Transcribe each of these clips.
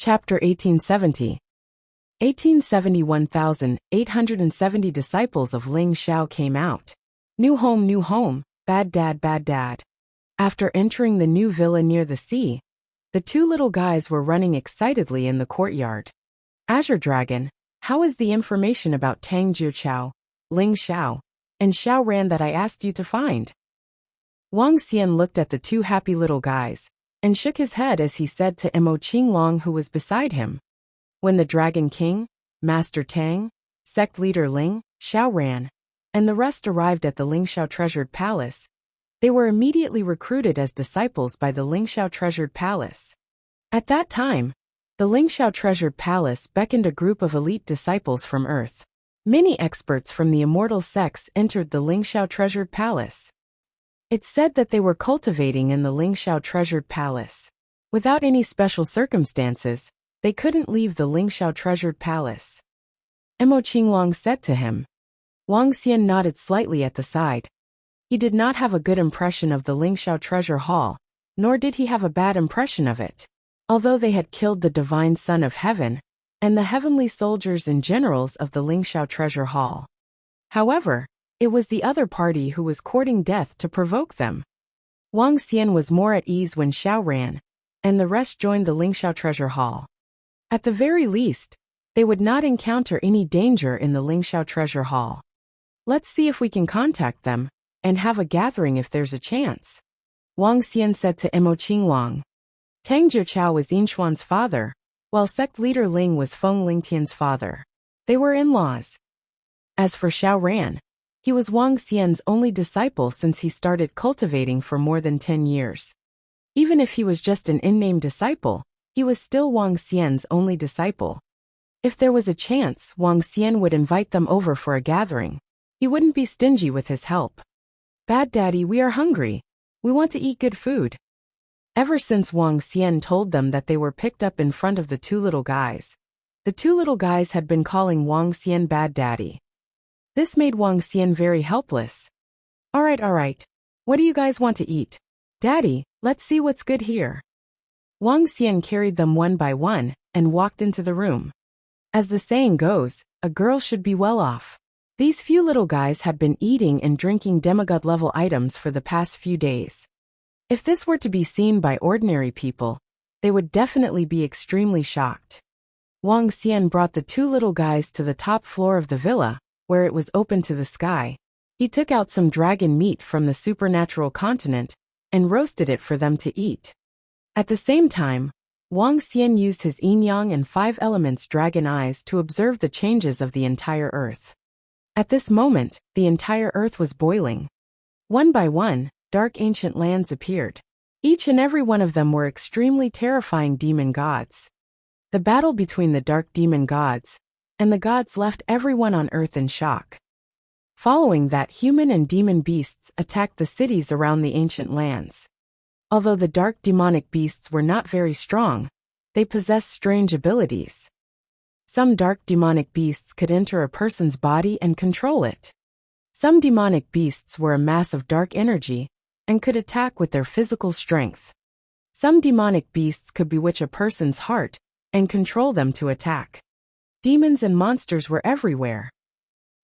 Chapter 1870. 1,870 disciples of Ling Xiao came out. New home, bad dad. After entering the new villa near the sea, the two little guys were running excitedly in the courtyard. Azure Dragon, how is the information about Tang Jiuqiao, Ling Xiao, and Xiao Ran that I asked you to find? Wang Xian looked at the two happy little guys and shook his head as he said to Mo Qinglong, who was beside him. When the Dragon King, Master Tang, sect leader Ling, Xiao Ran, and the rest arrived at the Ling Xiao Treasured Palace, they were immediately recruited as disciples by the Ling Xiao Treasured Palace. At that time, the Ling Xiao Treasured Palace beckoned a group of elite disciples from Earth. Many experts from the immortal sects entered the Ling Xiao Treasured Palace. It's said that they were cultivating in the Ling Xiao Treasured Palace. Without any special circumstances, they couldn't leave the Ling Xiao Treasured Palace. Mo Qinglong said to him. Wang Xian nodded slightly at the side. He did not have a good impression of the Ling Xiao Treasure Hall, nor did he have a bad impression of it. Although they had killed the Divine Son of Heaven, and the heavenly soldiers and generals of the Ling Xiao Treasure Hall. However, it was the other party who was courting death to provoke them. Wang Xian was more at ease when Xiao Ran and the rest joined the Ling Xiao Treasure Hall. At the very least, they would not encounter any danger in the Ling Xiao Treasure Hall. Let's see if we can contact them and have a gathering if there's a chance. Wang Xian said to Mo Qinglong. Tang Jiuqiao was Yinchuan's father, while sect leader Ling was Feng Lingtian's father. They were in-laws. As for Xiao Ran, he was Wang Xian's only disciple since he started cultivating for more than 10 years. Even if he was just an in-name disciple, he was still Wang Xian's only disciple. If there was a chance, Wang Xian would invite them over for a gathering. He wouldn't be stingy with his help. Bad Daddy, we are hungry. We want to eat good food. Ever since Wang Xian told them that they were picked up in front of the two little guys, the two little guys had been calling Wang Xian Bad Daddy. This made Wang Xian very helpless. All right. What do you guys want to eat? Daddy, let's see what's good here. Wang Xian carried them one by one and walked into the room. As the saying goes, a girl should be well off. These few little guys had been eating and drinking demigod-level items for the past few days. If this were to be seen by ordinary people, they would definitely be extremely shocked. Wang Xian brought the two little guys to the top floor of the villa, where it was open to the sky. He took out some dragon meat from the supernatural continent and roasted it for them to eat. At the same time, Wang Xian used his yin-yang and 5 elements dragon eyes to observe the changes of the entire earth. At this moment, the entire earth was boiling. One by one, dark ancient lands appeared. Each and every one of them were extremely terrifying demon gods. The battle between the dark demon gods and the gods left everyone on Earth in shock. Following that, human and demon beasts attacked the cities around the ancient lands. Although the dark demonic beasts were not very strong, they possessed strange abilities. Some dark demonic beasts could enter a person's body and control it. Some demonic beasts were a mass of dark energy and could attack with their physical strength. Some demonic beasts could bewitch a person's heart and control them to attack. Demons and monsters were everywhere.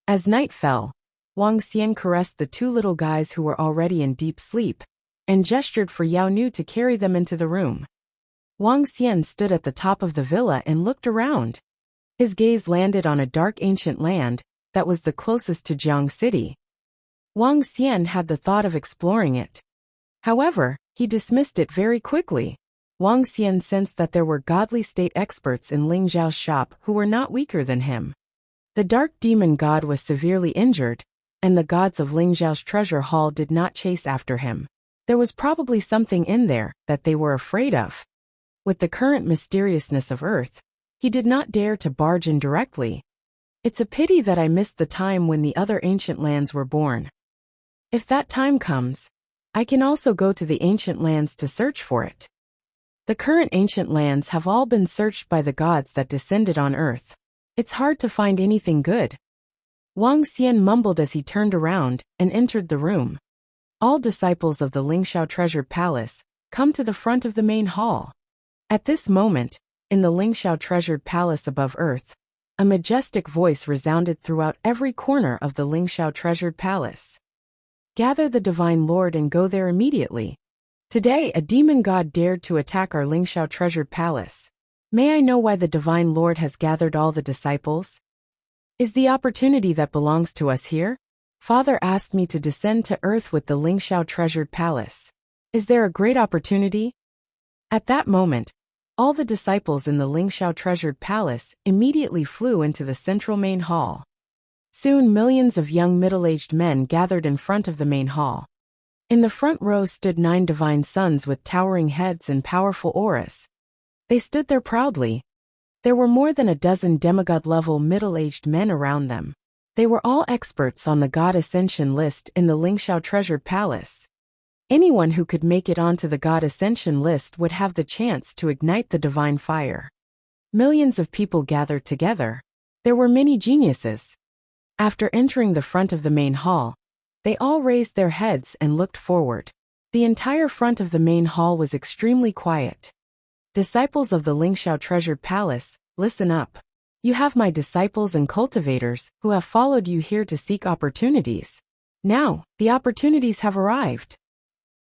As night fell, Wang Xian caressed the two little guys who were already in deep sleep and gestured for Yao Nu to carry them into the room. Wang Xian stood at the top of the villa and looked around. His gaze landed on a dark ancient land that was the closest to Jiang City. Wang Xian had the thought of exploring it. However, he dismissed it very quickly. Wang Xian sensed that there were godly state experts in Ling Zhao's shop who were not weaker than him. The dark demon god was severely injured, and the gods of Ling Zhao's treasure hall did not chase after him. There was probably something in there that they were afraid of. With the current mysteriousness of Earth, he did not dare to barge in directly. It's a pity that I missed the time when the other ancient lands were born. If that time comes, I can also go to the ancient lands to search for it. The current ancient lands have all been searched by the gods that descended on Earth. It's hard to find anything good. Wang Xian mumbled as he turned around and entered the room. All disciples of the Ling Xiao Treasured Palace come to the front of the main hall. At this moment, in the Lingxiao treasured palace above earth, a majestic voice resounded throughout every corner of the Lingxiao treasured palace. Gather the divine lord and go there immediately. Today a demon god dared to attack our Lingxiao treasured palace. May I know why the divine lord has gathered all the disciples? Is the opportunity that belongs to us here? Father asked me to descend to earth with the Lingxiao treasured palace. Is there a great opportunity? At that moment, all the disciples in the Lingxiao treasured palace immediately flew into the central main hall. Soon millions of young middle-aged men gathered in front of the main hall. In the front row stood 9 divine sons with towering heads and powerful auras. They stood there proudly. There were more than a dozen demigod-level middle-aged men around them. They were all experts on the God Ascension list in the Lingxiao treasured palace. Anyone who could make it onto the God Ascension list would have the chance to ignite the divine fire. Millions of people gathered together. There were many geniuses. After entering the front of the main hall, they all raised their heads and looked forward. The entire front of the main hall was extremely quiet. Disciples of the Lingxiao treasured palace, listen up. You have my disciples and cultivators who have followed you here to seek opportunities. Now, the opportunities have arrived.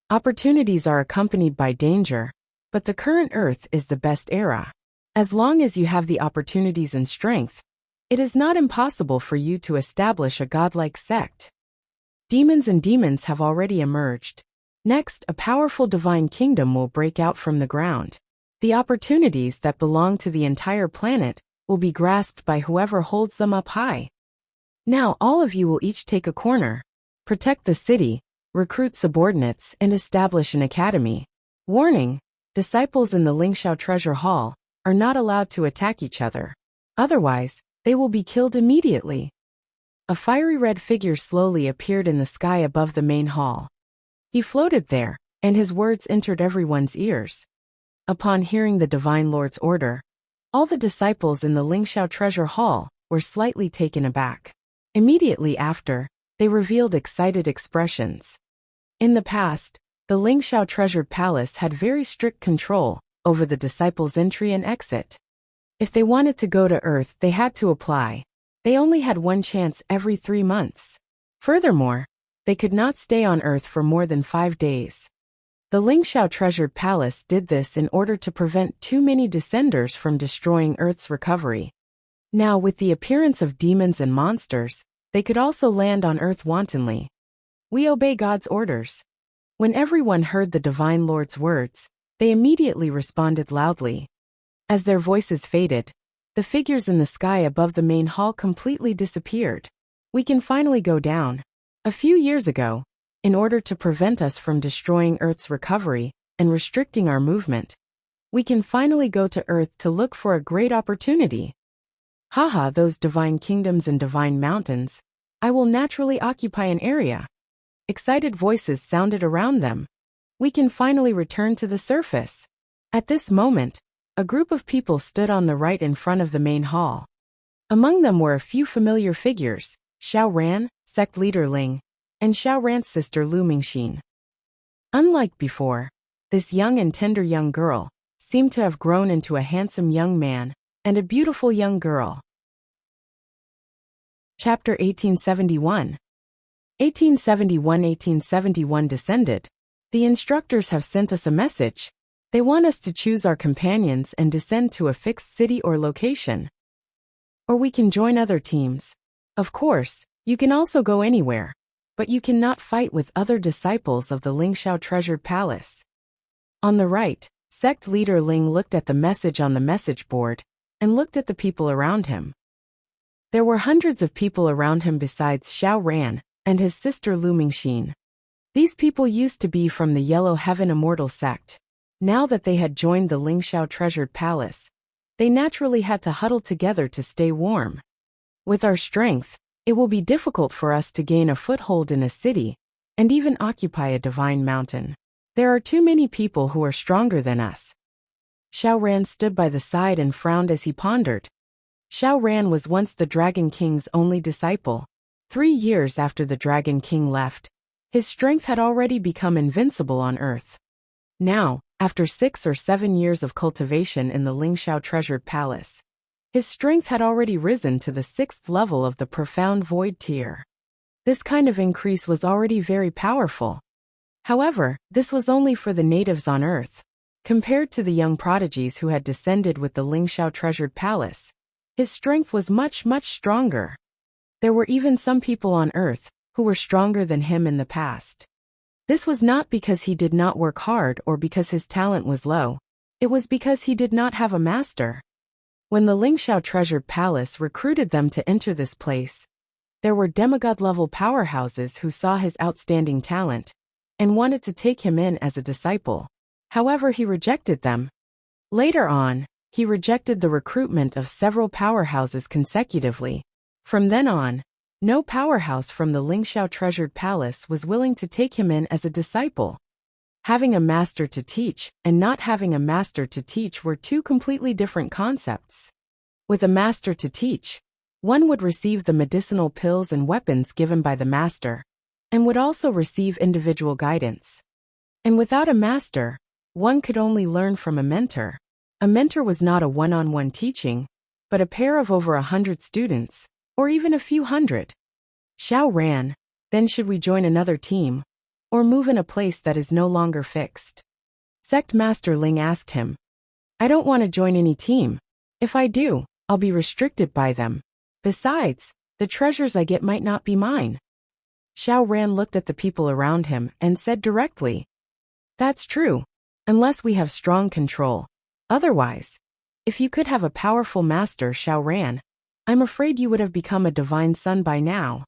Opportunities are accompanied by danger, but the current earth is the best era. As long as you have the opportunities and strength, it is not impossible for you to establish a godlike sect. Demons and demons have already emerged. Next, a powerful divine kingdom will break out from the ground. The opportunities that belong to the entire planet will be grasped by whoever holds them up high. Now all of you will each take a corner, protect the city, recruit subordinates, and establish an academy. Warning: disciples in the Lingxiao treasure hall are not allowed to attack each other. Otherwise, they will be killed immediately. A fiery red figure slowly appeared in the sky above the main hall. He floated there, and his words entered everyone's ears. Upon hearing the Divine Lord's order, all the disciples in the Lingxiao treasure hall were slightly taken aback. Immediately after, they revealed excited expressions. In the past, the Lingxiao treasured palace had very strict control over the disciples' entry and exit. If they wanted to go to Earth, they had to apply. They only had one chance every 3 months. Furthermore, they could not stay on Earth for more than 5 days. The Lingxiao treasured palace did this in order to prevent too many descenders from destroying Earth's recovery. Now, with the appearance of demons and monsters, they could also land on Earth wantonly. We obey God's orders. When everyone heard the Divine Lord's words, they immediately responded loudly. As their voices faded, the figures in the sky above the main hall completely disappeared. We can finally go down. A few years ago, in order to prevent us from destroying Earth's recovery and restricting our movement, we can finally go to Earth to look for a great opportunity. Haha, those divine kingdoms and divine mountains. I will naturally occupy an area. Excited voices sounded around them. We can finally return to the surface. At this moment, a group of people stood on the right in front of the main hall. Among them were a few familiar figures: Xiao Ran, sect leader Ling, and Xiao Ran's sister Lu Mingxin. Unlike before, this young and tender young girl seemed to have grown into a handsome young man and a beautiful young girl. Chapter 1871. 1871 descended. The instructors have sent us a message. They want us to choose our companions and descend to a fixed city or location. Or we can join other teams. Of course, you can also go anywhere, but you cannot fight with other disciples of the Lingxiao treasured palace. On the right, sect leader Ling looked at the message on the message board and looked at the people around him. There were hundreds of people around him besides Xiao Ran and his sister Lu Mingxin. These people used to be from the Yellow Heaven Immortal sect. Now that they had joined the Lingxiao treasured palace, they naturally had to huddle together to stay warm. With our strength, it will be difficult for us to gain a foothold in a city and even occupy a divine mountain. There are too many people who are stronger than us. Xiao Ran stood by the side and frowned as he pondered. Xiao Ran was once the Dragon King's only disciple. 3 years after the Dragon King left, his strength had already become invincible on Earth. Now, After 6 or 7 years of cultivation in the Lingxiao treasured palace, his strength had already risen to the 6th level of the profound void tier. This kind of increase was already very powerful. However, this was only for the natives on Earth. Compared to the young prodigies who had descended with the Lingxiao treasured palace, his strength was much, much stronger. There were even some people on Earth who were stronger than him in the past. This was not because he did not work hard or because his talent was low. It was because he did not have a master. When the Lingxiao treasured palace recruited them to enter this place, there were demigod-level powerhouses who saw his outstanding talent and wanted to take him in as a disciple. However, he rejected them. Later on, he rejected the recruitment of several powerhouses consecutively. From then on, no powerhouse from the Lingxiao treasured palace was willing to take him in as a disciple. Having a master to teach and not having a master to teach were two completely different concepts. With a master to teach, one would receive the medicinal pills and weapons given by the master, and would also receive individual guidance. And without a master, one could only learn from a mentor. A mentor was not a one-on-one teaching, but a pair of over 100 students, or even a few hundred. Xiao ran, then should we join another team, or move in a place that is no longer fixed? Sect Master Ling asked him. I don't want to join any team. If I do, I'll be restricted by them. Besides, the treasures I get might not be mine. Xiao Ran looked at the people around him and said directly, That's true, unless we have strong control. Otherwise, if you could have a powerful master, Xiao Ran, I'm afraid you would have become a divine son by now.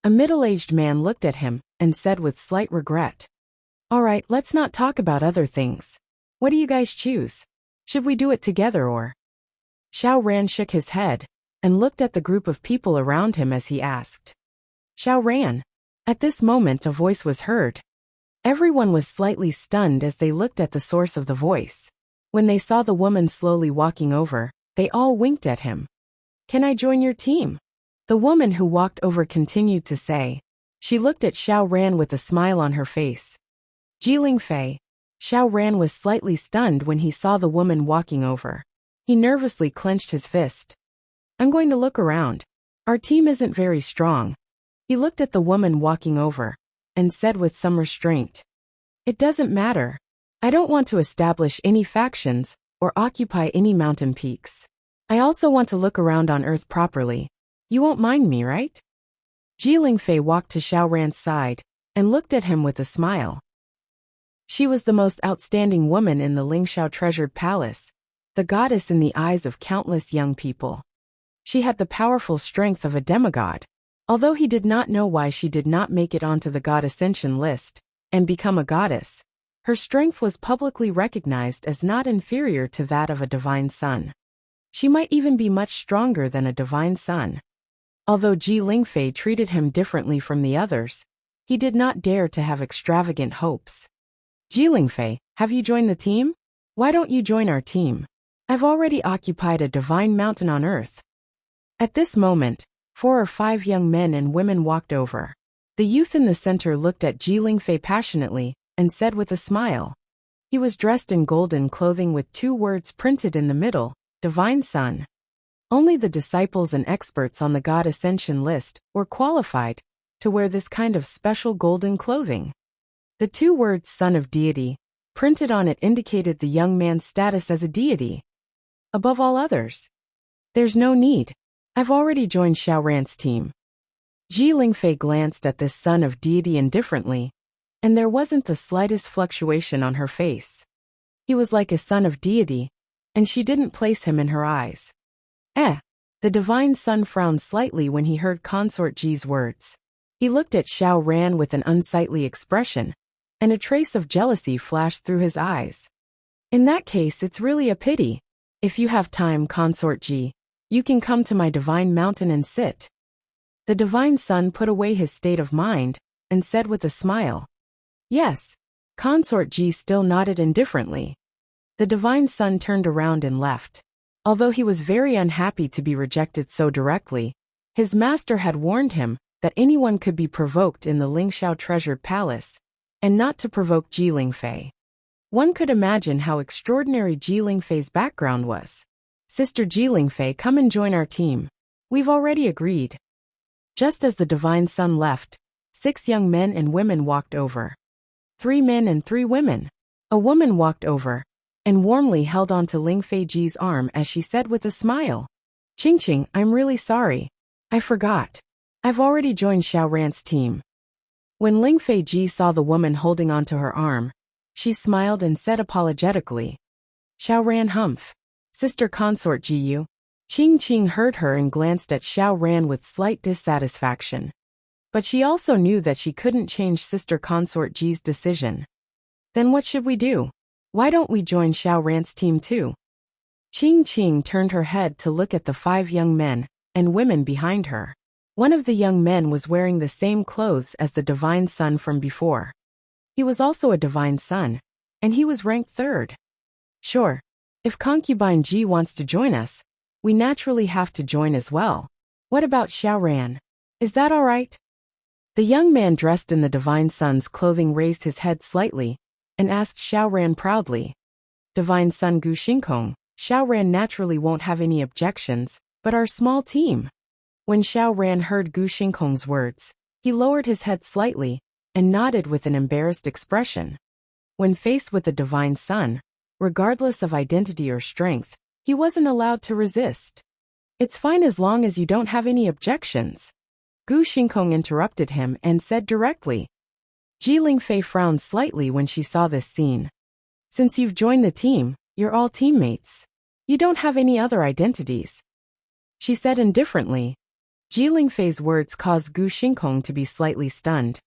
A middle-aged man looked at him and said with slight regret, All right, let's not talk about other things. What do you guys choose? Should we do it together or? Xiao Ran shook his head and looked at the group of people around him as he asked. Xiao Ran. At this moment a voice was heard. Everyone was slightly stunned as they looked at the source of the voice. When they saw the woman slowly walking over, they all winked at him. Can I join your team? The woman who walked over continued to say. She looked at Xiao Ran with a smile on her face. Jiling Fei. Xiao Ran was slightly stunned when he saw the woman walking over. He nervously clenched his fist. I'm going to look around. Our team isn't very strong. He looked at the woman walking over and said with some restraint. It doesn't matter. I don't want to establish any factions or occupy any mountain peaks. I also want to look around on Earth properly. You won't mind me, right? Jiling Fei walked to Xiao Ran's side and looked at him with a smile. She was the most outstanding woman in the Lingxiao treasured palace, the goddess in the eyes of countless young people. She had the powerful strength of a demigod. Although he did not know why she did not make it onto the god ascension list and become a goddess, her strength was publicly recognized as not inferior to that of a divine son. She might even be much stronger than a divine son. Although Ji Lingfei treated him differently from the others, he did not dare to have extravagant hopes. Ji Lingfei, have you joined the team? Why don't you join our team? I've already occupied a divine mountain on Earth. At this moment, 4 or 5 young men and women walked over. The youth in the center looked at Ji Lingfei passionately and said with a smile. He was dressed in golden clothing with 2 words printed in the middle, Divine Son. Only the disciples and experts on the God Ascension list were qualified to wear this kind of special golden clothing. The 2 words Son of Deity printed on it indicated the young man's status as a deity above all others. There's no need. I've already joined Xiao Ran's team. Ji Lingfei glanced at this son of deity indifferently, and there wasn't the slightest fluctuation on her face. He was like a son of deity, and she didn't place him in her eyes. The divine son frowned slightly when he heard Consort Ji's words. He looked at Xiao Ran with an unsightly expression, and a trace of jealousy flashed through his eyes. In that case, it's really a pity. If you have time, Consort Ji, you can come to my divine mountain and sit. The divine son put away his state of mind and said with a smile. Yes. Consort Ji still nodded indifferently. The divine son turned around and left. Although he was very unhappy to be rejected so directly, his master had warned him that anyone could be provoked in the Lingxiao treasured palace, and not to provoke Ji Lingfei. One could imagine how extraordinary Ji Lingfei's background was. Sister Ji Lingfei, come and join our team. We've already agreed. Just as the divine son left, 6 young men and women walked over. 3 men and 3 women. A woman walked over and warmly held on to Lingfei Ji's arm as she said with a smile, Qingqing, I'm really sorry. I forgot. I've already joined Xiao Ran's team. When Lingfei Ji saw the woman holding onto her arm, she smiled and said apologetically, Xiao Ran humph. Sister consort Ji Yu. Qingqing heard her and glanced at Xiao Ran with slight dissatisfaction. But she also knew that she couldn't change Sister consort Ji's decision. Then what should we do? Why don't we join Xiao Ran's team too? Qingqing turned her head to look at the 5 young men and women behind her. One of the young men was wearing the same clothes as the divine son from before. He was also a divine son, and he was ranked 3rd. Sure, if concubine Ji wants to join us, we naturally have to join as well. What about Xiao Ran? Is that all right? The young man dressed in the divine son's clothing raised his head slightly and asked Xiao Ran proudly. Divine son Gu Xingkong, Xiao Ran naturally won't have any objections, but our small team. When Xiao Ran heard Gu Xingkong's words, he lowered his head slightly and nodded with an embarrassed expression. When faced with the divine son, regardless of identity or strength, he wasn't allowed to resist. It's fine as long as you don't have any objections. Gu Xingkong interrupted him and said directly. Ji Lingfei frowned slightly when she saw this scene. Since you've joined the team, you're all teammates. You don't have any other identities, she said indifferently. Ji Lingfei's words caused Gu Xingkong to be slightly stunned.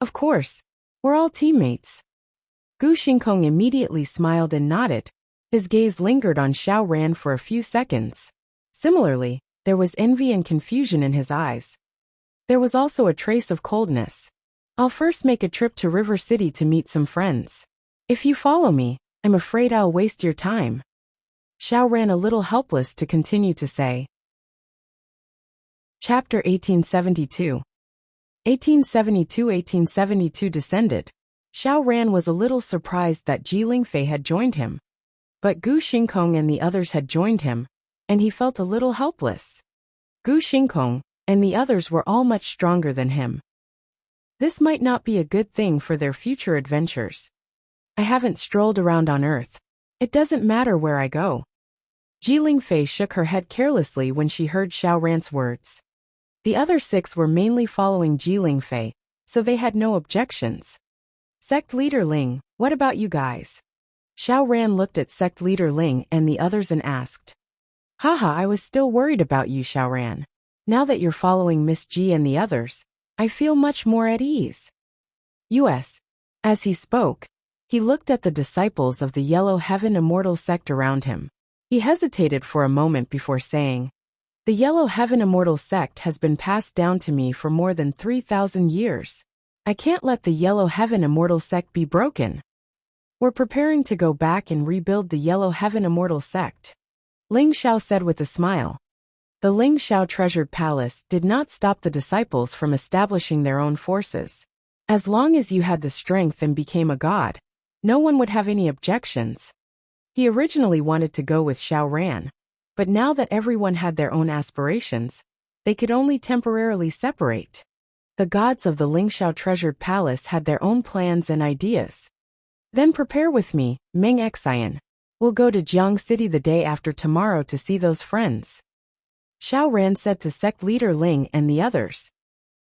Of course, we're all teammates. Gu Xingkong immediately smiled and nodded. His gaze lingered on Xiao Ran for a few seconds. Similarly, there was envy and confusion in his eyes. There was also a trace of coldness. I'll first make a trip to River City to meet some friends. If you follow me, I'm afraid I'll waste your time. Xiao Ran, a little helpless, to continue to say. Chapter 1872. 1872 descended. Xiao Ran was a little surprised that Ji Lingfei had joined him. But Gu Xingkong and the others had joined him, and he felt a little helpless. Gu Xingkong and the others were all much stronger than him. This might not be a good thing for their future adventures. I haven't strolled around on Earth. It doesn't matter where I go. Ji Lingfei shook her head carelessly when she heard Xiao Ran's words. The other 6 were mainly following Ji Lingfei, so they had no objections. Sect Leader Ling, what about you guys? Xiao Ran looked at Sect Leader Ling and the others and asked. Haha, I was still worried about you, Xiao Ran. Now that you're following Miss Ji and the others, I feel much more at ease. U.S. As he spoke, he looked at the disciples of the Yellow Heaven Immortal sect around him. He hesitated for a moment before saying, The Yellow Heaven Immortal sect has been passed down to me for more than 3,000 years. I can't let the Yellow Heaven Immortal sect be broken. We're preparing to go back and rebuild the Yellow Heaven Immortal sect, Ling Xiao said with a smile. The Ling Xiao treasured palace did not stop the disciples from establishing their own forces. As long as you had the strength and became a god, no one would have any objections. He originally wanted to go with Xiao Ran, but now that everyone had their own aspirations, they could only temporarily separate. The gods of the Ling Xiao treasured palace had their own plans and ideas. Then prepare with me, Meng Xian. We'll go to Jiang City the day after tomorrow to see those friends. Xiao Ran said to Sect Leader Ling and the others.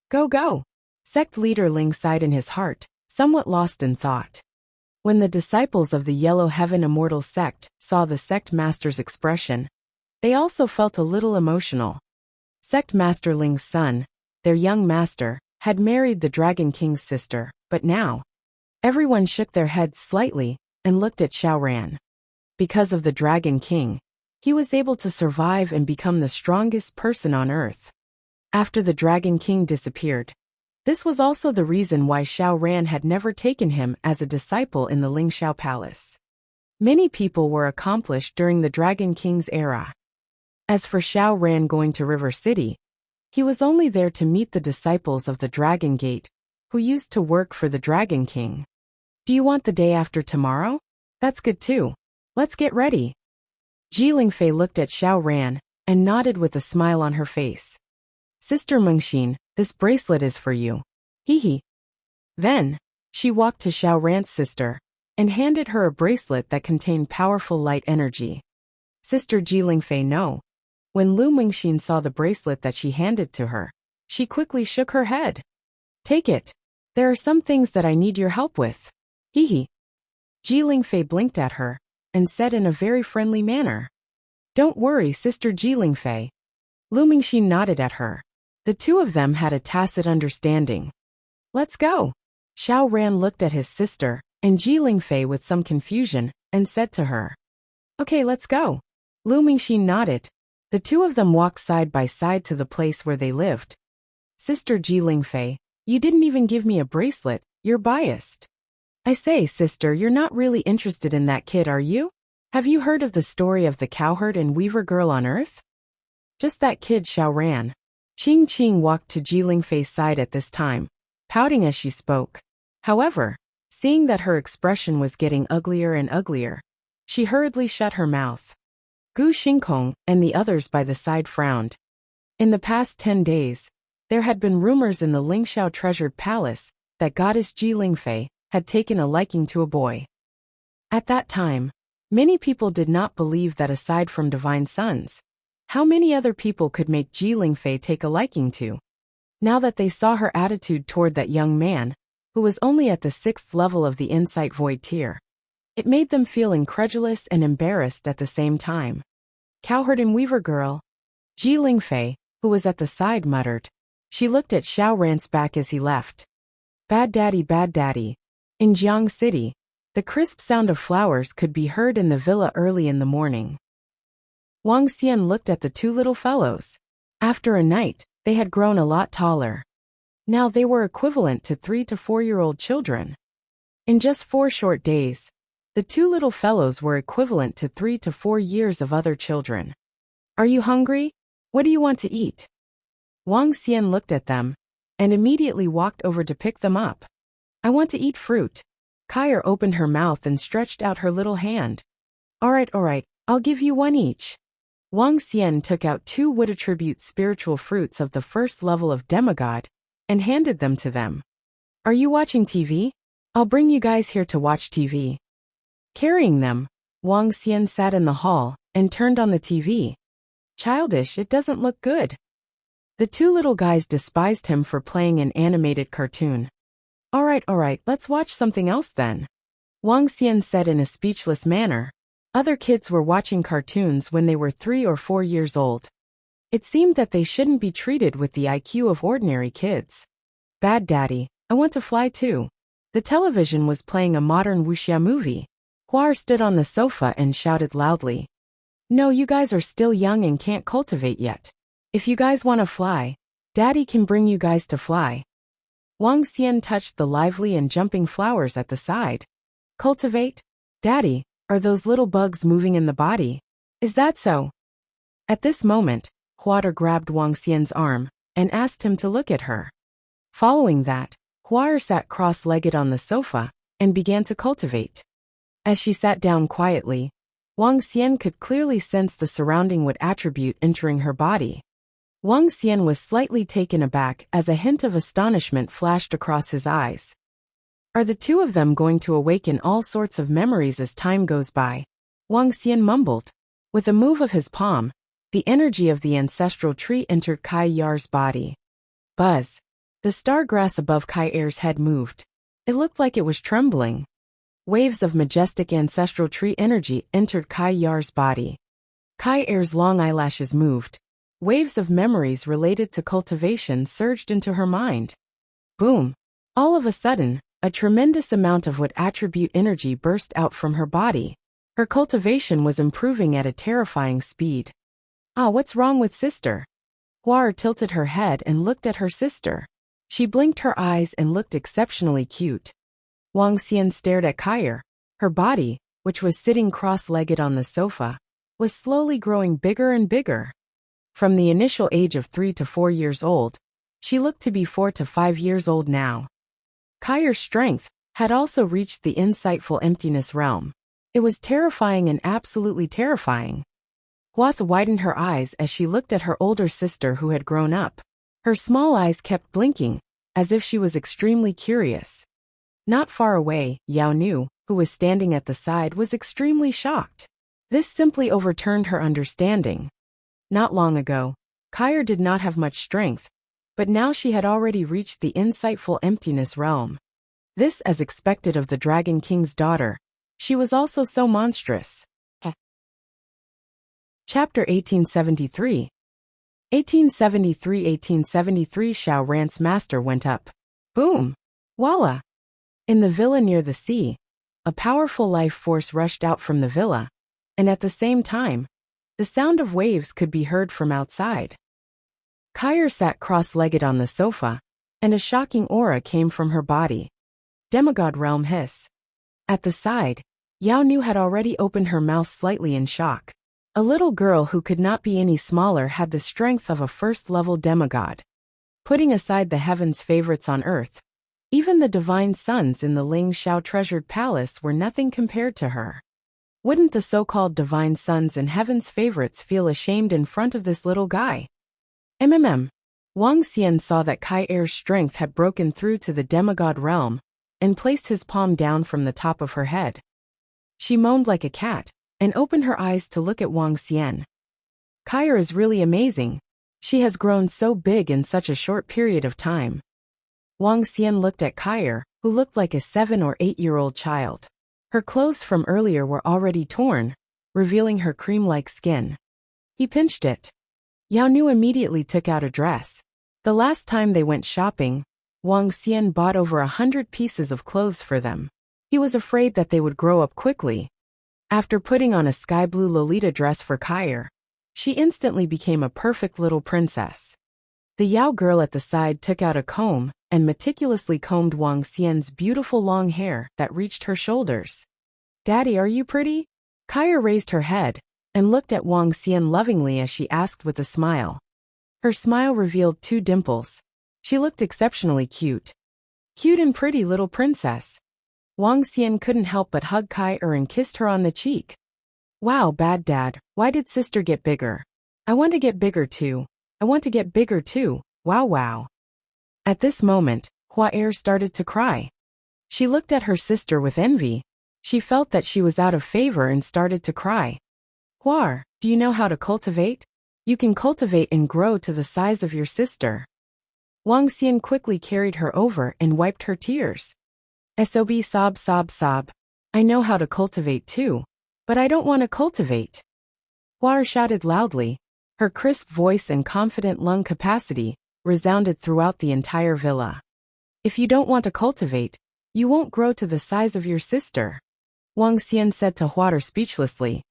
Go, go. Sect Leader Ling sighed in his heart, somewhat lost in thought. When the disciples of the Yellow Heaven Immortal sect saw the sect master's expression, they also felt a little emotional. Sect Master Ling's son, their young master, had married the Dragon King's sister, but now, everyone shook their heads slightly and looked at Xiao Ran. Because of the Dragon King, he was able to survive and become the strongest person on Earth. After the Dragon King disappeared, this was also the reason why Xiao Ran had never taken him as a disciple in the Ling Xiao Palace. Many people were accomplished during the Dragon King's era. As for Xiao Ran going to River City, he was only there to meet the disciples of the Dragon Gate, who used to work for the Dragon King. Do you want the day after tomorrow? That's good too. Let's get ready. Ji Lingfei looked at Xiao Ran and nodded with a smile on her face. Sister Mengxin, this bracelet is for you. Hee hee. Then, she walked to Xiao Ran's sister and handed her a bracelet that contained powerful light energy. Sister Ji Lingfei, no. When Lu Mengxin saw the bracelet that she handed to her, she quickly shook her head. Take it. There are some things that I need your help with. Hee hee. Ji Lingfei blinked at her and said in a very friendly manner. Don't worry, Sister Ji Lingfei. Lu Mengxin nodded at her. The two of them had a tacit understanding. Let's go. Xiao Ran looked at his sister and Ji Lingfei with some confusion and said to her. Okay, let's go. Lu Mengxin nodded. The two of them walked side by side to the place where they lived. Sister Ji Lingfei, you didn't even give me a bracelet, you're biased. I say, sister, you're not really interested in that kid, are you? Have you heard of the story of the cowherd and weaver girl on Earth? Just that kid, Xiao Ran. Qing Qing walked to Ji Lingfei's side at this time, pouting as she spoke. However, seeing that her expression was getting uglier and uglier, she hurriedly shut her mouth. Gu Xingkong and the others by the side frowned. In the past 10 days, there had been rumors in the Lingxiao treasured palace that goddess Ji Lingfei had taken a liking to a boy. At that time, many people did not believe that aside from divine sons, how many other people could make Ji Lingfei take a liking to? Now that they saw her attitude toward that young man, who was only at the 6th level of the Insight Void tier, it made them feel incredulous and embarrassed at the same time. Cowherd and weaver girl. Ji Lingfei, who was at the side, muttered. She looked at Xiao Ran's back as he left. Bad daddy, bad daddy. In Jiang City, the crisp sound of flowers could be heard in the villa early in the morning. Wang Xian looked at the two little fellows. After a night, they had grown a lot taller. Now they were equivalent to 3 to 4-year-old children. In just 4 short days, the two little fellows were equivalent to 3 to 4 years of other children. Are you hungry? What do you want to eat? Wang Xian looked at them and immediately walked over to pick them up. I want to eat fruit. Kair opened her mouth and stretched out her little hand. All right, I'll give you one each. Wang Xian took out 2 wood attribute spiritual fruits of the 1st level of demigod and handed them to them. Are you watching TV? I'll bring you guys here to watch TV. Carrying them, Wang Xian sat in the hall and turned on the TV. Childish, it doesn't look good. The two little guys despised him for playing an animated cartoon. All right, let's watch something else then. Wang Xian said in a speechless manner. Other kids were watching cartoons when they were 3 or 4 years old. It seemed that they shouldn't be treated with the IQ of ordinary kids. Bad daddy, I want to fly too. The television was playing a modern Wuxia movie. Huar stood on the sofa and shouted loudly. No, you guys are still young and can't cultivate yet. If you guys want to fly, Daddy can bring you guys to fly. Wang Xian touched the lively and jumping flowers at the side. Cultivate? Daddy, are those little bugs moving in the body? Is that so? At this moment, Huar grabbed Wang Xian's arm and asked him to look at her. Following that, Huar sat cross-legged on the sofa and began to cultivate. As she sat down quietly, Wang Xian could clearly sense the surrounding wood attribute entering her body. Wang Xian was slightly taken aback as a hint of astonishment flashed across his eyes. Are the two of them going to awaken all sorts of memories as time goes by? Wang Xian mumbled. With a move of his palm, the energy of the ancestral tree entered Kai Yar's body. Buzz. The star grass above Kai Yar's head moved. It looked like it was trembling. Waves of majestic ancestral tree energy entered Kai Yar's body. Kai Yar's long eyelashes moved. Waves of memories related to cultivation surged into her mind. Boom! All of a sudden, a tremendous amount of wood attribute energy burst out from her body. Her cultivation was improving at a terrifying speed. Ah, what's wrong with sister? Huar tilted her head and looked at her sister. She blinked her eyes and looked exceptionally cute. Wang Xian stared at Kair. Her body, which was sitting cross-legged on the sofa, was slowly growing bigger and bigger. From the initial age of 3 to 4 years old, she looked to be 4 to 5 years old now. Kair's strength had also reached the insightful emptiness realm. It was terrifying and absolutely terrifying. Wuxia widened her eyes as she looked at her older sister who had grown up. Her small eyes kept blinking, as if she was extremely curious. Not far away, Yao Nu, who was standing at the side, was extremely shocked. This simply overturned her understanding. Not long ago, Kyra did not have much strength, but now she had already reached the insightful emptiness realm. This as expected of the Dragon King's daughter. She was also so monstrous. Chapter 1873. 1873 Xiao Rant's master went up. Boom! Voila! In the villa near the sea, a powerful life force rushed out from the villa, and at the same time, the sound of waves could be heard from outside. Kyra sat cross-legged on the sofa, and a shocking aura came from her body. Demigod realm hiss. At the side, Yao Nu had already opened her mouth slightly in shock. A little girl who could not be any smaller had the strength of a first-level demigod. Putting aside the heavens' favorites on earth, even the divine sons in the Ling Xiao treasured palace were nothing compared to her. Wouldn't the so-called divine sons and heaven's favorites feel ashamed in front of this little guy? Wang Xian saw that Kai Er's strength had broken through to the demigod realm, and placed his palm down from the top of her head. She moaned like a cat, and opened her eyes to look at Wang Xian. Kyra is really amazing. She has grown so big in such a short period of time. Wang Xian looked at Kyra, who looked like a 7 or 8-year-old child. Her clothes from earlier were already torn, revealing her cream-like skin. He pinched it. Yao Nu immediately took out a dress. The last time they went shopping, Wang Xian bought over 100 pieces of clothes for them. He was afraid that they would grow up quickly. After putting on a sky-blue Lolita dress for Kyra, she instantly became a perfect little princess. The Yao girl at the side took out a comb and meticulously combed Wang Xian's beautiful long hair that reached her shoulders. "Daddy, are you pretty?" Kyra raised her head and looked at Wang Xian lovingly as she asked with a smile. Her smile revealed 2 dimples. She looked exceptionally cute. Cute and pretty little princess. Wang Xian couldn't help but hug Kyra and kissed her on the cheek. "Wow, bad dad, why did sister get bigger? I want to get bigger too. I want to get bigger too. Wow wow." At this moment, Hua started to cry. She looked at her sister with envy. She felt that she was out of favor and started to cry. "Hua, do you know how to cultivate? You can cultivate and grow to the size of your sister." Wang Xian quickly carried her over and wiped her tears. "Sob sob sob sob. I know how to cultivate too, but I don't want to cultivate." Hua shouted loudly. Her crisp voice and confident lung capacity resounded throughout the entire villa. "If you don't want to cultivate, you won't grow to the size of your sister," Wang Xian said to Hua speechlessly.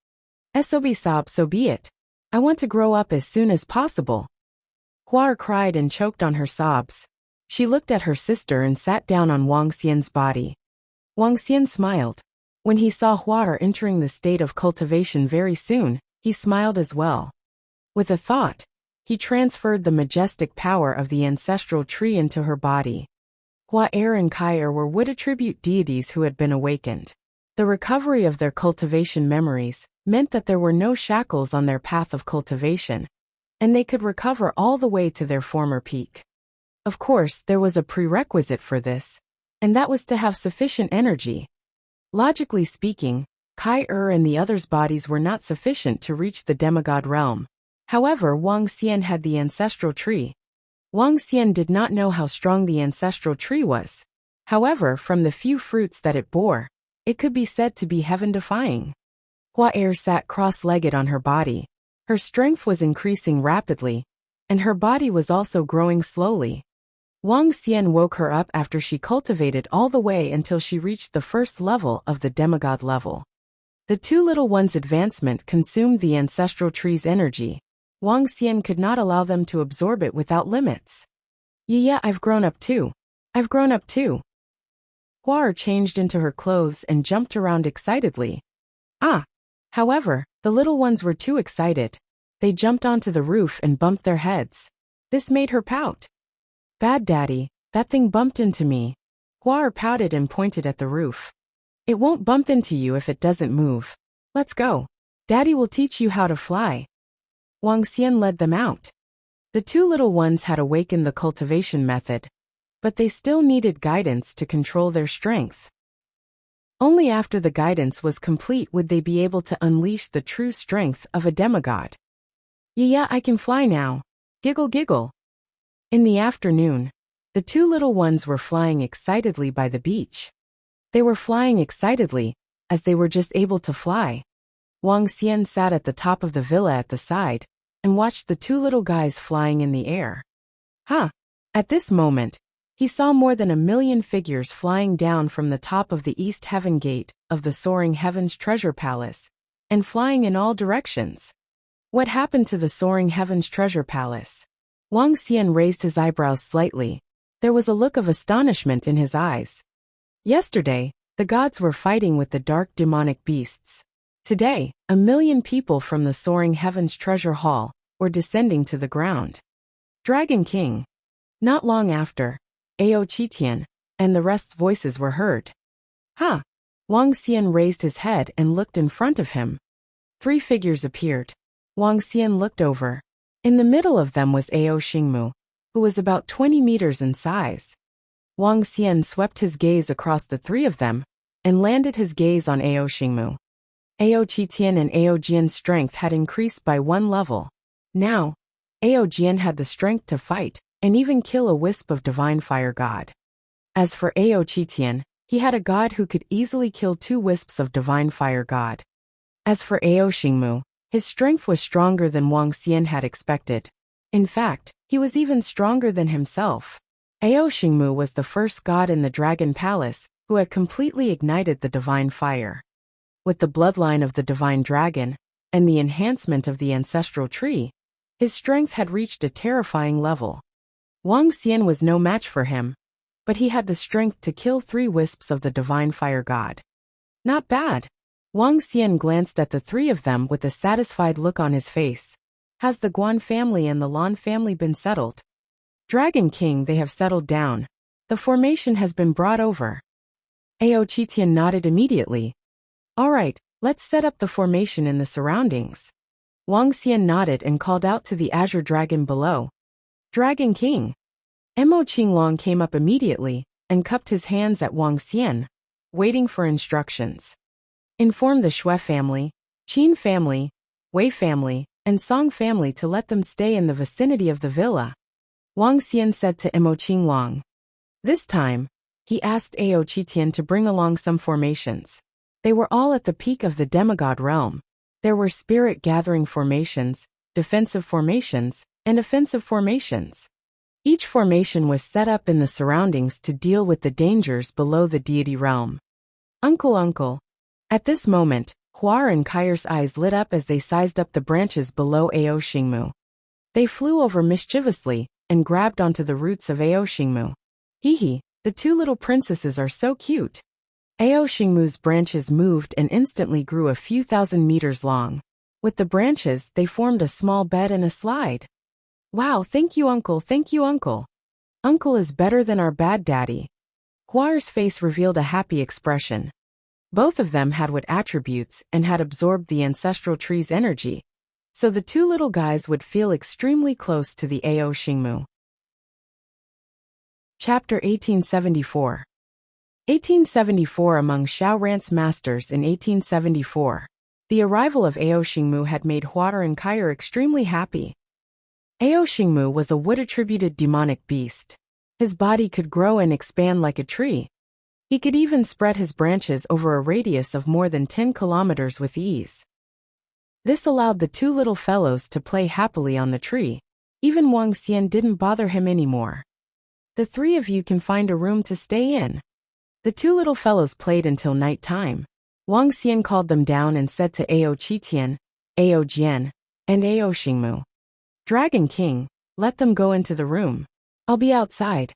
"Sob sob, so be it. I want to grow up as soon as possible." Hua cried and choked on her sobs. She looked at her sister and sat down on Wang Xian's body. Wang Xian smiled. When he saw Hua entering the state of cultivation very soon, he smiled as well. With a thought, he transferred the majestic power of the ancestral tree into her body. Hua and Kyra were wood attribute deities who had been awakened. The recovery of their cultivation memories meant that there were no shackles on their path of cultivation, and they could recover all the way to their former peak. Of course, there was a prerequisite for this, and that was to have sufficient energy. Logically speaking, Kai and the others' bodies were not sufficient to reach the demigod realm. However, Wang Xian had the ancestral tree. Wang Xian did not know how strong the ancestral tree was. However, from the few fruits that it bore, it could be said to be heaven-defying. Hua sat cross-legged on her body. Her strength was increasing rapidly, and her body was also growing slowly. Wang Xian woke her up after she cultivated all the way until she reached the first level of the demigod level. The 2 little ones' advancement consumed the ancestral tree's energy. Wang Xian could not allow them to absorb it without limits. Yeah, I've grown up too. I've grown up too. Hua changed into her clothes and jumped around excitedly. However, the little ones were too excited. They jumped onto the roof and bumped their heads. This made her pout. "Bad daddy, that thing bumped into me." Hua pouted and pointed at the roof. It won't bump into you if it doesn't move. Let's go. Daddy will teach you how to fly. Wang Xian led them out. The two little ones had awakened the cultivation method, but they still needed guidance to control their strength. Only after the guidance was complete would they be able to unleash the true strength of a demigod. Yeah, I can fly now. Giggle giggle. In the afternoon, the two little ones were flying excitedly by the beach. They were flying excitedly, as they were just able to fly. Wang Xian sat at the top of the villa at the side, and watched the two little guys flying in the air. At this moment, he saw more than 1,000,000 figures flying down from the top of the East Heaven Gate of the Soaring Heavens Treasure Palace, and flying in all directions. What happened to the Soaring Heavens Treasure Palace? Wang Xian raised his eyebrows slightly. There was a look of astonishment in his eyes. Yesterday, the gods were fighting with the dark demonic beasts. Today, 1,000,000 people from the Soaring Heavens Treasure Hall were descending to the ground. Dragon King. Not long after, Ao Qitian and the rest's voices were heard. Wang Xian raised his head and looked in front of him. 3 figures appeared. Wang Xian looked over. In the middle of them was Ao Xingmu, who was about 20 meters in size. Wang Xian swept his gaze across the 3 of them, and landed his gaze on Ao Xingmu. Ao Qitian and Ao Jian's strength had increased by 1 level. Now, Ao Jian had the strength to fight, and even kill a wisp of divine fire god. As for Ao Qitian, he had a god who could easily kill 2 wisps of divine fire god. As for Ao Xingmu, his strength was stronger than Wang Xian had expected. In fact, he was even stronger than himself. Ao Xingmu was the first god in the Dragon Palace who had completely ignited the divine fire. With the bloodline of the divine dragon, and the enhancement of the ancestral tree, his strength had reached a terrifying level. Wang Xian was no match for him, but he had the strength to kill 3 wisps of the divine fire god. Not bad. Wang Xian glanced at the 3 of them with a satisfied look on his face. Has the Guan family and the Lan family been settled? Dragon King, they have settled down. The formation has been brought over. Ao Qitian nodded immediately. All right, let's set up the formation in the surroundings. Wang Xian nodded and called out to the Azure Dragon below. Dragon King. Mo Qinglong came up immediately and cupped his hands at Wang Xian, waiting for instructions. Inform the Xue family, Qin family, Wei family, and Song family to let them stay in the vicinity of the villa. Wang Xian said to Mo Qinglong. This time, he asked Ao Qitian to bring along some formations. They were all at the peak of the demigod realm. There were spirit-gathering formations, defensive formations, and offensive formations. Each formation was set up in the surroundings to deal with the dangers below the deity realm. Uncle. At this moment, Huar and Kair's eyes lit up as they sized up the branches below Ao Xingmu. They flew over mischievously and grabbed onto the roots of Ao Xingmu. Hee, the 2 little princesses are so cute. Ao Xingmu's branches moved and instantly grew a few thousand meters long. With the branches, they formed a small bed and a slide. Wow, thank you, Uncle, thank you, Uncle. Uncle is better than our bad daddy. Huar's face revealed a happy expression. Both of them had what attributes and had absorbed the ancestral tree's energy, so the 2 little guys would feel extremely close to the Ao Xingmu. Chapter 1874. 1874. Among Xiao Rant's masters in 1874, the arrival of Ao Xingmu had made Huar and Kair extremely happy. Ao Xingmu was a wood-attributed demonic beast. His body could grow and expand like a tree. He could even spread his branches over a radius of more than 10 kilometers with ease. This allowed the 2 little fellows to play happily on the tree. Even Wang Xian didn't bother him anymore. The 3 of you can find a room to stay in. The 2 little fellows played until night time. Wang Xian called them down and said to Ao Qitian, Ao Jian, and Ao Xingmu, Dragon King, let them go into the room. I'll be outside.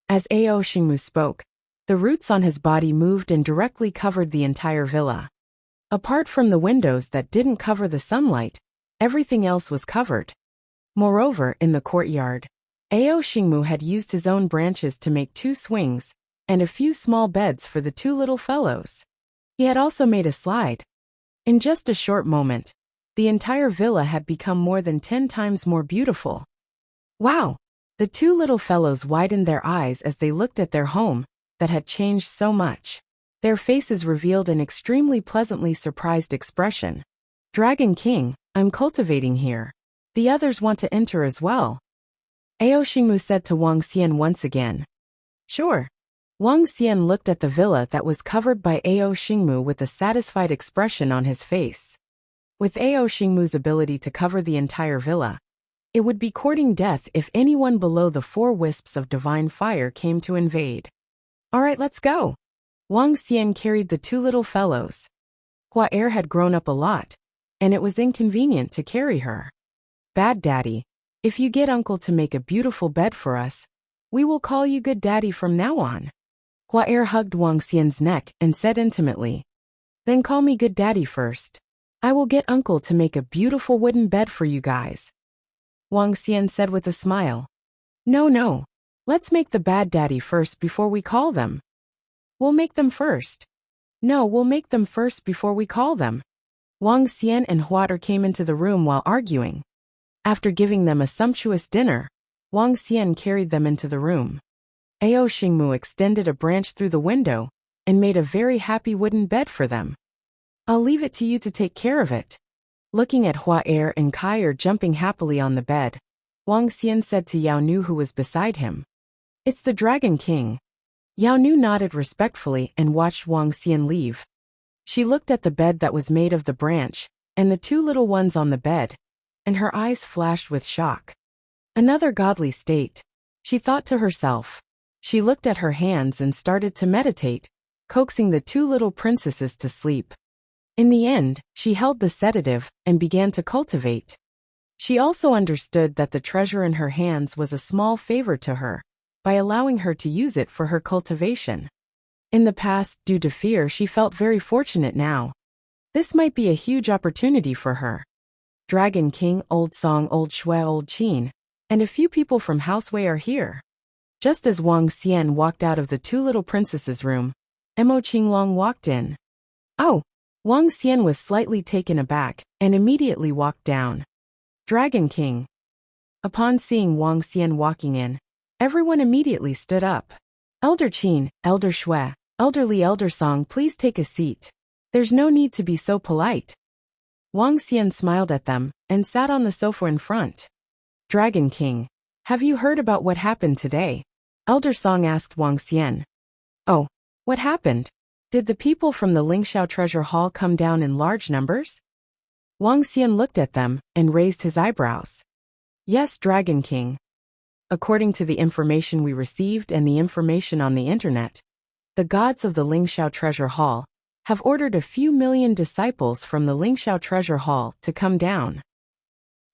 As Ao Xingmu spoke, the roots on his body moved and directly covered the entire villa. Apart from the windows that didn't cover the sunlight, everything else was covered. Moreover, in the courtyard, Ao Xingmu had used his own branches to make 2 swings and a few small beds for the 2 little fellows. He had also made a slide. In just a short moment, the entire villa had become more than 10 times more beautiful. Wow! The two little fellows widened their eyes as they looked at their home, that had changed so much. Their faces revealed an extremely pleasantly surprised expression. Dragon King, I'm cultivating here. The others want to enter as well. Ao Xingmu said to Wang Xian once again. Sure. Wang Xian looked at the villa that was covered by Ao Xingmu with a satisfied expression on his face. With Ao Xingmu's ability to cover the entire villa, it would be courting death if anyone below the 4 wisps of divine fire came to invade. Alright, let's go. Wang Xian carried the two little fellows. Hua Er had grown up a lot, and it was inconvenient to carry her. Bad Daddy, if you get Uncle to make a beautiful bed for us, we will call you Good Daddy from now on. Hua Er hugged Wang Xian's neck and said intimately. Then call me Good Daddy first. I will get Uncle to make a beautiful wooden bed for you guys. Wang Xian said with a smile. No. Let's make the Bad Daddy first before we call them. We'll make them first. No, we'll make them first before we call them. Wang Xian and Hua Er came into the room while arguing. After giving them a sumptuous dinner, Wang Xian carried them into the room. Ao Xingmu extended a branch through the window and made a very happy wooden bed for them. I'll leave it to you to take care of it. Looking at Hua Er and Kai Er jumping happily on the bed, Wang Xian said to Yao Nu who was beside him. It's the Dragon King. Yao Nu nodded respectfully and watched Wang Xian leave. She looked at the bed that was made of the branch, and the two little ones on the bed, and her eyes flashed with shock. Another godly state, she thought to herself. She looked at her hands and started to meditate, coaxing the two little princesses to sleep. In the end, she held the sedative and began to cultivate. She also understood that the treasure in her hands was a small favor to her, by allowing her to use it for her cultivation. In the past, due to fear, she felt very fortunate now. This might be a huge opportunity for her. Dragon King, Old Song, Old Shui, Old Qin, and a few people from House Wei are here. Just as Wang Xian walked out of the two little princesses' room, Mo Qinglong walked in. Oh! Wang Xian was slightly taken aback and immediately walked down. Dragon King. Upon seeing Wang Xian walking in, everyone immediately stood up. Elder Qin, Elder Shui, Elderly Elder Song, please take a seat. There's no need to be so polite. Wang Xian smiled at them and sat on the sofa in front. Dragon King, have you heard about what happened today? Elder Song asked Wang Xian. Oh, what happened? Did the people from the Lingxiao Treasure Hall come down in large numbers? Wang Xian looked at them and raised his eyebrows. Yes, Dragon King. According to the information we received and the information on the internet, the gods of the Lingxiao Treasure Hall have ordered a few million disciples from the Lingxiao Treasure Hall to come down.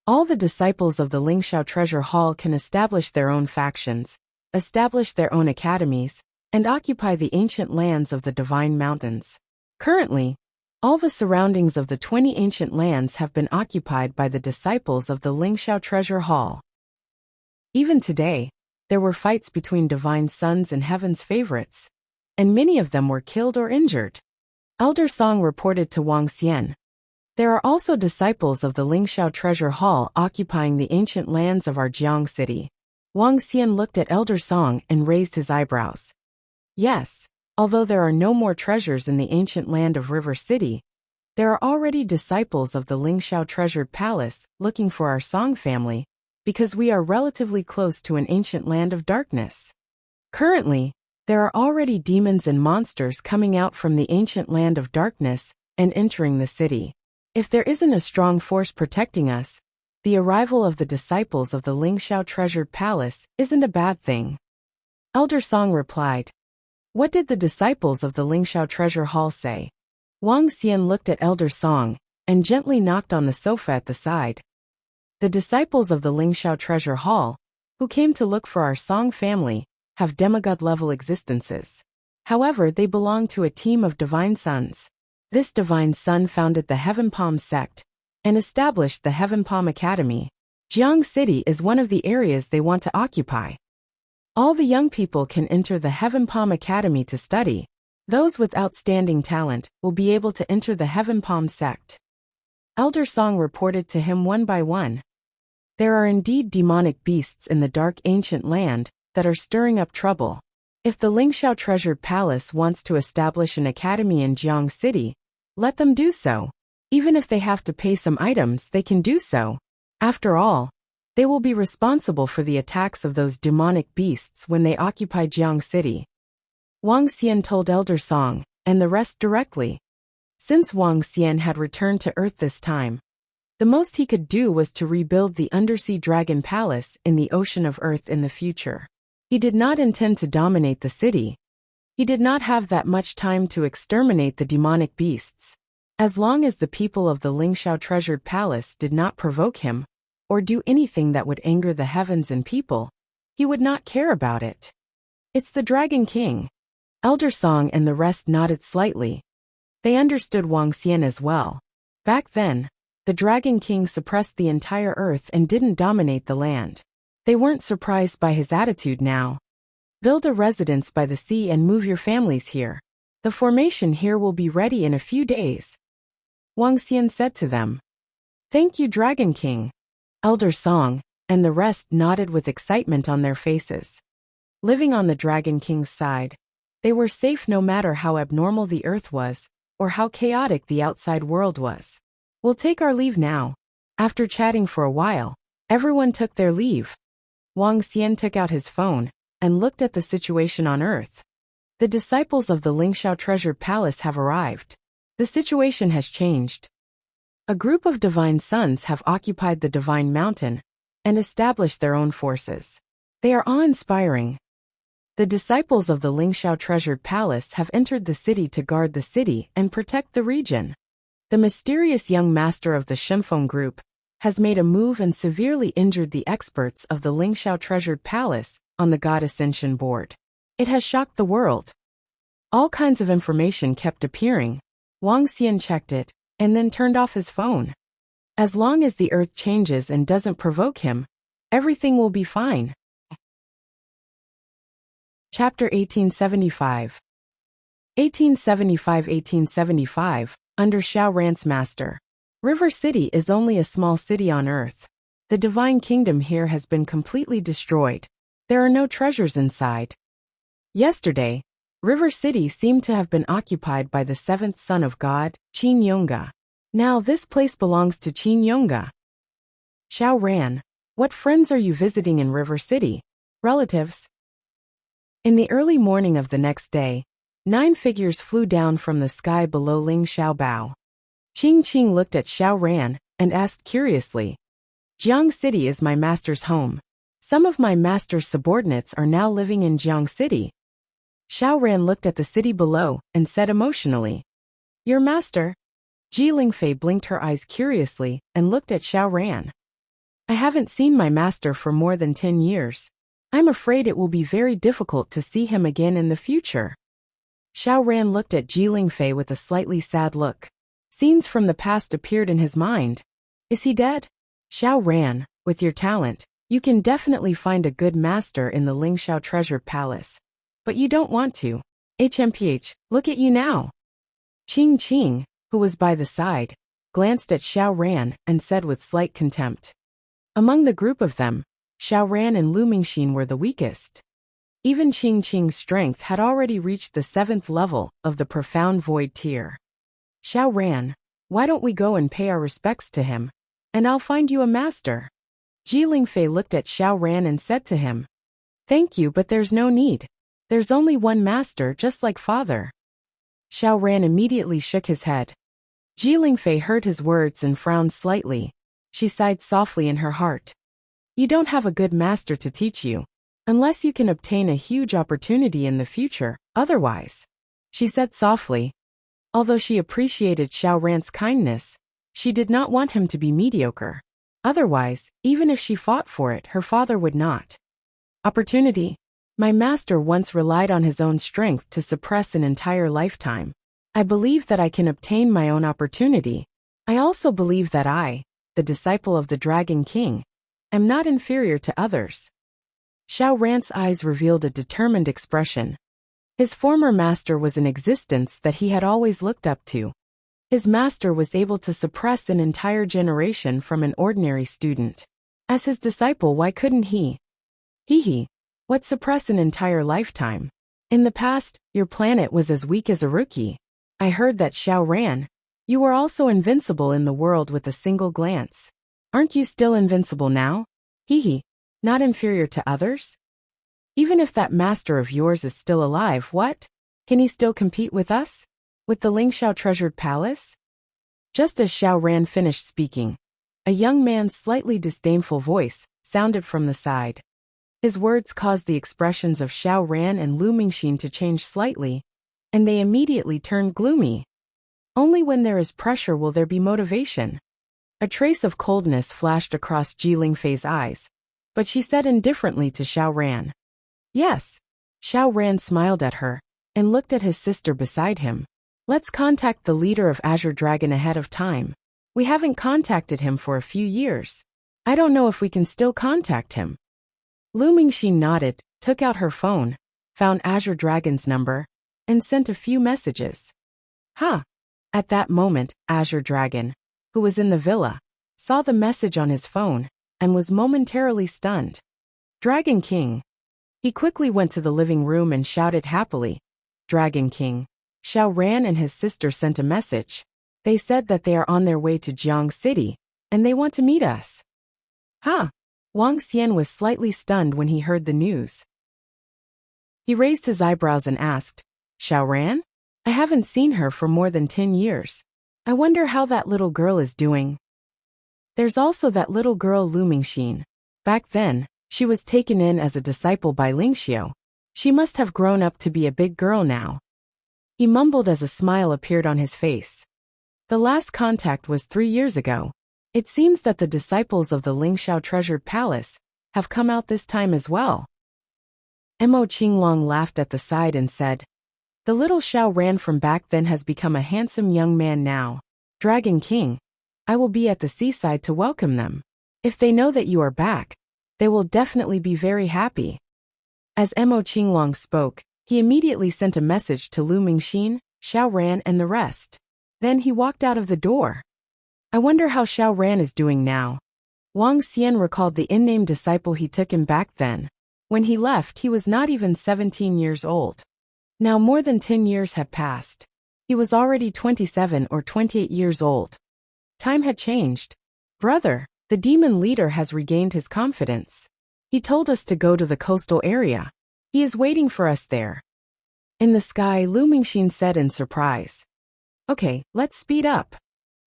All the disciples of the Lingxiao Treasure Hall can establish their own factions, establish their own academies, and occupy the ancient lands of the Divine Mountains. Currently, all the surroundings of the 20 ancient lands have been occupied by the disciples of the Lingxiao Treasure Hall. Even today, there were fights between divine sons and heaven's favorites, and many of them were killed or injured. Elder Song reported to Wang Xian. There are also disciples of the Lingxiao Treasure Hall occupying the ancient lands of our Jiang city. Wang Xian looked at Elder Song and raised his eyebrows. Yes, although there are no more treasures in the ancient land of River City, there are already disciples of the Lingxiao Treasured Palace looking for our Song family, because we are relatively close to an ancient land of darkness. Currently, there are already demons and monsters coming out from the ancient land of darkness and entering the city. If there isn't a strong force protecting us, the arrival of the disciples of the Lingxiao Treasured Palace isn't a bad thing. Elder Song replied. What did the disciples of the Lingxiao Treasure Hall say? Wang Xian looked at Elder Song and gently knocked on the sofa at the side. The disciples of the Lingxiao Treasure Hall, who came to look for our Song family, have demigod-level existences. However, they belong to a team of divine sons. This divine son founded the Heaven Palm sect and established the Heaven Palm Academy. Jiang City is one of the areas they want to occupy. All the young people can enter the Heaven Palm Academy to study, Those with outstanding talent will be able to enter the Heaven Palm sect. Elder Song reported to him one by one. There are indeed demonic beasts in the dark ancient land that are stirring up trouble. If the Lingxiao Treasured Palace wants to establish an academy in Jiang City, let them do so. Even if they have to pay some items, they can do so. After all, they will be responsible for the attacks of those demonic beasts when they occupy Jiang City. Wang Xian told Elder Song, and the rest directly. Since Wang Xian had returned to Earth this time, the most he could do was to rebuild the undersea dragon palace in the ocean of Earth in the future. He did not intend to dominate the city. He did not have that much time to exterminate the demonic beasts. As long as the people of the Lingxiao Treasured Palace did not provoke him, or do anything that would anger the heavens and people, he would not care about it. It's the Dragon King. Elder Song and the rest nodded slightly. They understood Wang Xian as well. Back then, the Dragon King suppressed the entire earth and didn't dominate the land. They weren't surprised by his attitude now. Build a residence by the sea and move your families here. The formation here will be ready in a few days. Wang Xian said to them. Thank you, Dragon King. Elder Song and the rest nodded with excitement on their faces. Living on the Dragon King's side, they were safe no matter how abnormal the earth was, or how chaotic the outside world was. We'll take our leave now. After chatting for a while, everyone took their leave. Wang Xian took out his phone and looked at the situation on Earth. The disciples of the Lingxiao Treasured Palace have arrived. The situation has changed. A group of divine sons have occupied the Divine Mountain and established their own forces. They are awe-inspiring. The disciples of the Lingxiao Treasured Palace have entered the city to guard the city and protect the region. The mysterious young master of the Shenfeng group has made a move and severely injured the experts of the Lingxiao Treasured Palace on the God Ascension board. It has shocked the world. All kinds of information kept appearing. Wang Xian checked it and then turned off his phone. As long as the earth changes and doesn't provoke him, everything will be fine. Chapter 1875. 1875 Under Xiao Ran's master. River City is only a small city on Earth. The divine kingdom here has been completely destroyed. There are no treasures inside. Yesterday, River City seemed to have been occupied by the seventh son of God, Qin Yongge. Now this place belongs to Qin Yongge. Xiao Ran, what friends are you visiting in River City? Relatives. In the early morning of the next day, 9 figures flew down from the sky below Ling Xiaobao. Qing looked at Xiao Ran and asked curiously, Jiang City is my master's home. Some of my master's subordinates are now living in Jiang City. Xiao Ran looked at the city below and said emotionally, Your master? Ji Lingfei blinked her eyes curiously and looked at Xiao Ran. I haven't seen my master for more than 10 years. I'm afraid it will be very difficult to see him again in the future. Xiao Ran looked at Ji Lingfei with a slightly sad look. Scenes from the past appeared in his mind. Is he dead? Xiao Ran, with your talent, you can definitely find a good master in the Lingxiao Treasure Palace. But you don't want to. HMPH, look at you now. Qing, who was by the side, glanced at Xiao Ran and said with slight contempt. Among the group of them, Xiao Ran and Lu Mingxin were the weakest. Even Qing's strength had already reached the 7th level of the Profound Void tier. Xiao Ran, why don't we go and pay our respects to him, and I'll find you a master. Ji Lingfei looked at Xiao Ran and said to him, Thank you, but there's no need. There's only one master, just like father. Xiao Ran immediately shook his head. Ji Lingfei heard his words and frowned slightly. She sighed softly in her heart. You don't have a good master to teach you, unless you can obtain a huge opportunity in the future, otherwise. She said softly. Although she appreciated Xiao Ran's kindness, she did not want him to be mediocre. Otherwise, even if she fought for it, her father would not. Opportunity. My master once relied on his own strength to suppress an entire lifetime. I believe that I can obtain my own opportunity. I also believe that I, the disciple of the Dragon King, am not inferior to others. Xiao Ran's eyes revealed a determined expression. His former master was an existence that he had always looked up to. His master was able to suppress an entire generation from an ordinary student. As his disciple, why couldn't he? Hee. What suppress an entire lifetime? In the past, your planet was as weak as a rookie. I heard that Xiao Ran. You were also invincible in the world with a single glance. Aren't you still invincible now? Hee. Not inferior to others? Even if that master of yours is still alive, what? Can he still compete with us? With the Lingxiao treasured palace? Just as Xiao Ran finished speaking, a young man's slightly disdainful voice sounded from the side. His words caused the expressions of Xiao Ran and Lu Mingxin to change slightly, and they immediately turned gloomy. Only when there is pressure will there be motivation. A trace of coldness flashed across Ji Lingfei's eyes, but she said indifferently to Xiao Ran. Yes. Xiao Ran smiled at her and looked at his sister beside him. Let's contact the leader of Azure Dragon ahead of time. We haven't contacted him for a few years. I don't know if we can still contact him. Lu Mingxin nodded, took out her phone, found Azure Dragon's number, and sent a few messages. At that moment, Azure Dragon, who was in the villa, saw the message on his phone and was momentarily stunned. Dragon King. He quickly went to the living room and shouted happily, Dragon King. Xiao Ran and his sister sent a message. They said that they are on their way to Jiang City, and they want to meet us. Wang Xian was slightly stunned when he heard the news. He raised his eyebrows and asked, Xiao Ran? I haven't seen her for more than 10 years. I wonder how that little girl is doing. There's also that little girl Lu Mingxin. Back then, she was taken in as a disciple by Lingxiao. She must have grown up to be a big girl now. He mumbled as a smile appeared on his face. The last contact was 3 years ago. It seems that the disciples of the Lingxiao treasured palace have come out this time as well. Mo Qinglong laughed at the side and said, the little Xiao Ran from back then has become a handsome young man now. Dragon King, I will be at the seaside to welcome them. If they know that you are back, they will definitely be very happy. As Mo Qinglong spoke, he immediately sent a message to Lu Mingxin, Xiao Ran and the rest. Then he walked out of the door. I wonder how Xiao Ran is doing now. Wang Xian recalled the unnamed disciple he took him back then. When he left, he was not even 17 years old. Now more than 10 years had passed. He was already 27 or 28 years old. Time had changed. Brother, the demon leader has regained his confidence. He told us to go to the coastal area. He is waiting for us there. In the sky, Lu Mingxin said in surprise. Okay, let's speed up.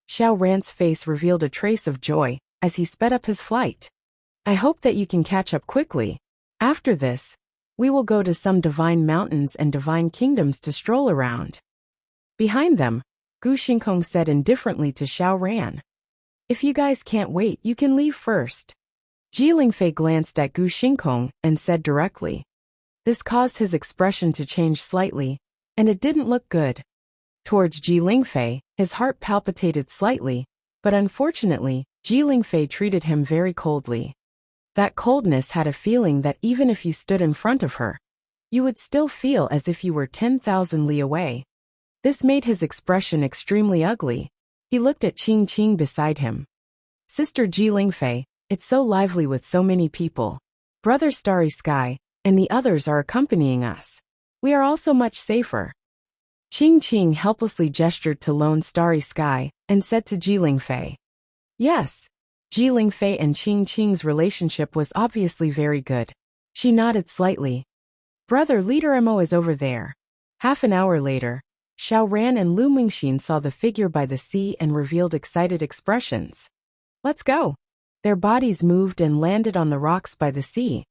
Xiao Ran's face revealed a trace of joy as he sped up his flight. I hope that you can catch up quickly. After this, we will go to some divine mountains and divine kingdoms to stroll around. Behind them, Gu Xingkong said indifferently to Xiao Ran. If you guys can't wait, you can leave first. Ji Lingfei glanced at Gu Xingkong and said directly. This caused his expression to change slightly, and it didn't look good. Towards Ji Lingfei, his heart palpitated slightly, but unfortunately, Ji Lingfei treated him very coldly. That coldness had a feeling that even if you stood in front of her, you would still feel as if you were 10,000 li away. This made his expression extremely ugly. He looked at Qing Qing beside him. Sister Ji Lingfei, it's so lively with so many people. Brother Starry Sky, and the others are accompanying us. We are also much safer. Qing Qing helplessly gestured to lone Starry Sky and said to Ji Lingfei. Yes. Ji Lingfei and Qing Qing's relationship was obviously very good. She nodded slightly. Brother Leader Mo is over there. Half an hour later, Xiao Ran and Lu Mingxin saw the figure by the sea and revealed excited expressions. Let's go. Their bodies moved and landed on the rocks by the sea.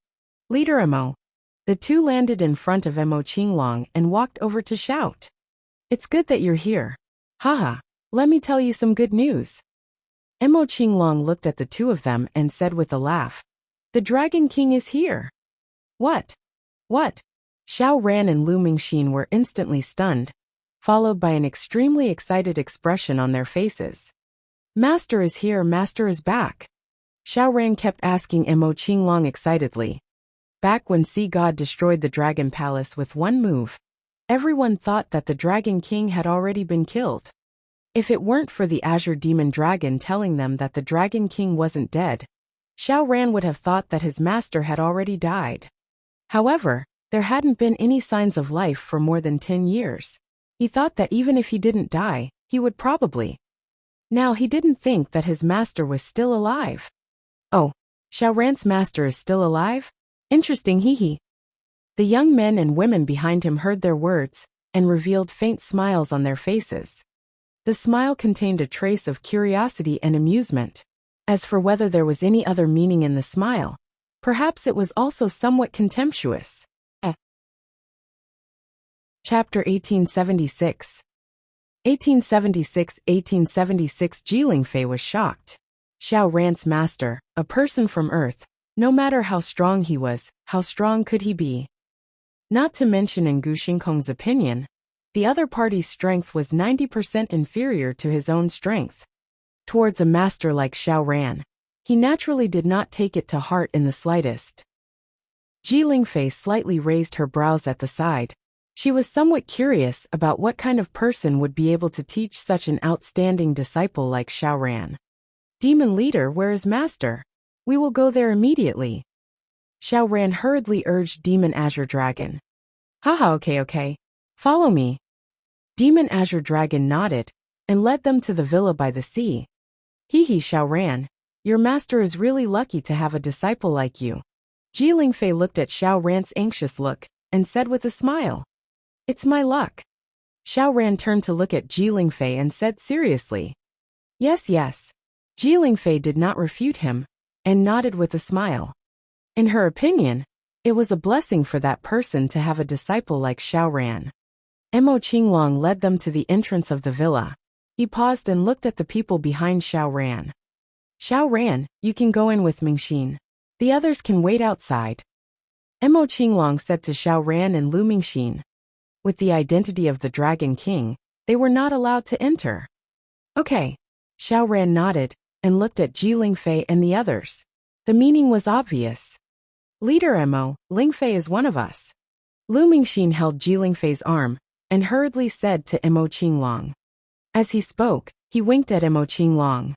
Leader Mo. The two landed in front of Mo Qinglong and walked over to shout. It's good that you're here. Haha, let me tell you some good news. Mo Qinglong looked at the two of them and said with a laugh. The Dragon King is here. What? What? Xiao Ran and Lu Mingxin were instantly stunned, followed by an extremely excited expression on their faces. Master is here, Master is back. Xiao Ran kept asking Mo Qinglong excitedly. Back when Sea God destroyed the Dragon Palace with one move, Everyone thought that the Dragon King had already been killed. If it weren't for the Azure Demon Dragon telling them that the Dragon King wasn't dead, Xiao Ran would have thought that his master had already died. However, there hadn't been any signs of life for more than 10 years. He thought that even if he didn't die, he would probably. Now he didn't think that his master was still alive. Oh, Xiao Ran's master is still alive? Interesting, hee hee. The young men and women behind him heard their words and revealed faint smiles on their faces. The smile contained a trace of curiosity and amusement. As for whether there was any other meaning in the smile, perhaps it was also somewhat contemptuous. Chapter 1876. 1876 Jilingfei was shocked. Xiao Ran's master, a person from Earth, no matter how strong he was, how strong could he be? Not to mention in Gu Xingkong's opinion, the other party's strength was 90% inferior to his own strength. Towards a master like Xiao Ran, he naturally did not take it to heart in the slightest. Jilingfei slightly raised her brows at the side. She was somewhat curious about what kind of person would be able to teach such an outstanding disciple like Xiao Ran. Demon leader, where is master? We will go there immediately. Xiao Ran hurriedly urged Demon Azure Dragon. Haha, okay. Follow me. Demon Azure Dragon nodded and led them to the villa by the sea. Hee Xiao Ran, your master is really lucky to have a disciple like you. Jilingfei looked at Xiao Ran's anxious look and said with a smile. It's my luck. Xiao Ran turned to look at Jilingfei and said seriously. Yes. Jilingfei did not refute him and nodded with a smile. In her opinion, it was a blessing for that person to have a disciple like Xiao Ran. Mo Qinglong led them to the entrance of the villa. He paused and looked at the people behind Xiao Ran. Xiao Ran, you can go in with Mingxin. The others can wait outside. Mo Qinglong said to Xiao Ran and Lu Mingxin. With the identity of the Dragon King, they were not allowed to enter. Okay. Xiao Ran nodded and looked at Jilingfei and the others. The meaning was obvious. Leader Mo, Lingfei is one of us. Lu Mingxin held Jilingfei's arm and hurriedly said to Mo Qinglong. As he spoke, he winked at Mo Qinglong.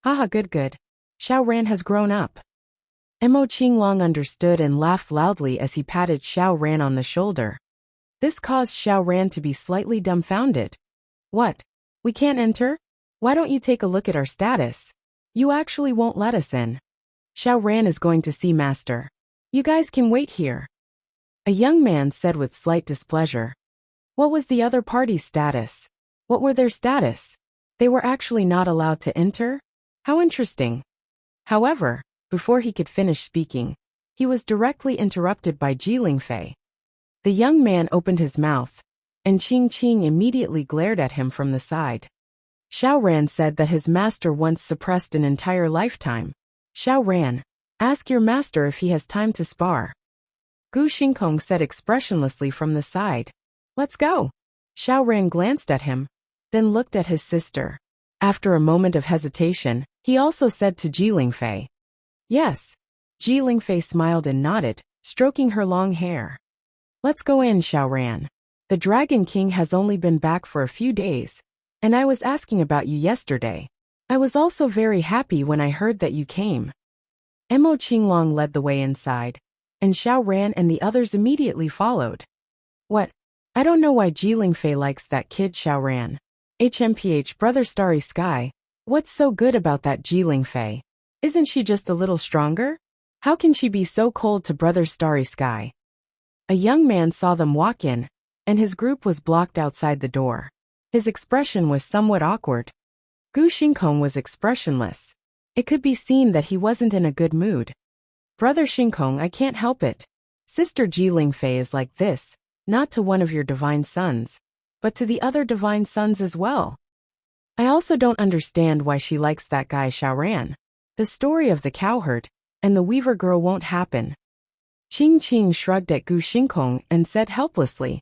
Haha, good. Xiao Ran has grown up. Mo Qinglong understood and laughed loudly as he patted Xiao Ran on the shoulder. This caused Xiao Ran to be slightly dumbfounded. What? We can't enter? Why don't you take a look at our status? You actually won't let us in. Xiao Ran is going to see master. You guys can wait here. A young man said with slight displeasure. What was the other party's status? What were their status? They were actually not allowed to enter? How interesting. However, before he could finish speaking, he was directly interrupted by Jilingfei. The young man opened his mouth, and Qing immediately glared at him from the side. Xiao Ran said that his master once suppressed an entire lifetime. Xiao Ran, ask your master if he has time to spar. Gu Xingkong said expressionlessly from the side. Let's go. Xiao Ran glanced at him, then looked at his sister. After a moment of hesitation, he also said to Jilingfei. Yes. Jilingfei smiled and nodded, stroking her long hair. Let's go in, Xiao Ran. The Dragon King has only been back for a few days, and I was asking about you yesterday. I was also very happy when I heard that you came. Mo Qinglong led the way inside, and Xiao Ran and the others immediately followed. What? I don't know why Jilingfei likes that kid Xiao Ran. HMPH Brother Starry Sky, what's so good about that Jilingfei? Isn't she just a little stronger? How can she be so cold to Brother Starry Sky? A young man saw them walk in, and his group was blocked outside the door. His expression was somewhat awkward. Gu Xingkong was expressionless. It could be seen that he wasn't in a good mood. Brother Xingkong, I can't help it. Sister Jilingfei is like this, not to one of your divine sons, but to the other divine sons as well. I also don't understand why she likes that guy Xiao Ran. The story of the cowherd and the weaver girl won't happen. Qing shrugged at Gu Xingkong and said helplessly.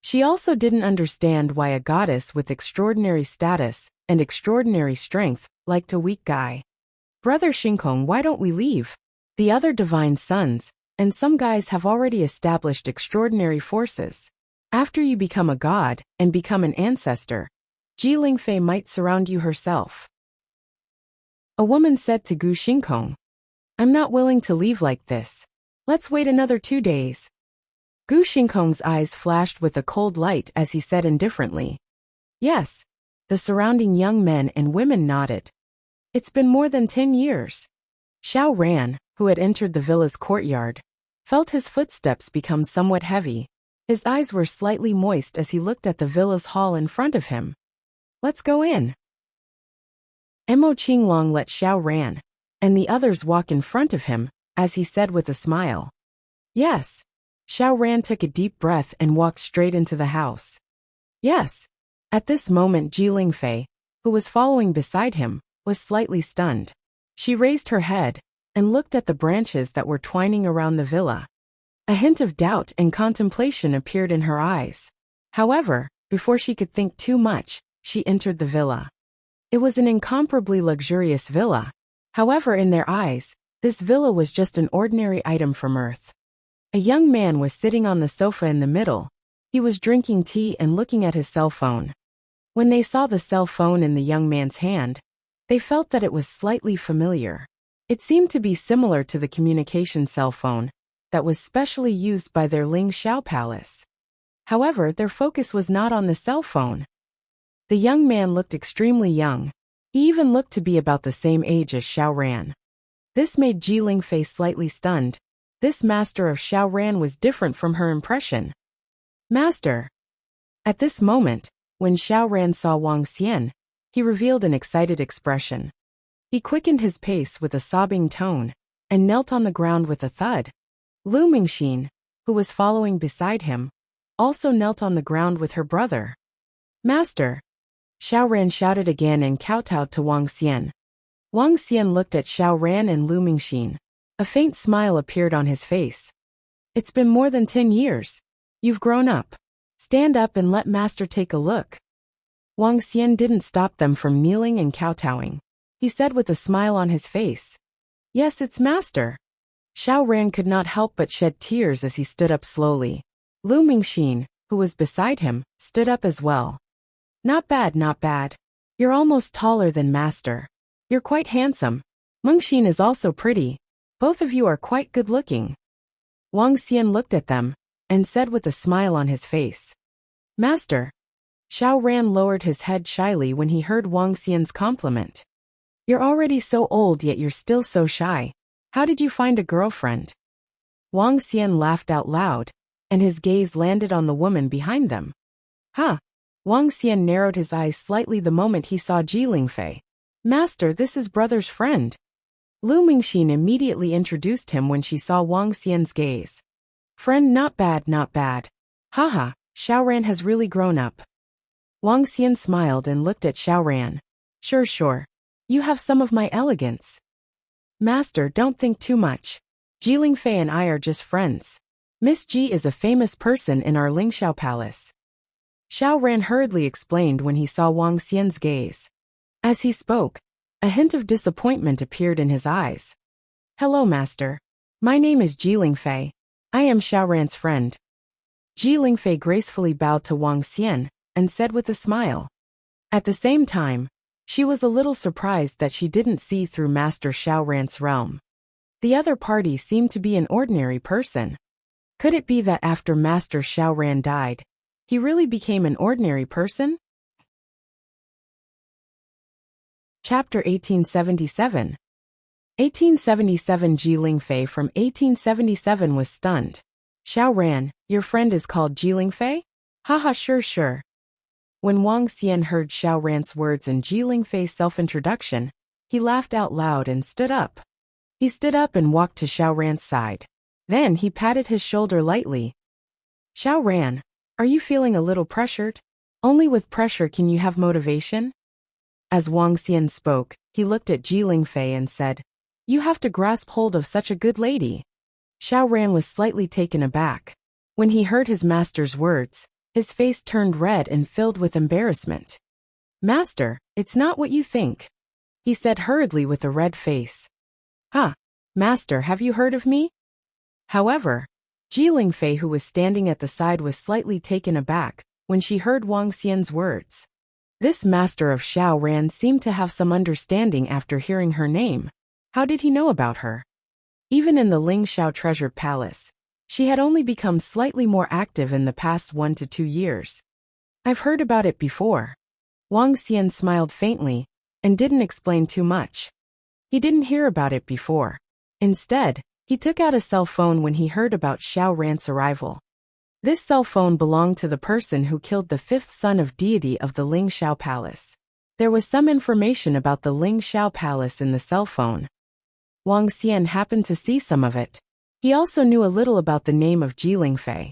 She also didn't understand why a goddess with extraordinary status and extraordinary strength liked a weak guy. Brother Xingkong, why don't we leave? The other divine sons and some guys have already established extraordinary forces. After you become a god and become an ancestor, Ji Lingfei might surround you herself. A woman said to Gu Xingkong, I'm not willing to leave like this. Let's wait another 2 days. Gu Xingkong's eyes flashed with a cold light as he said indifferently, Yes. The surrounding young men and women nodded. It's been more than 10 years. Xiao Ran, who had entered the villa's courtyard, felt his footsteps become somewhat heavy. His eyes were slightly moist as he looked at the villa's hall in front of him. Let's go in. Mo Qinglong let Xiao Ran and the others walk in front of him, as he said with a smile. Yes. Xiao Ran took a deep breath and walked straight into the house. Yes. At this moment Ji Lingfei, who was following beside him, was slightly stunned. She raised her head and looked at the branches that were twining around the villa. A hint of doubt and contemplation appeared in her eyes. However, before she could think too much, she entered the villa. It was an incomparably luxurious villa. However, in their eyes, this villa was just an ordinary item from Earth. A young man was sitting on the sofa in the middle. He was drinking tea and looking at his cell phone. When they saw the cell phone in the young man's hand, they felt that it was slightly familiar. It seemed to be similar to the communication cell phone that was specially used by their Ling Xiao palace. However, their focus was not on the cell phone. The young man looked extremely young. He even looked to be about the same age as Xiao Ran. This made Ji Lingfei slightly stunned. This master of Xiao Ran was different from her impression. Master. At this moment, when Xiao Ran saw Wang Xian, he revealed an excited expression. He quickened his pace with a sobbing tone and knelt on the ground with a thud. Lu Mingxin, who was following beside him, also knelt on the ground with her brother. Master. Xiao Ran shouted again and kowtowed to Wang Xian. Wang Xian looked at Xiao Ran and Lu Mingxin. A faint smile appeared on his face. It's been more than 10 years. You've grown up. Stand up and let Master take a look. Wang Xian didn't stop them from kneeling and kowtowing. He said with a smile on his face. Yes, it's Master. Xiao Ran could not help but shed tears as he stood up slowly. Lu Mingxin, who was beside him, stood up as well. Not bad, not bad. You're almost taller than Master. You're quite handsome. Mengxin is also pretty. Both of you are quite good-looking. Wang Xian looked at them and said with a smile on his face. Master. Xiao Ran lowered his head shyly when he heard Wang Xian's compliment. You're already so old yet you're still so shy. How did you find a girlfriend? Wang Xian laughed out loud, and his gaze landed on the woman behind them. Huh. Wang Xian narrowed his eyes slightly the moment he saw Ji Lingfei. Master, this is brother's friend. Lu Mingxin immediately introduced him when she saw Wang Xian's gaze. Friend, not bad, not bad. Haha, Xiao Ran has really grown up. Wang Xian smiled and looked at Xiao Ran. Sure. You have some of my elegance. Master, don't think too much. Ji Lingfei and I are just friends. Miss Ji is a famous person in our Lingxiao palace. Xiao Ran hurriedly explained when he saw Wang Xian's gaze. As he spoke, a hint of disappointment appeared in his eyes. Hello, Master. My name is Ji Lingfei. I am Xiao Ran's friend. Ji Lingfei gracefully bowed to Wang Xian and said with a smile. At the same time, she was a little surprised that she didn't see through Master Xiao Ran's realm. The other party seemed to be an ordinary person. Could it be that after Master Xiao Ran died, he really became an ordinary person? Chapter 1877. 1877. Ji Lingfei from 1877 was stunned. Xiao Ran, your friend is called Ji Lingfei? Haha, sure. When Wang Xian heard Xiao Ran's words and Ji Lingfei's self-introduction, he laughed out loud and stood up. He stood up and walked to Xiao Ran's side. Then he patted his shoulder lightly. Xiao Ran, are you feeling a little pressured? Only with pressure can you have motivation? As Wang Xian spoke, he looked at Ji Lingfei and said, You have to grasp hold of such a good lady. Xiao Ran was slightly taken aback. When he heard his master's words, his face turned red and filled with embarrassment. Master, it's not what you think, he said hurriedly with a red face. Master, have you heard of me? However, Ji Lingfei, who was standing at the side, was slightly taken aback when she heard Wang Xian's words. This master of Xiao Ran seemed to have some understanding after hearing her name. How did he know about her? Even in the Ling Xiao treasured palace, she had only become slightly more active in the past 1 to 2 years. I've heard about it before. Wang Xian smiled faintly and didn't explain too much. He didn't hear about it before. Instead, he took out a cell phone when he heard about Xiao Ran's arrival. This cell phone belonged to the person who killed the 5th son of deity of the Ling Xiao Palace. There was some information about the Ling Xiao Palace in the cell phone. Wang Xian happened to see some of it. He also knew a little about the name of Ji Lingfei.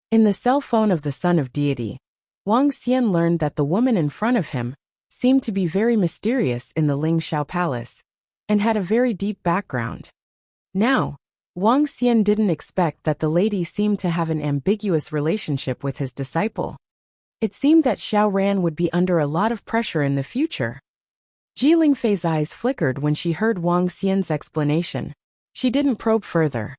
In the cell phone of the son of deity, Wang Xian learned that the woman in front of him seemed to be very mysterious in the Ling Xiao Palace and had a very deep background. Now, Wang Xian didn't expect that the lady seemed to have an ambiguous relationship with his disciple. It seemed that Xiao Ran would be under a lot of pressure in the future. Ji Lingfei's eyes flickered when she heard Wang Xian's explanation. She didn't probe further.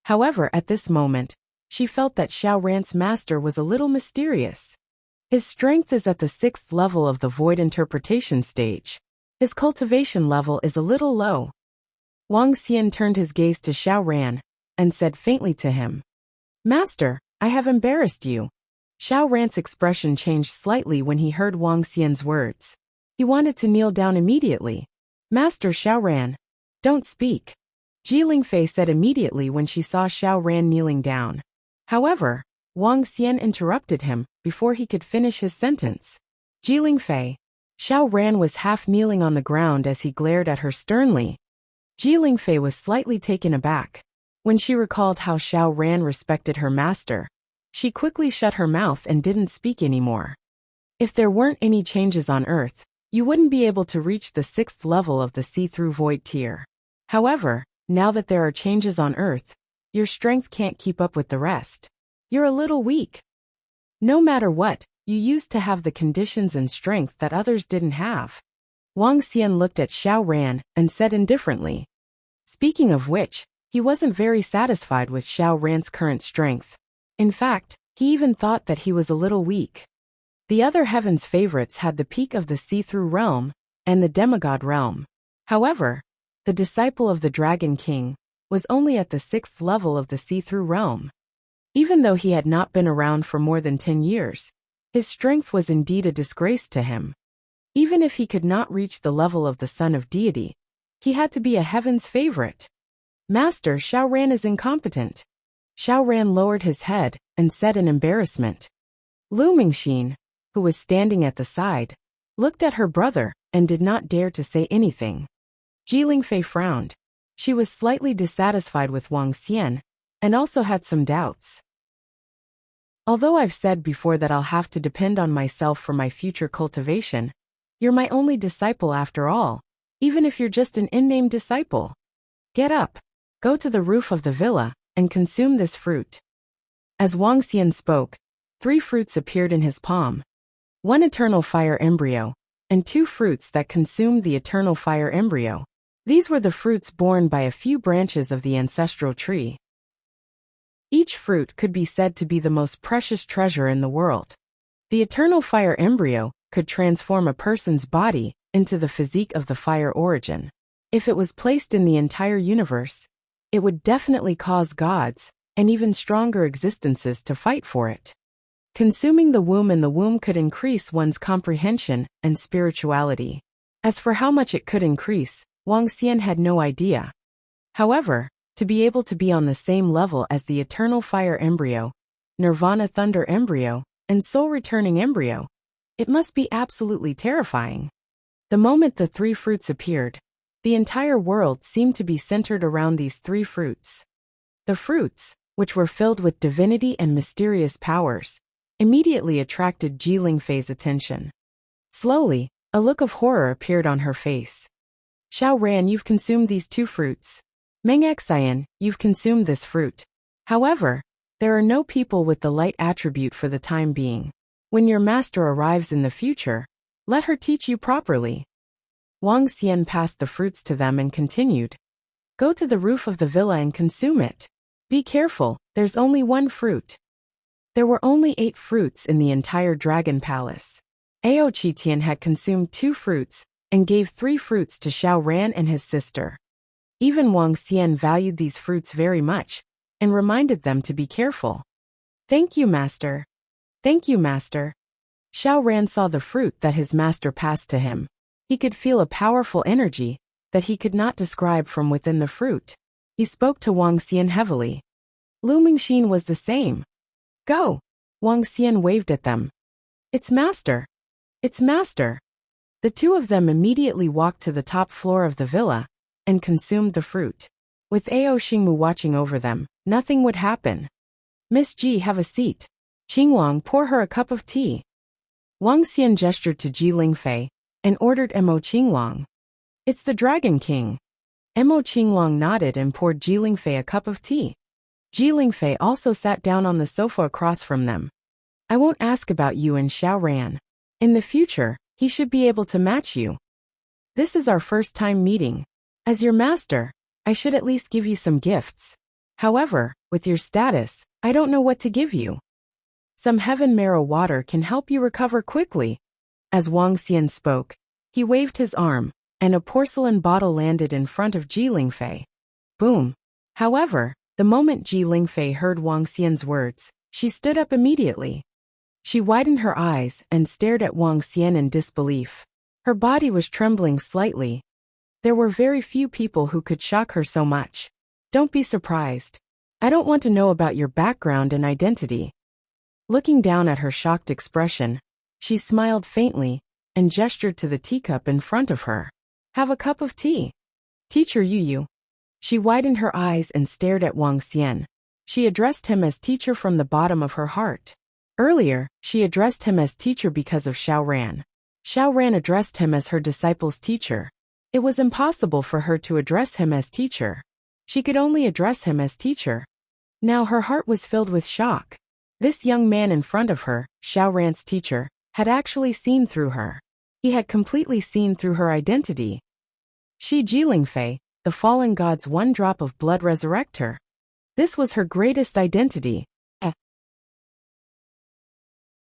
However, at this moment, she felt that Xiao Ran's master was a little mysterious. His strength is at the 6th level of the void interpretation stage. His cultivation level is a little low. Wang Xian turned his gaze to Xiao Ran and said faintly to him, "Master, I have embarrassed you." Xiao Ran's expression changed slightly when he heard Wang Xian's words. He wanted to kneel down immediately. "Master Xiao Ran, don't speak," Ji Lingfei said immediately when she saw Xiao Ran kneeling down. However, Wang Xian interrupted him before he could finish his sentence. "Ji Lingfei." Xiao Ran was half kneeling on the ground as he glared at her sternly. Ji Lingfei was slightly taken aback. When she recalled how Xiao Ran respected her master, she quickly shut her mouth and didn't speak anymore. If there weren't any changes on Earth, you wouldn't be able to reach the 6th level of the see-through void tier. However, now that there are changes on Earth, your strength can't keep up with the rest. You're a little weak. No matter what, you used to have the conditions and strength that others didn't have. Wang Xian looked at Xiao Ran and said indifferently. Speaking of which, he wasn't very satisfied with Xiao Ran's current strength. In fact, he even thought that he was a little weak. The other heaven's favorites had the peak of the see-through realm and the demigod realm. However, the disciple of the Dragon King was only at the 6th level of the see-through realm. Even though he had not been around for more than 10 years, his strength was indeed a disgrace to him. Even if he could not reach the level of the son of deity, he had to be a heaven's favorite. "Master, Xiao Ran is incompetent." Xiao Ran lowered his head and said in embarrassment. Lu Mingxin, who was standing at the side, looked at her brother and did not dare to say anything. Ji Lingfei frowned. She was slightly dissatisfied with Wang Xian and also had some doubts. "Although I've said before that I'll have to depend on myself for my future cultivation, you're my only disciple after all, even if you're just an in-name disciple. Get up, go to the roof of the villa, and consume this fruit." As Wang Xian spoke, 3 fruits appeared in his palm. 1 eternal fire embryo, and 2 fruits that consumed the eternal fire embryo. These were the fruits borne by a few branches of the ancestral tree. Each fruit could be said to be the most precious treasure in the world. The eternal fire embryo could transform a person's body into the physique of the fire origin. If it was placed in the entire universe, it would definitely cause gods and even stronger existences to fight for it. Consuming the womb in the womb could increase one's comprehension and spirituality. As for how much it could increase, Wang Xian had no idea. However, to be able to be on the same level as the eternal fire embryo, nirvana thunder embryo, and soul returning embryo, it must be absolutely terrifying. The moment the 3 fruits appeared, the entire world seemed to be centered around these 3 fruits. The fruits, which were filled with divinity and mysterious powers, immediately attracted Ji Lingfei's attention. Slowly, a look of horror appeared on her face. "Xiao Ran, you've consumed these 2 fruits. Meng Xian, you've consumed this fruit. However, there are no people with the light attribute for the time being. When your master arrives in the future, let her teach you properly." Wang Xian passed the fruits to them and continued. "Go to the roof of the villa and consume it. Be careful, There's only one fruit. There were only 8 fruits in the entire dragon palace. Ao Qitian had consumed 2 fruits and gave 3 fruits to Xiao Ran and his sister. Even Wang Xian valued these fruits very much and reminded them to be careful. Thank you, master. Thank you, master. Xiao Ran saw the fruit that his master passed to him. He could feel a powerful energy that he could not describe from within the fruit. He spoke to Wang Xian heavily. Lu Mingxin was the same. Go! Wang Xian waved at them. It's master. It's master. The 2 of them immediately walked to the top floor of the villa and consumed the fruit. With Ao Xingmu watching over them, nothing would happen. Miss Ji, have a seat. Qingwang, pour her a cup of tea. Wang Xian gestured to Ji Lingfei and ordered Mo Qingwang. It's the Dragon King. Mo Qingwang nodded and poured Ji Lingfei a cup of tea. Ji Lingfei also sat down on the sofa across from them. I won't ask about you and Xiao Ran. In the future, he should be able to match you. This is our first time meeting. As your master, I should at least give you some gifts. However, with your status, I don't know what to give you. Some heaven marrow water can help you recover quickly. As Wang Xian spoke, he waved his arm, and a porcelain bottle landed in front of Ji Lingfei. Boom. However, the moment Ji Lingfei heard Wang Xian's words, she stood up immediately. She widened her eyes and stared at Wang Xian in disbelief. Her body was trembling slightly. There were very few people who could shock her so much. Don't be surprised. I don't want to know about your background and identity. Looking down at her shocked expression, she smiled faintly and gestured to the teacup in front of her. Have a cup of tea. Teacher Yu. She widened her eyes and stared at Wang Xian. She addressed him as teacher from the bottom of her heart. Earlier, she addressed him as teacher because of Xiao Ran. Xiao Ran addressed him as her disciple's teacher. It was impossible for her to address him as teacher. She could only address him as teacher. Now her heart was filled with shock. This young man in front of her, Xiao Ran's teacher, had actually seen through her. He had completely seen through her identity. She Ji Lingfei, the fallen god's one drop of blood resurrect her. This was her greatest identity.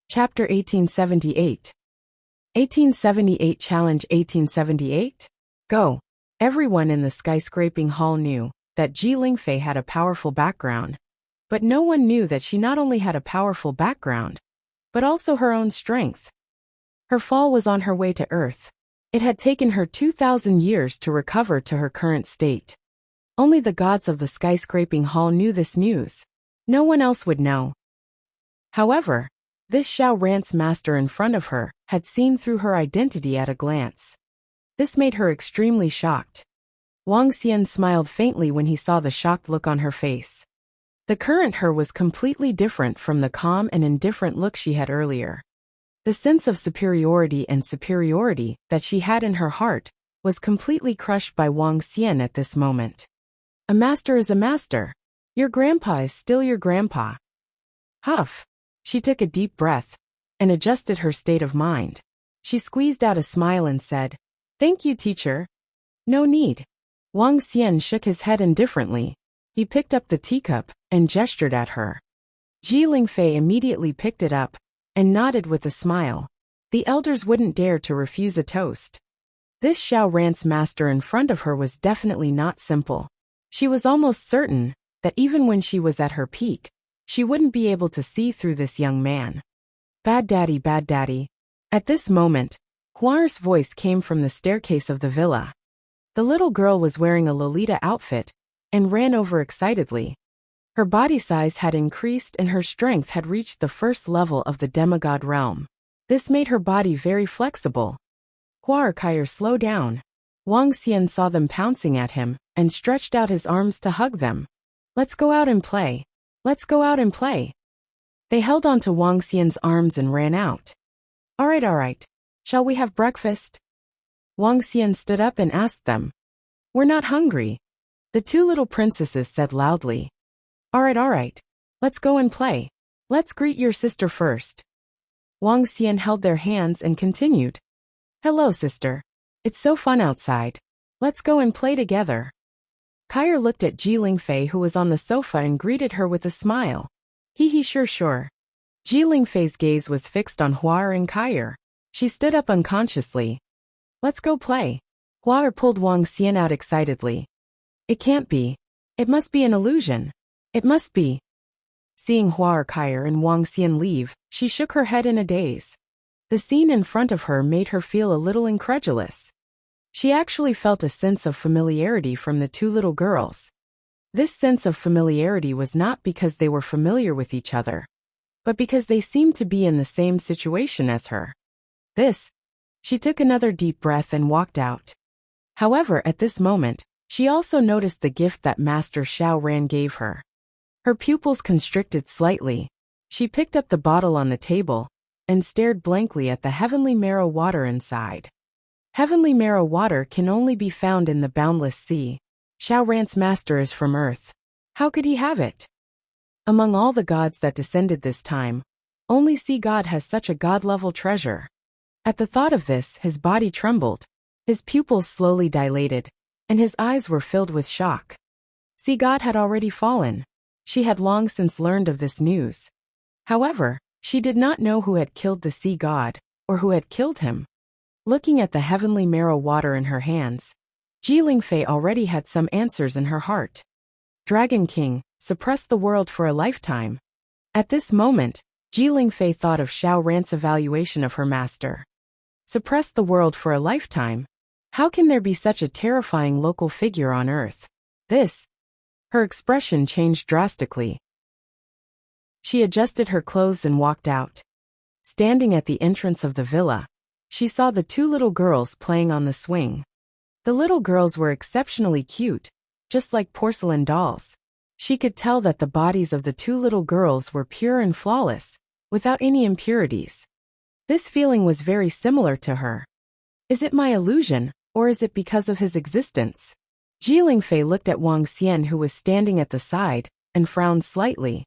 Chapter 1878. 1878 Challenge 1878? Go. Everyone in the skyscraping hall knew that Ji Lingfei had a powerful background. But no one knew that she not only had a powerful background, but also her own strength. Her fall was on her way to Earth. It had taken her 2,000 years to recover to her current state. Only the gods of the skyscraping hall knew this news. No one else would know. However, this Xiao Ran's master in front of her had seen through her identity at a glance. This made her extremely shocked. Wang Xian smiled faintly when he saw the shocked look on her face. The current her was completely different from the calm and indifferent look she had earlier. The sense of superiority that she had in her heart was completely crushed by Wang Xian at this moment. A master is a master. Your grandpa is still your grandpa. Huff. She took a deep breath and adjusted her state of mind. She squeezed out a smile and said, Thank you, teacher. No need. Wang Xian shook his head indifferently. He picked up the teacup and gestured at her. Ji Lingfei immediately picked it up and nodded with a smile. The elders wouldn't dare to refuse a toast. This Xiao Ran's master in front of her was definitely not simple. She was almost certain that even when she was at her peak, she wouldn't be able to see through this young man. Bad daddy, bad daddy. At this moment, Huar's voice came from the staircase of the villa. The little girl was wearing a Lolita outfit and ran over excitedly. Her body size had increased and her strength had reached the first level of the demigod realm. This made her body very flexible. Huar Kaier, slow down. Wang Xian saw them pouncing at him and stretched out his arms to hug them. Let's go out and play. Let's go out and play. They held on to Wang Xian's arms and ran out. All right. Shall we have breakfast? Wang Xian stood up and asked them. We're not hungry. The 2 little princesses said loudly. All right. Let's go and play. Let's greet your sister first. Wang Xian held their hands and continued. Hello, sister. It's so fun outside. Let's go and play together. Kyer looked at Ji Lingfei, who was on the sofa, and greeted her with a smile. Hee, sure. Ji Lingfei's gaze was fixed on Huar and Kyer. She stood up unconsciously. Let's go play. Huar pulled Wang Xian out excitedly. It can't be. It must be an illusion. It must be. Seeing Huar, Kyer, and Wang Xian leave, she shook her head in a daze. The scene in front of her made her feel a little incredulous. She actually felt a sense of familiarity from the two little girls. This sense of familiarity was not because they were familiar with each other, but because they seemed to be in the same situation as her. She took another deep breath and walked out. However, at this moment, she also noticed the gift that Master Xiao Ran gave her. Her pupils constricted slightly. She picked up the bottle on the table and stared blankly at the heavenly marrow water inside. Heavenly marrow water can only be found in the boundless sea. Xiao Ran's master is from Earth. How could he have it? Among all the gods that descended this time, only Sea God has such a god-level treasure. At the thought of this, his body trembled, his pupils slowly dilated, and his eyes were filled with shock. Sea God had already fallen. She had long since learned of this news. However, she did not know who had killed the Sea God, or who had killed him. Looking at the heavenly marrow water in her hands, Ji Lingfei already had some answers in her heart. Dragon King, suppress the world for a lifetime. At this moment, Ji Lingfei thought of Xiao Ran's evaluation of her master. Suppress the world for a lifetime? How can there be such a terrifying local figure on Earth? Her expression changed drastically. She adjusted her clothes and walked out. Standing at the entrance of the villa, she saw the two little girls playing on the swing. The little girls were exceptionally cute, just like porcelain dolls. She could tell that the bodies of the two little girls were pure and flawless, without any impurities. This feeling was very similar to her. Is it my illusion, or is it because of his existence? Ji Lingfei looked at Wang Xian, who was standing at the side, and frowned slightly.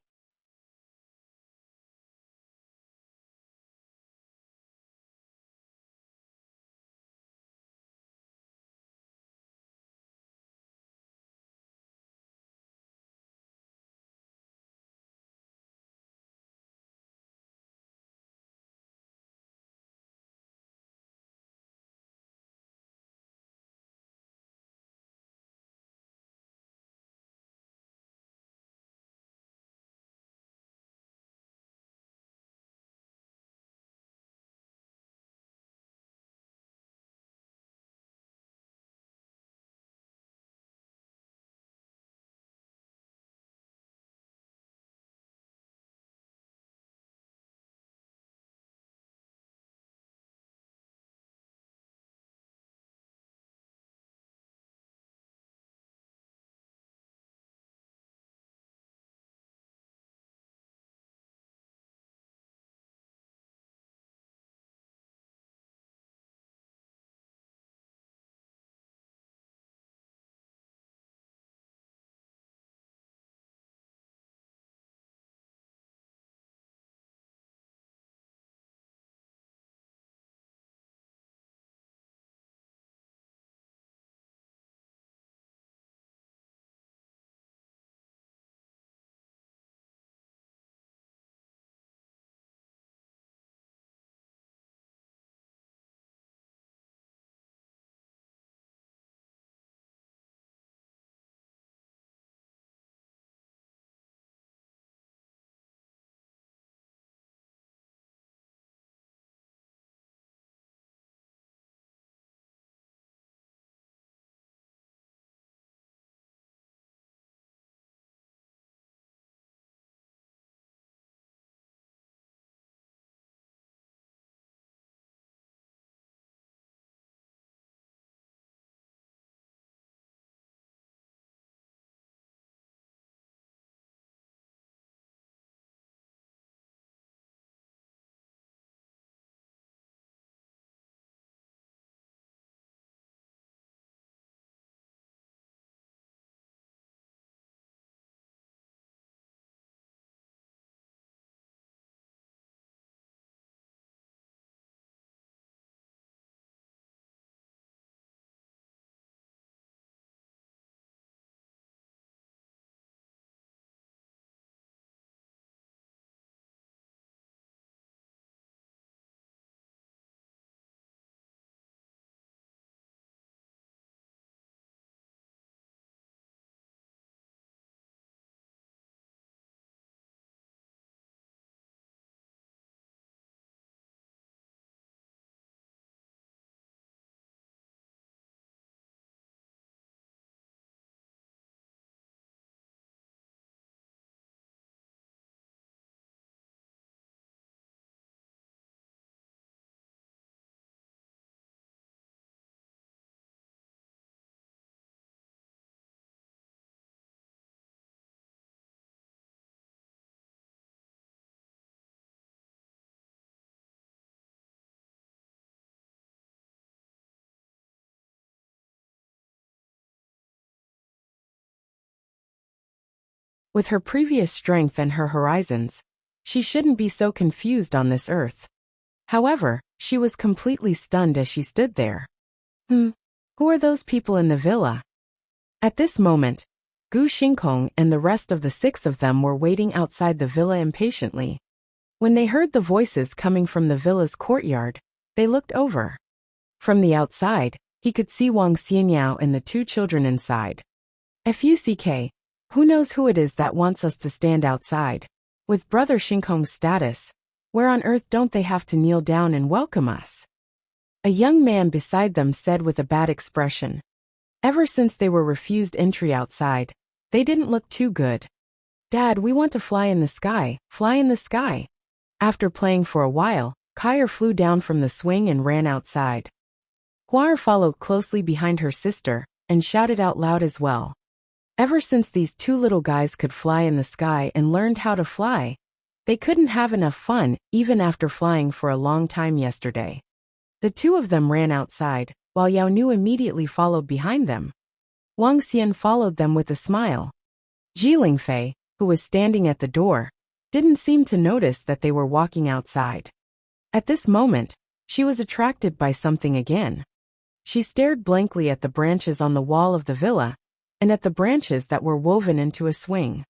With her previous strength and her horizons, she shouldn't be so confused on this earth. However, she was completely stunned as she stood there. Who are those people in the villa? At this moment, Gu Xingkong and the rest of the 6 of them were waiting outside the villa impatiently. When they heard the voices coming from the villa's courtyard, they looked over. From the outside, he could see Wang Xianyao and the 2 children inside. FUCK, who knows who it is that wants us to stand outside? With Brother Xingkong's status, where on earth don't they have to kneel down and welcome us? A young man beside them said with a bad expression. Ever since they were refused entry outside, they didn't look too good. Dad, we want to fly in the sky, fly in the sky. After playing for a while, Kyer flew down from the swing and ran outside. Huar followed closely behind her sister, and shouted out loud as well. Ever since these 2 little guys could fly in the sky and learned how to fly, they couldn't have enough fun even after flying for a long time yesterday. The 2 of them ran outside, while Yao Nu immediately followed behind them. Wang Xian followed them with a smile. Ji Lingfei, who was standing at the door, didn't seem to notice that they were walking outside. At this moment, she was attracted by something again. She stared blankly at the branches on the wall of the villa, and at the branches that were woven into a swing.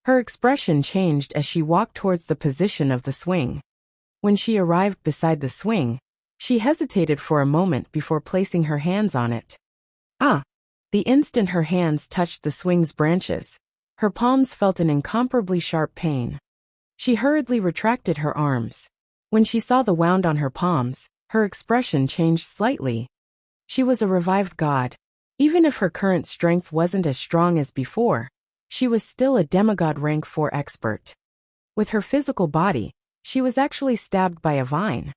Her expression changed as she walked towards the position of the swing. When she arrived beside the swing, she hesitated for a moment before placing her hands on it. The instant her hands touched the swing's branches, her palms felt an incomparably sharp pain. She hurriedly retracted her arms. When she saw the wound on her palms, her expression changed slightly. She was a revived god. Even if her current strength wasn't as strong as before, she was still a demigod rank 4 expert. With her physical body, she was actually stabbed by a vine.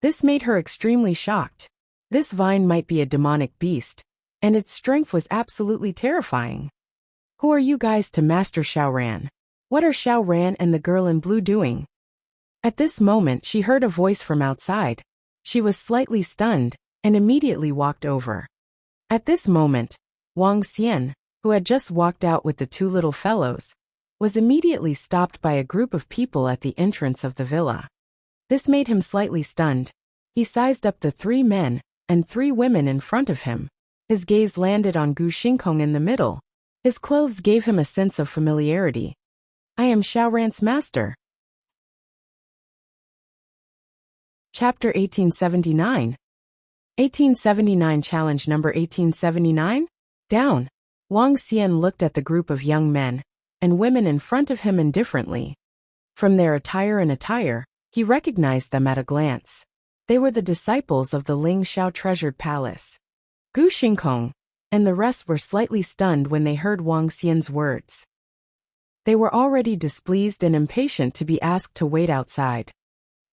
This made her extremely shocked. This vine might be a demonic beast, and its strength was absolutely terrifying. Who are you guys to Master Xiaoran? What are Xiaoran and the girl in blue doing? At this moment she heard a voice from outside. She was slightly stunned, and immediately walked over. At this moment, Wang Xian, who had just walked out with the 2 little fellows, was immediately stopped by a group of people at the entrance of the villa. This made him slightly stunned. He sized up the 3 men and 3 women in front of him. His gaze landed on Gu Xingkong in the middle. His clothes gave him a sense of familiarity. I am Xiaoran's master. Chapter 1879. 1879 Challenge number 1879? Down. Wang Xian looked at the group of young men and women in front of him indifferently. From their attire, he recognized them at a glance. They were the disciples of the Ling Xiao treasured palace. Gu Xingkong and the rest were slightly stunned when they heard Wang Xian's words. They were already displeased and impatient to be asked to wait outside.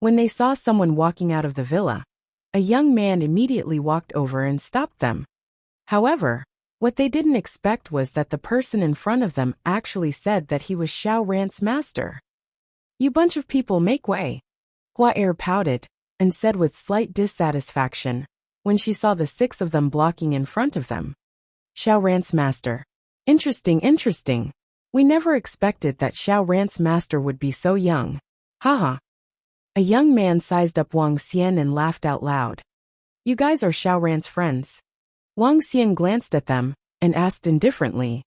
When they saw someone walking out of the villa, a young man immediately walked over and stopped them. However, what they didn't expect was that the person in front of them actually said that he was Xiaoran's master. You bunch of people, make way. Hua pouted and said with slight dissatisfaction when she saw the 6 of them blocking in front of them. Xiaoran's master. Interesting. We never expected that Xiaoran's master would be so young. Haha. A young man sized up Wang Xian and laughed out loud. You guys are Xiaoran's friends. Wang Xian glanced at them and asked indifferently.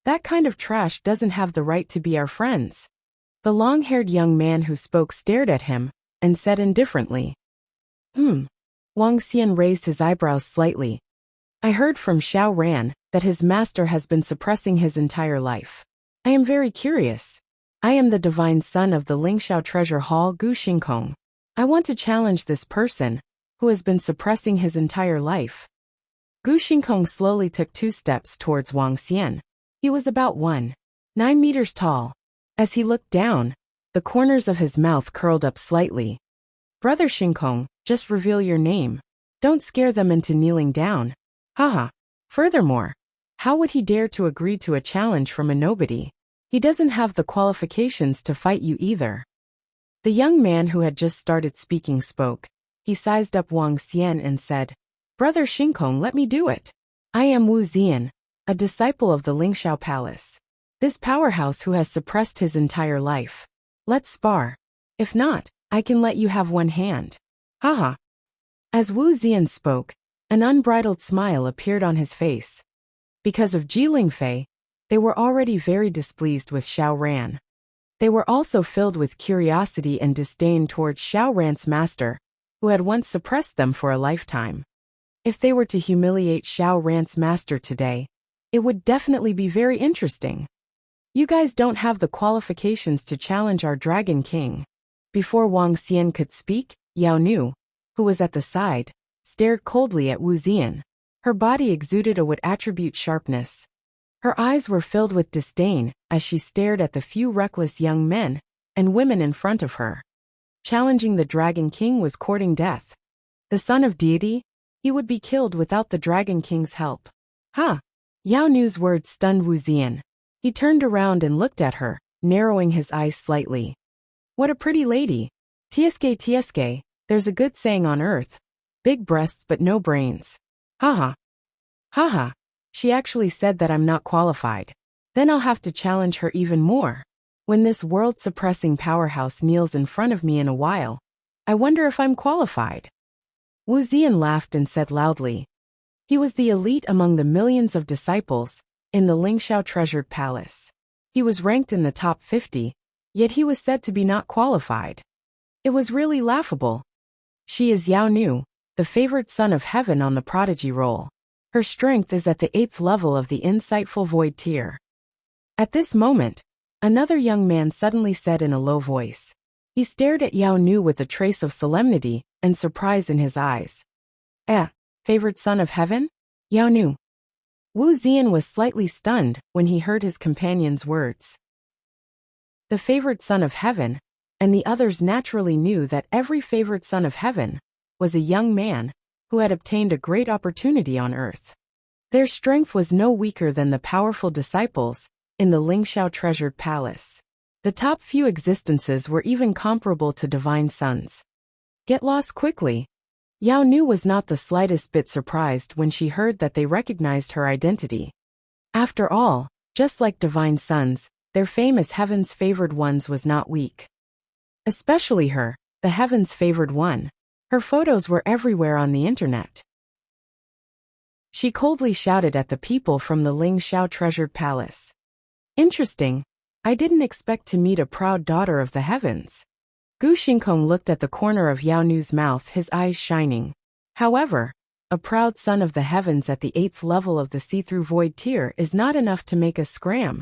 That kind of trash doesn't have the right to be our friends. The long-haired young man who spoke stared at him and said indifferently. Wang Xian raised his eyebrows slightly. I heard from Xiaoran that his master has been suppressing his entire life. I am very curious. I am the divine son of the Lingxiao treasure hall Gu Xingkong. I want to challenge this person, who has been suppressing his entire life. Gu Xingkong slowly took 2 steps towards Wang Xian. He was about 1.9 meters tall. As he looked down, the corners of his mouth curled up slightly. Brother Xingkong, just reveal your name. Don't scare them into kneeling down. Haha. Furthermore, how would he dare to agree to a challenge from a nobody? He doesn't have the qualifications to fight you either. The young man who had just started speaking spoke. He sized up Wang Xian and said, Brother Xingkong, let me do it. I am Wu Zian, a disciple of the Lingxiao Palace. This powerhouse who has suppressed his entire life. Let's spar. If not, I can let you have one hand. Haha. As Wu Zian spoke, an unbridled smile appeared on his face. Because of Ji Lingfei, they were already very displeased with Xiao Ran. They were also filled with curiosity and disdain towards Xiao Ran's master, who had once suppressed them for a lifetime. If they were to humiliate Xiao Ran's master today, it would definitely be very interesting. You guys don't have the qualifications to challenge our Dragon King. Before Wang Xian could speak, Yao Nu, who was at the side, stared coldly at Wu Zian. Her body exuded a wood attribute sharpness. Her eyes were filled with disdain as she stared at the few reckless young men and women in front of her. Challenging the Dragon King was courting death. The son of deity, he would be killed without the Dragon King's help. Ha! Yao Nu's words stunned Wu Zian. He turned around and looked at her, narrowing his eyes slightly. What a pretty lady. Tsk, there's a good saying on earth. Big breasts but no brains. Haha. Haha. She actually said that I'm not qualified. Then I'll have to challenge her even more. When this world-suppressing powerhouse kneels in front of me in a while, I wonder if I'm qualified. Wu Zian laughed and said loudly. He was the elite among the millions of disciples in the Lingxiao treasured palace. He was ranked in the top 50, yet he was said to be not qualified. It was really laughable. She is Yao Nu, the favored son of heaven on the prodigy roll. Her strength is at the 8th level of the insightful void tier. At this moment, another young man suddenly said in a low voice. He stared at Yao Nu with a trace of solemnity and surprise in his eyes. Favored son of heaven? Yao Nu. Wu Zian was slightly stunned when he heard his companion's words. The favored son of heaven, and the others naturally knew that every favored son of heaven was a young man who had obtained a great opportunity on earth. Their strength was no weaker than the powerful disciples in the Lingxiao treasured palace. The top few existences were even comparable to divine sons. Get lost quickly. Yao Nu was not the slightest bit surprised when she heard that they recognized her identity. After all, just like divine sons, their fame as heaven's favored ones was not weak. Especially her, the heaven's favored one. Her photos were everywhere on the internet. She coldly shouted at the people from the Lingxiao treasured palace. Interesting. I didn't expect to meet a proud daughter of the heavens. Gu Xingkong looked at the corner of Yao Nu's mouth, his eyes shining. However, a proud son of the heavens at the 8th level of the see-through void tier is not enough to make us scram.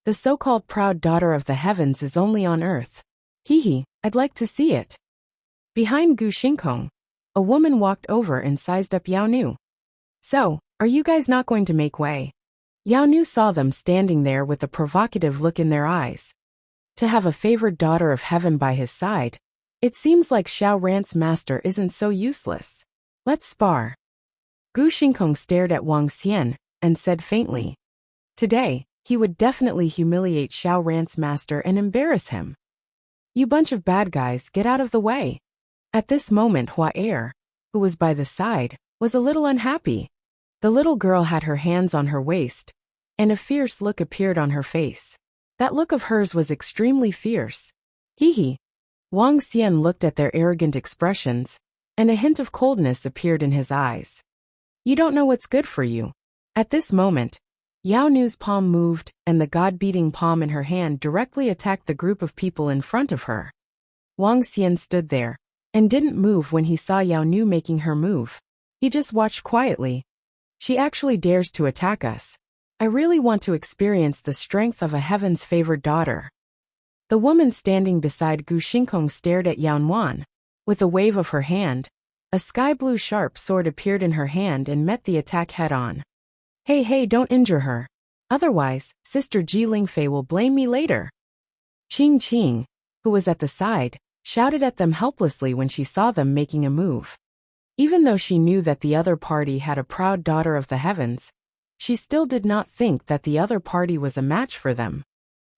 The so-called proud daughter of the heavens is only on earth. Hee, I'd like to see it. Behind Gu Xingkong, a woman walked over and sized up Yao Nu. So, are you guys not going to make way? Yao Nu saw them standing there with a provocative look in their eyes. To have a favored daughter of heaven by his side, it seems like Xiao Ran's master isn't so useless. Let's spar. Gu Xingkong stared at Wang Xian and said faintly. Today, he would definitely humiliate Xiao Ran's master and embarrass him. You bunch of bad guys, get out of the way. At this moment Hua Er, who was by the side, was a little unhappy. The little girl had her hands on her waist, and a fierce look appeared on her face. That look of hers was extremely fierce. Hee. Wang Xian looked at their arrogant expressions, and a hint of coldness appeared in his eyes. You don't know what's good for you. At this moment, Yao Nu's palm moved, and the god-beating palm in her hand directly attacked the group of people in front of her. Wang Xian stood there, and didn't move when he saw Yao Nu making her move. He just watched quietly. She actually dares to attack us. I really want to experience the strength of a heaven's favored daughter. The woman standing beside Gu Xingkong stared at Yao Nuan. With a wave of her hand, a sky-blue sharp sword appeared in her hand and met the attack head-on. Hey, don't injure her. Otherwise, Sister Ji Lingfei will blame me later. Qing, who was at the side, shouted at them helplessly when she saw them making a move. Even though she knew that the other party had a proud daughter of the heavens, she still did not think that the other party was a match for them.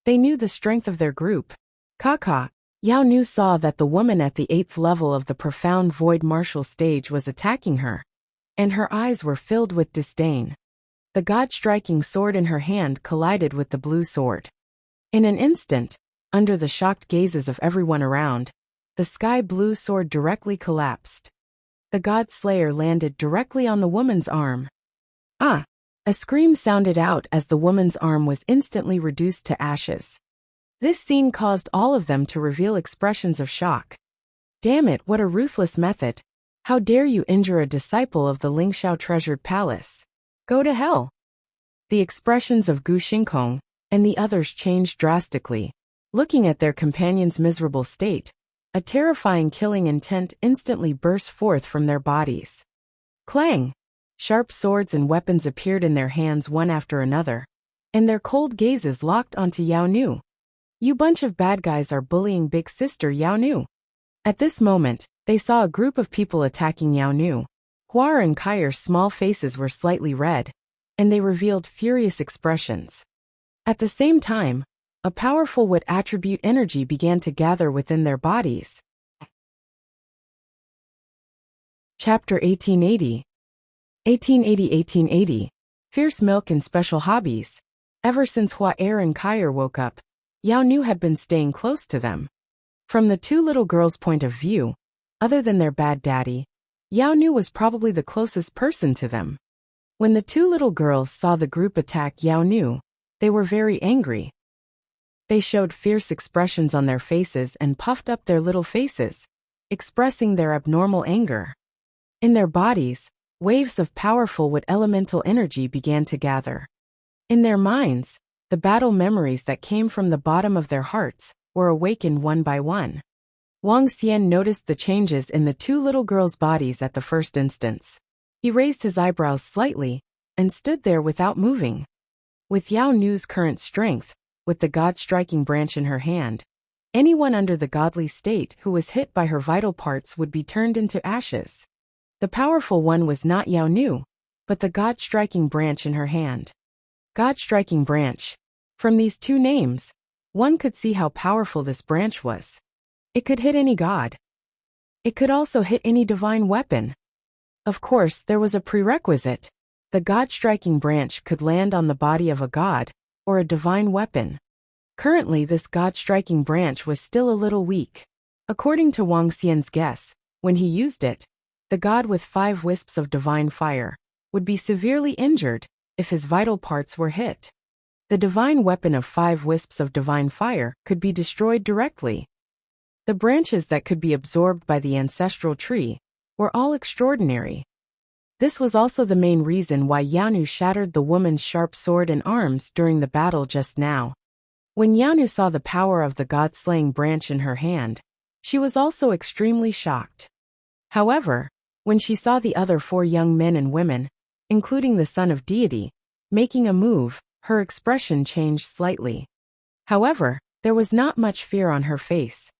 They knew the strength of their group. Kaka, Yao Nu saw that the woman at the 8th level of the profound void martial stage was attacking her, and her eyes were filled with disdain. The god-striking sword in her hand collided with the blue sword. In an instant, under the shocked gazes of everyone around, the sky-blue sword directly collapsed. The god-slayer landed directly on the woman's arm. Ah! A scream sounded out as the woman's arm was instantly reduced to ashes. This scene caused all of them to reveal expressions of shock. Damn it, what a ruthless method! How dare you injure a disciple of the Lingxiao treasured palace? Go to hell! The expressions of Gu Xingkong and the others changed drastically. Looking at their companion's miserable state, a terrifying killing intent instantly burst forth from their bodies. Clang! Sharp swords and weapons appeared in their hands one after another, and their cold gazes locked onto Yao Nu. You bunch of bad guys are bullying big sister Yao Nu. At this moment, they saw a group of people attacking Yao Nu. Huar and Kair's small faces were slightly red, and they revealed furious expressions. At the same time, a powerful Wood attribute energy began to gather within their bodies. Chapter 1880. 1880. Fierce Milk and Special Hobbies. Ever since Hua Er and Kair woke up, Yao Nu had been staying close to them. From the two little girls' point of view, other than their bad daddy, Yao Nu was probably the closest person to them. When the two little girls saw the group attack Yao Nu, they were very angry. They showed fierce expressions on their faces and puffed up their little faces, expressing their abnormal anger. In their bodies, waves of powerful Wood elemental energy began to gather. In their minds, the battle memories that came from the bottom of their hearts were awakened one by one. Wang Xian noticed the changes in the two little girls' bodies at the first instance. He raised his eyebrows slightly and stood there without moving. With Yao Nu's current strength, with the god-striking branch in her hand, anyone under the godly state who was hit by her vital parts would be turned into ashes. The powerful one was not Yao Nu, but the god-striking branch in her hand. God-striking branch. From these two names, one could see how powerful this branch was. It could hit any god. It could also hit any divine weapon. Of course, there was a prerequisite. The god-striking branch could land on the body of a god, or a divine weapon. Currently, this god-striking branch was still a little weak. According to Wang Xian's guess, when he used it, the god with 5 wisps of divine fire would be severely injured if his vital parts were hit. The divine weapon of 5 wisps of divine fire could be destroyed directly. The branches that could be absorbed by the ancestral tree were all extraordinary. This was also the main reason why Yao Nu shattered the woman's sharp sword and arms during the battle just now. When Yao Nu saw the power of the god-slaying branch in her hand, she was also extremely shocked. However, when she saw the other 4 young men and women, including the son of deity, making a move, her expression changed slightly. However, there was not much fear on her face.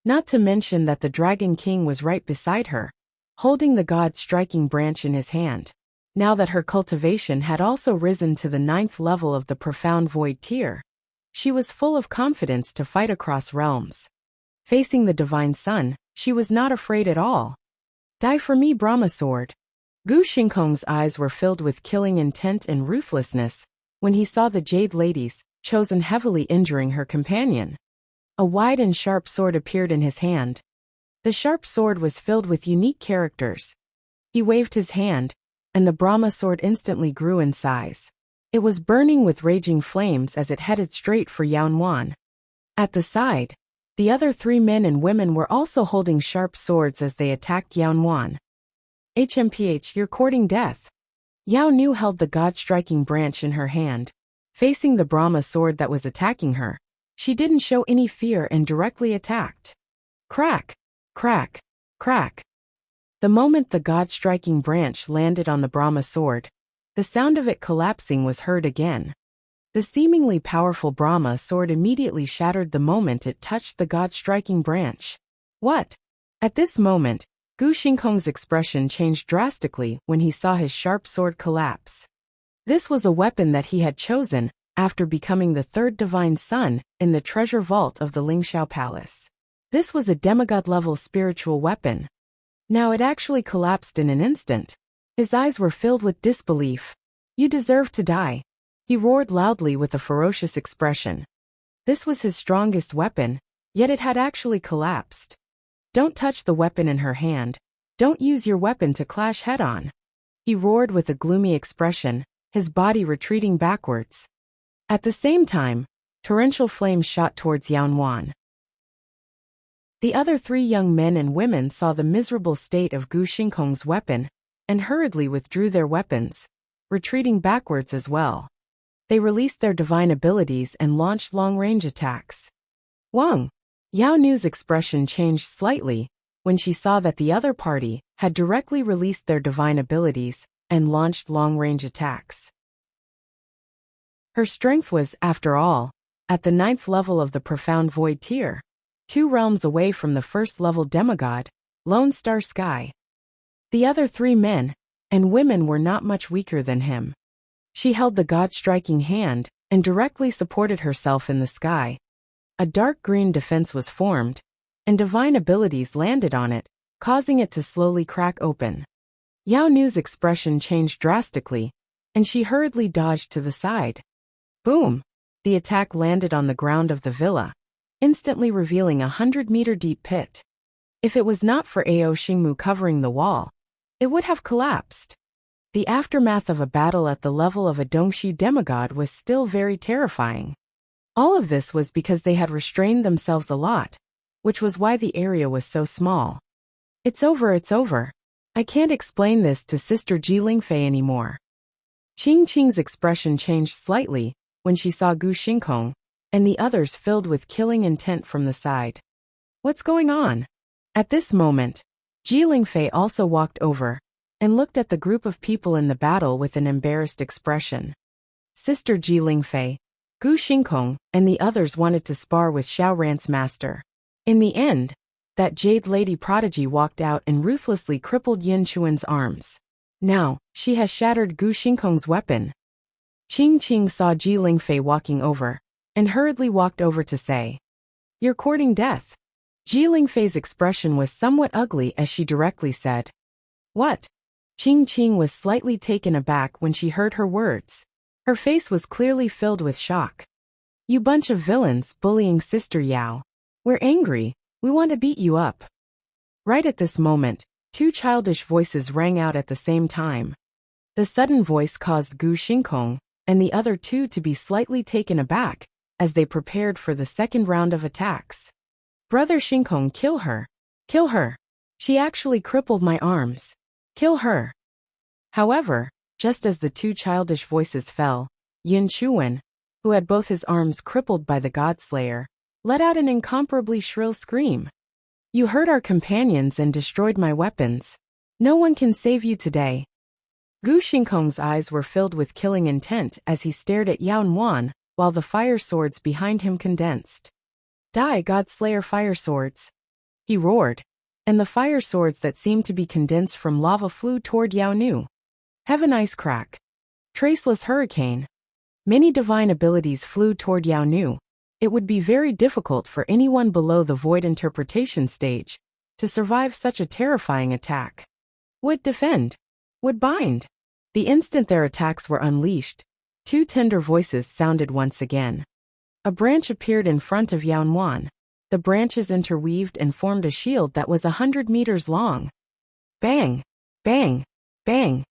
Not to mention that the Dragon King was right beside her, holding the god-striking branch in his hand. Now that her cultivation had also risen to the 9th level of the Profound Void tier, she was full of confidence to fight across realms. Facing the Divine Sun, she was not afraid at all. Die for me, Brahma Sword. Gu Xingkong's eyes were filled with killing intent and ruthlessness when he saw the Jade Ladies, chosen heavily injuring her companion. A wide and sharp sword appeared in his hand. The sharp sword was filled with unique characters. He waved his hand, and the Brahma sword instantly grew in size. It was burning with raging flames as it headed straight for Yaonuan. At the side, the other 3 men and women were also holding sharp swords as they attacked Yaonuan. HMPH, you're courting death. Yao Nu held the god-striking branch in her hand. Facing the Brahma sword that was attacking her, she didn't show any fear and directly attacked. Crack! Crack! Crack! The moment the god-striking branch landed on the Brahma sword, the sound of it collapsing was heard again. The seemingly powerful Brahma sword immediately shattered the moment it touched the god-striking branch. What? At this moment, Gu Xingkong's expression changed drastically when he saw his sharp sword collapse. This was a weapon that he had chosen after becoming the 3rd divine son in the treasure vault of the Lingxiao Palace. This was a demigod-level spiritual weapon. Now it actually collapsed in an instant. His eyes were filled with disbelief. You deserve to die. He roared loudly with a ferocious expression. This was his strongest weapon, yet it had actually collapsed. Don't touch the weapon in her hand. Don't use your weapon to clash head-on. He roared with a gloomy expression, his body retreating backwards. At the same time, torrential flames shot towards Yaonuan. The other 3 young men and women saw the miserable state of Gu Xingkong's weapon and hurriedly withdrew their weapons, retreating backwards as well. They released their divine abilities and launched long-range attacks. Wang! Yao Nu's expression changed slightly when she saw that the other party had directly released their divine abilities and launched long-range attacks. Her strength was, after all, at the 9th level of the Profound Void tier, 2 realms away from the 1st level demigod, Lone Star Sky. The other 3 men and women were not much weaker than him. She held the god-striking hand and directly supported herself in the sky. A dark green defense was formed, and divine abilities landed on it, causing it to slowly crack open. Yao Nu's expression changed drastically, and she hurriedly dodged to the side. Boom! The attack landed on the ground of the villa, instantly revealing a 100-meter deep pit. If it was not for Ao Xingmu covering the wall, it would have collapsed. The aftermath of a battle at the level of a Dongxi demigod was still very terrifying. All of this was because they had restrained themselves a lot, which was why the area was so small. It's over. I can't explain this to Sister Ji Lingfei anymore. Qing Qing's expression changed slightly when she saw Gu Xingkong and the others filled with killing intent from the side. What's going on? At this moment, Ji Lingfei also walked over and looked at the group of people in the battle with an embarrassed expression. Sister Ji Lingfei, Gu Xingkong, and the others wanted to spar with Xiao Ran's master. In the end, that Jade Lady prodigy walked out and ruthlessly crippled Yin Chuan's arms. Now, she has shattered Gu Xingkong's weapon. Qing Qing saw Ji Lingfei walking over and hurriedly walked over to say, "You're courting death." Ji Lingfei's expression was somewhat ugly as she directly said, "What?" Qing Qing was slightly taken aback when she heard her words. Her face was clearly filled with shock. "You bunch of villains bullying Sister Yao. We're angry. We want to beat you up." Right at this moment, 2 childish voices rang out at the same time. The sudden voice caused Gu Xingkong and the other 2 to be slightly taken aback as they prepared for the second round of attacks. "Brother Xingkong, kill her. Kill her. She actually crippled my arms. Kill her." However, just as the 2 childish voices fell, Yin Chuan, who had both his arms crippled by the Godslayer, let out an incomparably shrill scream. "You hurt our companions and destroyed my weapons. No one can save you today." Gu Xingkong's eyes were filled with killing intent as he stared at Yaonuan while the fire swords behind him condensed. "Die, Godslayer fire swords!" he roared, and the fire swords that seemed to be condensed from lava flew toward Yao Nu. Heaven Ice Crack. Traceless Hurricane. Many divine abilities flew toward Yao Nu. It would be very difficult for anyone below the Void Interpretation stage to survive such a terrifying attack. Would defend. Would bind. The instant their attacks were unleashed, 2 tender voices sounded once again. A branch appeared in front of Yaonuan. The branches interweaved and formed a shield that was 100 meters long. Bang! Bang! Bang!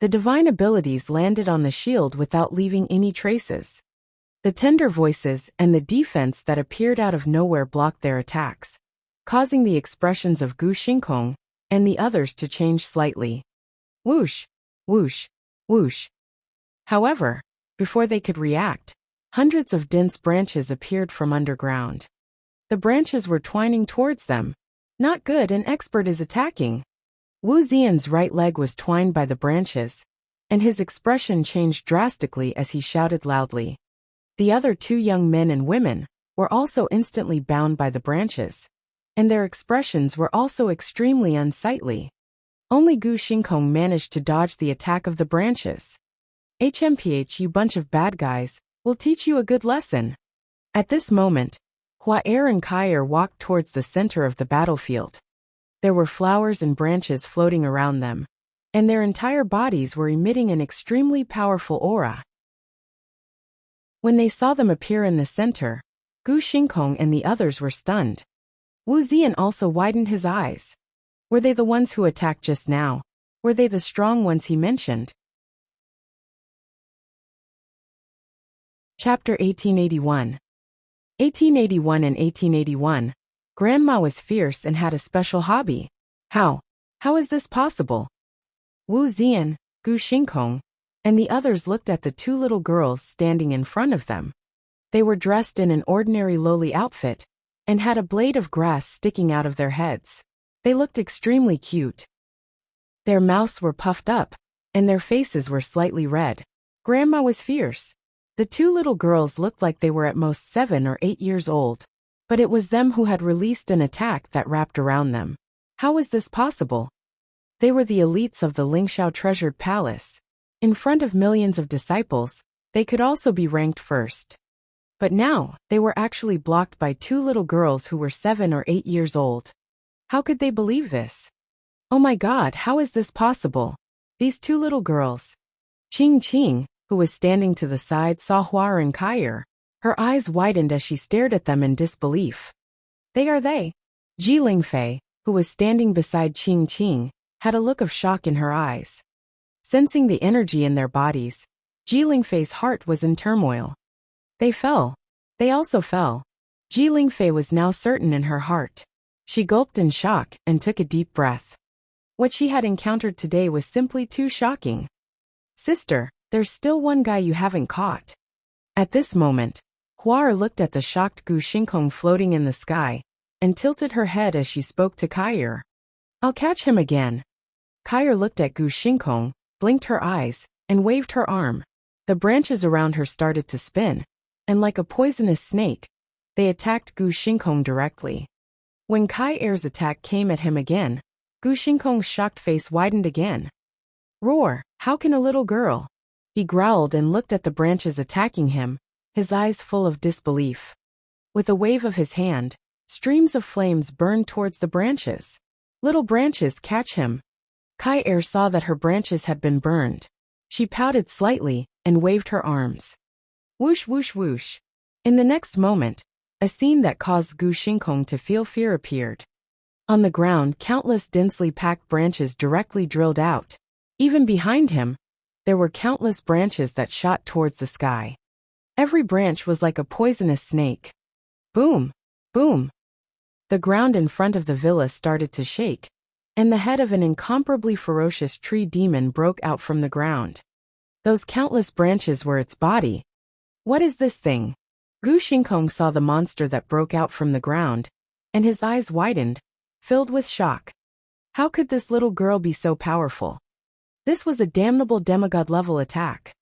The divine abilities landed on the shield without leaving any traces. The tender voices and the defense that appeared out of nowhere blocked their attacks, causing the expressions of Gu Xingkong and the others to change slightly. Whoosh! Whoosh! Whoosh! However, before they could react, hundreds of dense branches appeared from underground. The branches were twining towards them. Not good, an expert is attacking. Wu Xian's right leg was twined by the branches, and his expression changed drastically as he shouted loudly. The other 2 young men and women were also instantly bound by the branches, and their expressions were also extremely unsightly. Only Gu Xingkong managed to dodge the attack of the branches. "HMPH, you bunch of bad guys, we'll teach you a good lesson." At this moment, Hua Er and Kaier walked towards the center of the battlefield. There were flowers and branches floating around them, and their entire bodies were emitting an extremely powerful aura. When they saw them appear in the center, Gu Xingkong and the others were stunned. Wu Zian also widened his eyes. Were they the ones who attacked just now? Were they the strong ones he mentioned? Chapter 1881. 1881 and 1881. Grandma was fierce and had a special hobby. How? How is this possible? Wu Zian, Gu Xingkong, and the others looked at the two little girls standing in front of them. They were dressed in an ordinary lowly outfit and had a blade of grass sticking out of their heads. They looked extremely cute. Their mouths were puffed up, and their faces were slightly red. Grandma was fierce. The two little girls looked like they were at most 7 or 8 years old, but it was them who had released an attack that wrapped around them. How was this possible? They were the elites of the Lingxiao treasured palace. In front of millions of disciples, they could also be ranked first. But now, they were actually blocked by two little girls who were 7 or 8 years old. How could they believe this? Oh my God, how is this possible? These two little girls. Qing, who was standing to the side, saw Hua and Kaier. Her eyes widened as she stared at them in disbelief. They are they. Ji Lingfei, who was standing beside Qing, had a look of shock in her eyes. Sensing the energy in their bodies, Ji Lingfei's heart was in turmoil. They fell. They also fell. Ji Lingfei was now certain in her heart. She gulped in shock and took a deep breath. What she had encountered today was simply too shocking. Sister, there's still one guy you haven't caught. At this moment, Hua looked at the shocked Gu Xingkong floating in the sky and tilted her head as she spoke to Kaier. I'll catch him again. Kaier looked at Gu Xingkong, blinked her eyes, and waved her arm. The branches around her started to spin, and like a poisonous snake, they attacked Gu Xingkong directly. When Kaier's attack came at him again, Gu Xingkong's shocked face widened again. Roar, how can a little girl? He growled and looked at the branches attacking him, his eyes full of disbelief. With a wave of his hand, streams of flames burned towards the branches. Little branches, catch him. Kaier saw that her branches had been burned. She pouted slightly and waved her arms. Whoosh, whoosh, whoosh. In the next moment, a scene that caused Gu Xingkong to feel fear appeared. On the ground, countless densely packed branches directly drilled out. Even behind him, there were countless branches that shot towards the sky. Every branch was like a poisonous snake. Boom! Boom! The ground in front of the villa started to shake, and the head of an incomparably ferocious tree demon broke out from the ground. Those countless branches were its body. What is this thing? Gu Xingkong saw the monster that broke out from the ground, and his eyes widened, filled with shock. How could this little girl be so powerful? This was a damnable demigod-level attack.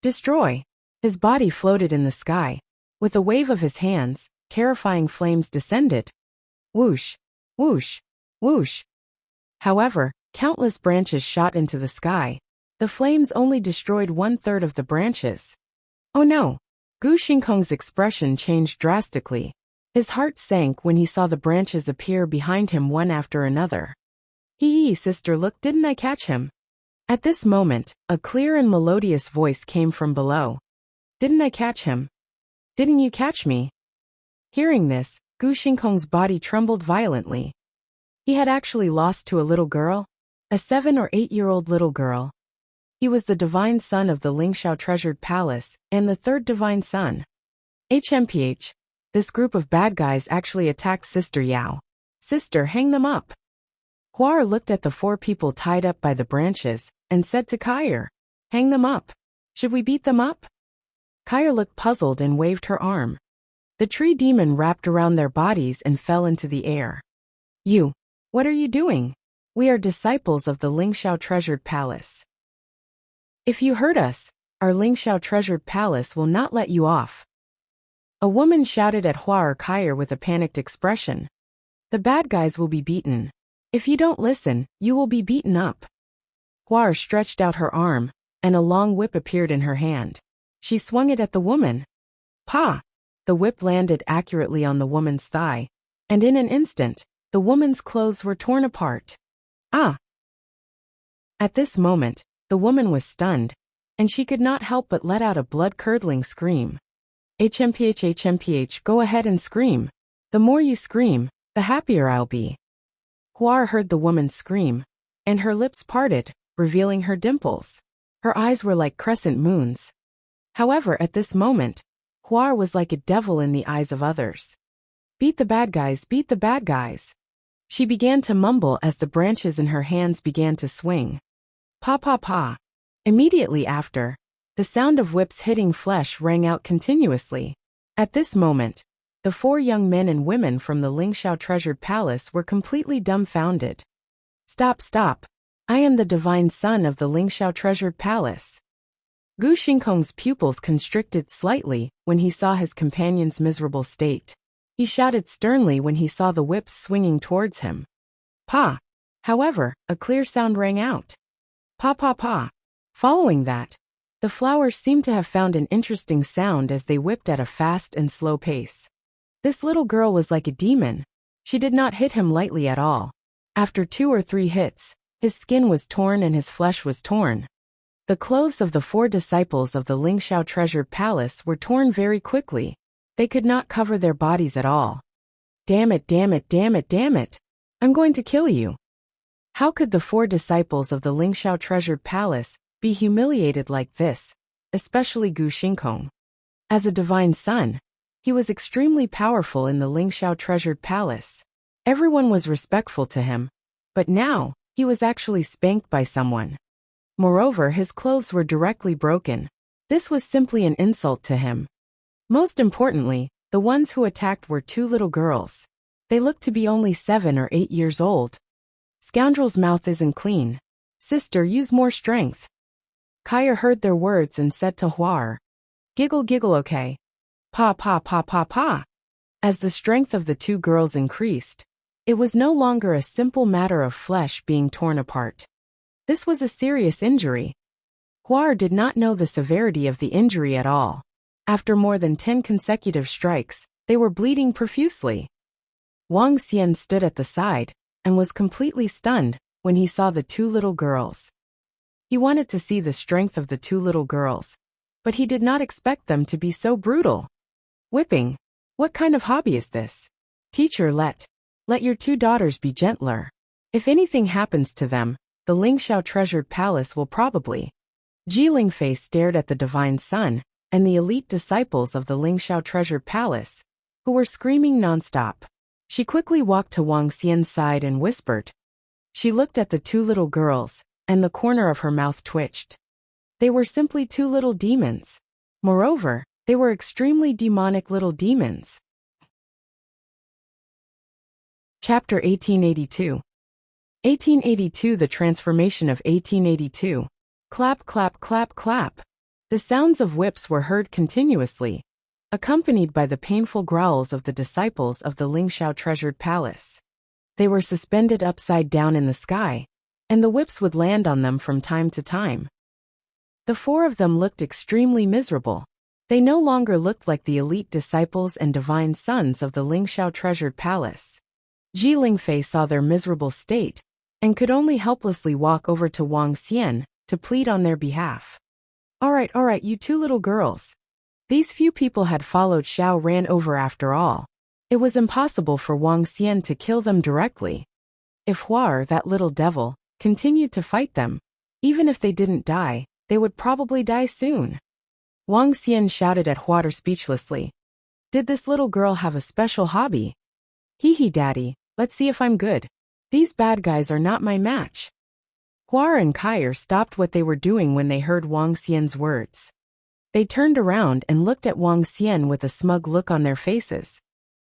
Destroy! His body floated in the sky. With a wave of his hands, terrifying flames descended. Whoosh! Whoosh! Whoosh! However, countless branches shot into the sky. The flames only destroyed 1/3 of the branches. Oh no! Gu Xingkong's expression changed drastically. His heart sank when he saw the branches appear behind him one after another. Hee, sister, look, didn't I catch him? At this moment, a clear and melodious voice came from below. Didn't I catch him? Didn't you catch me? Hearing this, Gu Xingkong's body trembled violently. He had actually lost to a little girl, a 7 or 8-year-old little girl. He was the divine son of the Lingxiao treasured palace and the third divine son. HMPH, this group of bad guys actually attacked Sister Yao. Sister, hang them up. Hua looked at the 4 people tied up by the branches and said to Kaier, hang them up. Should we beat them up? Kaier looked puzzled and waved her arm. The tree demon wrapped around their bodies and fell into the air. You, what are you doing? We are disciples of the Lingxiao treasured palace. If you hurt us, our Lingxiao treasured palace will not let you off. A woman shouted at Hua or Kaier with a panicked expression. The bad guys will be beaten. If you don't listen, you will be beaten up. Hua stretched out her arm, and a long whip appeared in her hand. She swung it at the woman. Pa! The whip landed accurately on the woman's thigh, and in an instant, the woman's clothes were torn apart. Ah! At this moment, the woman was stunned, and she could not help but let out a blood-curdling scream. HMPH, go ahead and scream. The more you scream, the happier I'll be. Huar heard the woman scream, and her lips parted, revealing her dimples. Her eyes were like crescent moons. However, at this moment, Huar was like a devil in the eyes of others. Beat the bad guys, beat the bad guys. She began to mumble as the branches in her hands began to swing. Pa pa pa. Immediately after, the sound of whips hitting flesh rang out continuously. At this moment, the 4 young men and women from the Lingxiao treasured palace were completely dumbfounded. Stop, stop. I am the divine son of the Lingxiao treasured palace. Gu Xingkong's pupils constricted slightly when he saw his companion's miserable state. He shouted sternly when he saw the whips swinging towards him. Pa! However, a clear sound rang out. Pa pa pa. Following that, the flowers seemed to have found an interesting sound as they whipped at a fast and slow pace. This little girl was like a demon. She did not hit him lightly at all. After 2 or 3 hits, his skin was torn and his flesh was torn. The clothes of the 4 disciples of the Lingxiao treasured palace were torn very quickly. They could not cover their bodies at all. Damn it, damn it, damn it, damn it. I'm going to kill you. How could the 4 disciples of the Lingxiao treasured palace be humiliated like this, especially Gu Xingkong? As a divine son, he was extremely powerful in the Lingxiao treasured palace. Everyone was respectful to him, but now, he was actually spanked by someone. Moreover, his clothes were directly broken. This was simply an insult to him. Most importantly, the ones who attacked were 2 little girls. They looked to be only 7 or 8 years old. Scoundrel's mouth isn't clean. Sister, use more strength. Kaya heard their words and said to Huar, Giggle giggle okay. Pa pa pa pa pa. As the strength of the 2 girls increased, it was no longer a simple matter of flesh being torn apart. This was a serious injury. Huar did not know the severity of the injury at all. After more than 10 consecutive strikes, they were bleeding profusely. Wang Xian stood at the side and was completely stunned when he saw the 2 little girls. He wanted to see the strength of the 2 little girls, but he did not expect them to be so brutal. Whipping. What kind of hobby is this? Teacher, let your 2 daughters be gentler. If anything happens to them, the Lingxiao treasured palace will probably. Ji Lingfei stared at the divine son and the elite disciples of the Lingxiao treasured palace, who were screaming nonstop. She quickly walked to Wang Xian's side and whispered. She looked at the 2 little girls, and the corner of her mouth twitched. They were simply 2 little demons. Moreover, they were extremely demonic little demons. Chapter 1882. 1882. The transformation of 1882. Clap, clap, clap, clap. The sounds of whips were heard continuously, accompanied by the painful growls of the disciples of the Lingxiao treasured palace. They were suspended upside down in the sky, and the whips would land on them from time to time. The 4 of them looked extremely miserable. They no longer looked like the elite disciples and divine sons of the Lingxiao treasured palace. Ji Lingfei saw their miserable state, and could only helplessly walk over to Wang Xian to plead on their behalf. All right, you 2 little girls. These few people had followed Xiao Ran over after all. It was impossible for Wang Xian to kill them directly. If Huar, that little devil, continued to fight them, even if they didn't die, they would probably die soon. Wang Xian shouted at Huar speechlessly. Did this little girl have a special hobby? Hee hee, daddy, let's see if I'm good. These bad guys are not my match. Huar and Kaier stopped what they were doing when they heard Wang Xian's words. They turned around and looked at Wang Xian with a smug look on their faces.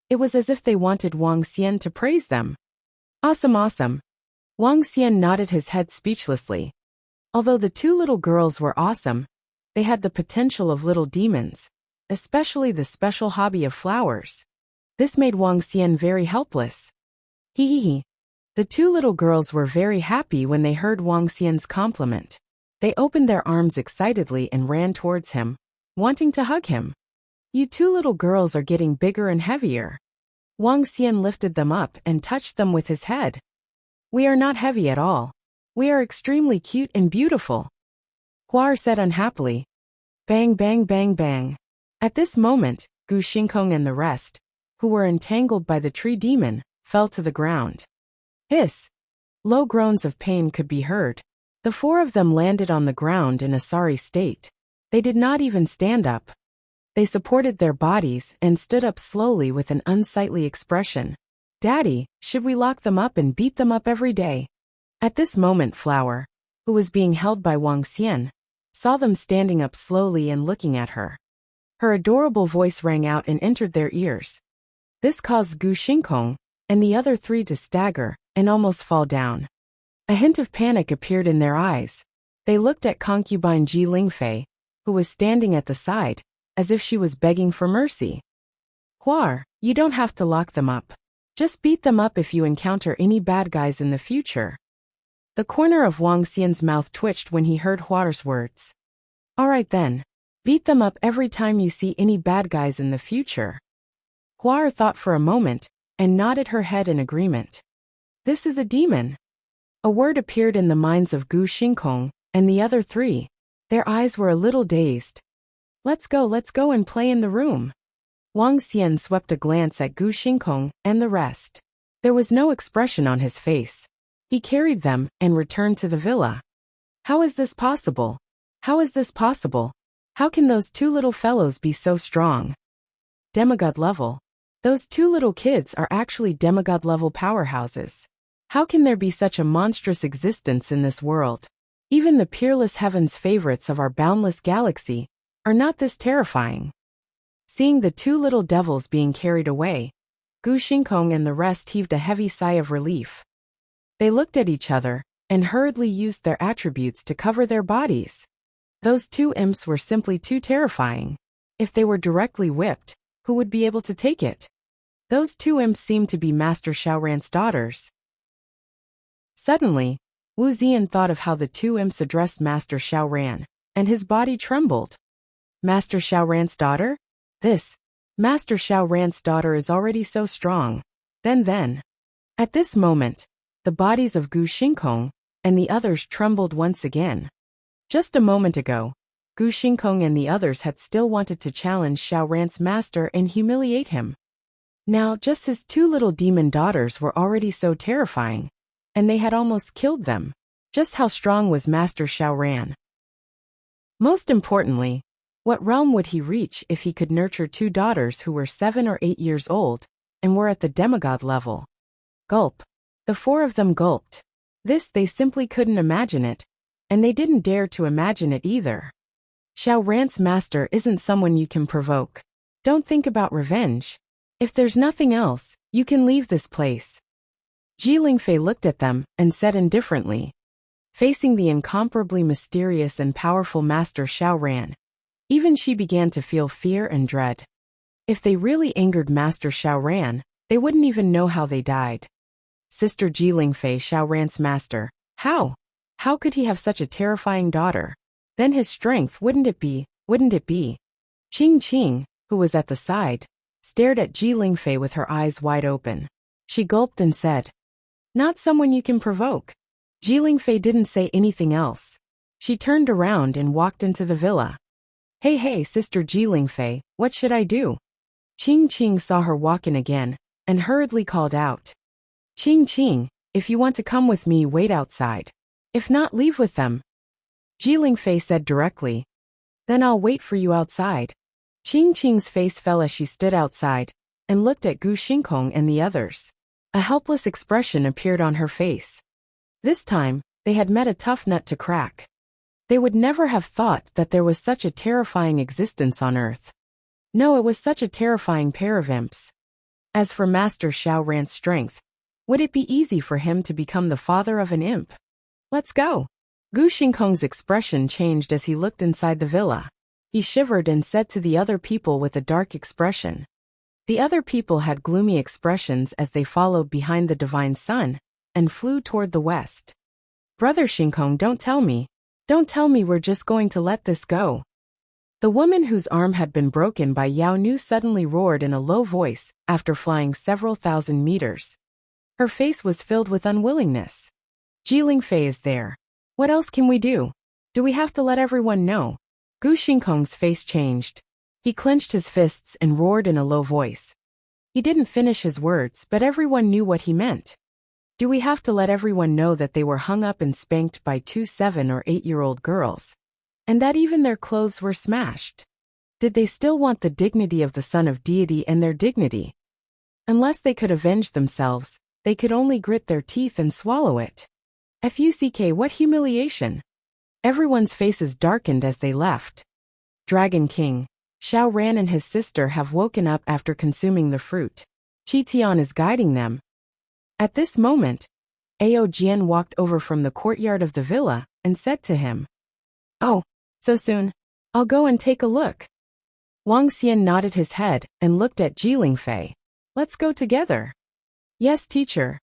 It was as if they wanted Wang Xian to praise them. Awesome, awesome. Wang Xian nodded his head speechlessly. Although the 2 little girls were awesome, they had the potential of little demons, especially the special hobby of flowers. This made Wang Xian very helpless. Hee hee hee. The 2 little girls were very happy when they heard Wang Xian's compliment. They opened their arms excitedly and ran towards him, wanting to hug him. You 2 little girls are getting bigger and heavier. Wang Xian lifted them up and touched them with his head. We are not heavy at all. We are extremely cute and beautiful, Huar said unhappily. Bang bang bang bang. At this moment, Gu Xingkong and the rest, who were entangled by the tree demon, fell to the ground. Hiss! Low groans of pain could be heard. The four of them landed on the ground in a sorry state. They did not even stand up. They supported their bodies and stood up slowly with an unsightly expression. Daddy, should we lock them up and beat them up every day? At this moment Flower, who was being held by Wang Xian, saw them standing up slowly and looking at her. Her adorable voice rang out and entered their ears. This caused Gu Xingkong and the other three to stagger and almost fall down. A hint of panic appeared in their eyes. They looked at concubine Ji Lingfei, who was standing at the side, as if she was begging for mercy. Huar, you don't have to lock them up. Just beat them up if you encounter any bad guys in the future. The corner of Wang Xian's mouth twitched when he heard Huar's words. All right then. Beat them up every time you see any bad guys in the future. Huar thought for a moment, and nodded her head in agreement. This is a demon. A word appeared in the minds of Gu Xingkong and the other three. Their eyes were a little dazed. Let's go and play in the room. Wang Xian swept a glance at Gu Xingkong and the rest. There was no expression on his face. He carried them and returned to the villa. How is this possible? How is this possible? How can those two little fellows be so strong? Demigod level. Those two little kids are actually demigod level powerhouses. How can there be such a monstrous existence in this world? Even the peerless heavens favorites of our boundless galaxy are not this terrifying. Seeing the two little devils being carried away, Gu Xingkong and the rest heaved a heavy sigh of relief. They looked at each other and hurriedly used their attributes to cover their bodies. Those two imps were simply too terrifying. If they were directly whipped, who would be able to take it? Those two imps seemed to be Master Xiaoran's daughters. Suddenly, Wu Zian thought of how the two imps addressed Master Xiaoran, and his body trembled. Master Xiaoran's daughter? Master Xiaoran's daughter is already so strong. Then. At this moment, the bodies of Gu Xingkong and the others trembled once again. Just a moment ago, Gu Xingkong and the others had still wanted to challenge Xiaoran's master and humiliate him. Now just his two little demon daughters were already so terrifying, and they had almost killed them. Just how strong was Master Xiaoran? Most importantly, what realm would he reach if he could nurture two daughters who were 7 or 8 years old and were at the demigod level? Gulp. The four of them gulped. They simply couldn't imagine it, and they didn't dare to imagine it either. Xiaoran's master isn't someone you can provoke. Don't think about revenge. If there's nothing else, you can leave this place. Ji Lingfei looked at them and said indifferently. Facing the incomparably mysterious and powerful Master Xiaoran, even she began to feel fear and dread. If they really angered Master Xiaoran, they wouldn't even know how they died. Sister Ji Lingfei, Xiaoran's master, how? How could he have such a terrifying daughter? Then his strength, wouldn't it be? Qing, who was at the side, stared at Ji Lingfei with her eyes wide open. She gulped and said, Not someone you can provoke. Ji Lingfei didn't say anything else. She turned around and walked into the villa. Hey, Sister Ji Lingfei, what should I do? Qing saw her walk in again, and hurriedly called out. Qing, if you want to come with me, wait outside. If not, leave with them. Ji Lingfei said directly. Then I'll wait for you outside. Qing's face fell as she stood outside, and looked at Gu Xingkong and the others. A helpless expression appeared on her face. This time, they had met a tough nut to crack. They would never have thought that there was such a terrifying existence on Earth. No, it was such a terrifying pair of imps. As for Master Xiaoran's strength, would it be easy for him to become the father of an imp? Let's go. Gu Xingkong's expression changed as he looked inside the villa. He shivered and said to the other people with a dark expression. The other people had gloomy expressions as they followed behind the divine sun and flew toward the west. Brother Xingkong, don't tell me we're just going to let this go. The woman whose arm had been broken by Yao Nu suddenly roared in a low voice after flying several thousand meters. Her face was filled with unwillingness. Lingfei is there. What else can we do? Do we have to let everyone know? Gu Xingkong's face changed. He clenched his fists and roared in a low voice. He didn't finish his words, but everyone knew what he meant. Do we have to let everyone know that they were hung up and spanked by two 7- or 8-year-old girls? And that even their clothes were smashed? Did they still want the dignity of the son of deity and their dignity? Unless they could avenge themselves, they could only grit their teeth and swallow it. Fuck, what humiliation! Everyone's faces darkened as they left. Dragon King, Xiao Ran and his sister have woken up after consuming the fruit. Qi Tian is guiding them. At this moment, Ao Jian walked over from the courtyard of the villa and said to him, "Oh, so soon? I'll go and take a look." Wang Xian nodded his head and looked at Lingfei. "Let's go together." "Yes, teacher."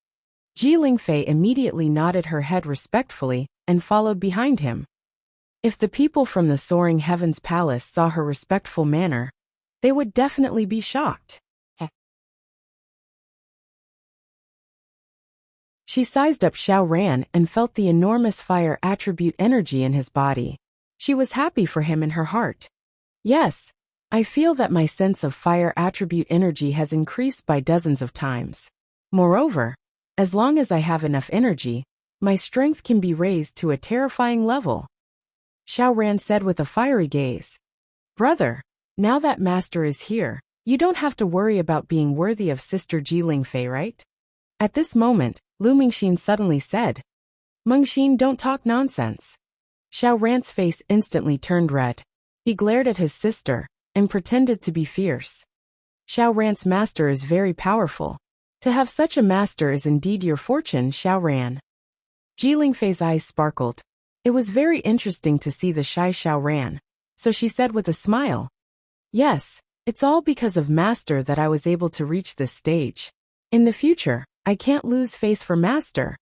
Lingfei immediately nodded her head respectfully and followed behind him. If the people from the Soaring Heavens Palace saw her respectful manner, they would definitely be shocked. She sized up Xiao Ran and felt the enormous fire attribute energy in his body. She was happy for him in her heart. "Yes, I feel that my sense of fire attribute energy has increased by dozens of times. Moreover, as long as I have enough energy, my strength can be raised to a terrifying level." Xiao Ran said with a fiery gaze. "Brother, now that master is here, you don't have to worry about being worthy of Sister Lingfei, right?" At this moment, Lu Mingxin suddenly said, "Mengxin, don't talk nonsense." Xiao Ran's face instantly turned red. He glared at his sister and pretended to be fierce. "Xiao Ran's master is very powerful. To have such a master is indeed your fortune, Xiao Ran." Lingfei's eyes sparkled. It was very interesting to see the shy Xiao Ran, so she said with a smile, "Yes, it's all because of master that I was able to reach this stage. In the future, I can't lose face for master."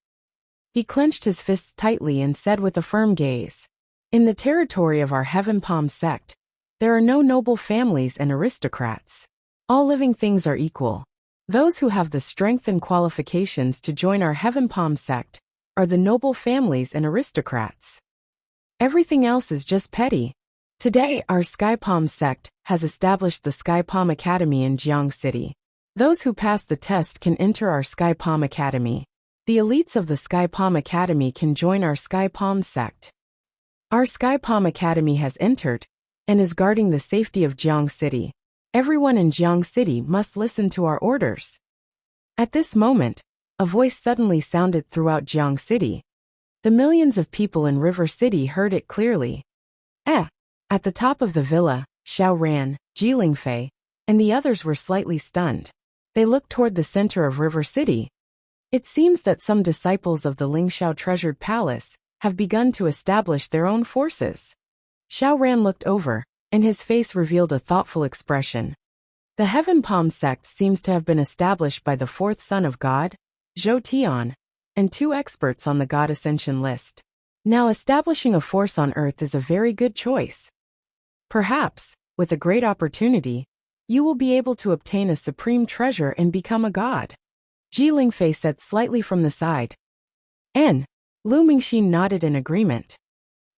He clenched his fists tightly and said with a firm gaze, "In the territory of our Heaven Palm sect, there are no noble families and aristocrats. All living things are equal. Those who have the strength and qualifications to join our Heaven Palm sect are the noble families and aristocrats. Everything else is just petty." Today, our Sky Palm sect has established the Sky Palm Academy in Jiang City. Those who pass the test can enter our Sky Palm Academy. The elites of the Sky Palm Academy can join our Sky Palm sect. Our Sky Palm Academy has entered and is guarding the safety of Jiang City. Everyone in Jiang City must listen to our orders. At this moment, a voice suddenly sounded throughout Jiang City. The millions of people in River City heard it clearly. At the top of the villa, Xiao Ran, Lingfei, and the others were slightly stunned. They looked toward the center of River City. It seems that some disciples of the Lingxiao Treasured Palace have begun to establish their own forces. Xiao Ran looked over, and his face revealed a thoughtful expression. The Heaven Palm sect seems to have been established by the fourth son of God, Zhou Tian, and 2 experts on the God Ascension list. Now establishing a force on Earth is a very good choice. Perhaps, with a great opportunity, you will be able to obtain a supreme treasure and become a god. Lingfei said slightly from the side. Lu Mingxin nodded in agreement.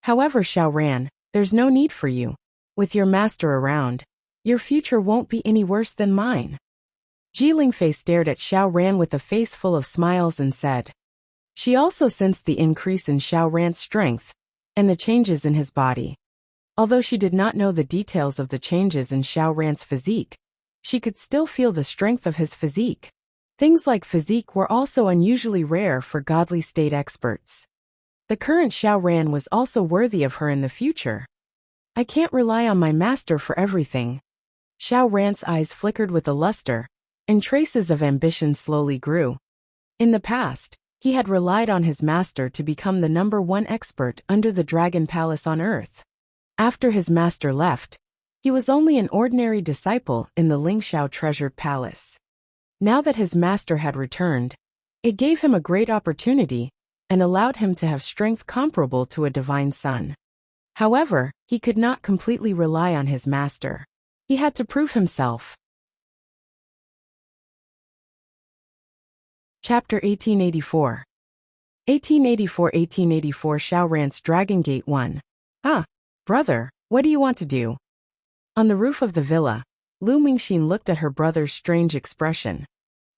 "However, Xiao Ran, there's no need for you. With your master around, your future won't be any worse than mine." Lingfei stared at Xiao Ran with a face full of smiles and said. She also sensed the increase in Xiao Ran's strength and the changes in his body. Although she did not know the details of the changes in Xiao Ran's physique, she could still feel the strength of his physique. Things like physique were also unusually rare for godly state experts. The current Xiao Ran was also worthy of her in the future. "I can't rely on my master for everything." Xiao Ran's eyes flickered with a luster, and traces of ambition slowly grew. In the past, he had relied on his master to become the #1 expert under the Dragon Palace on Earth. After his master left, he was only an ordinary disciple in the Lingxiao Treasured Palace. Now that his master had returned, it gave him a great opportunity and allowed him to have strength comparable to a divine son. However, he could not completely rely on his master. He had to prove himself. Chapter 1884. 1884 Xiao Ran's Dragon Gate 1. Ah, brother, what do you want to do? On the roof of the villa, Lu Mingxin looked at her brother's strange expression.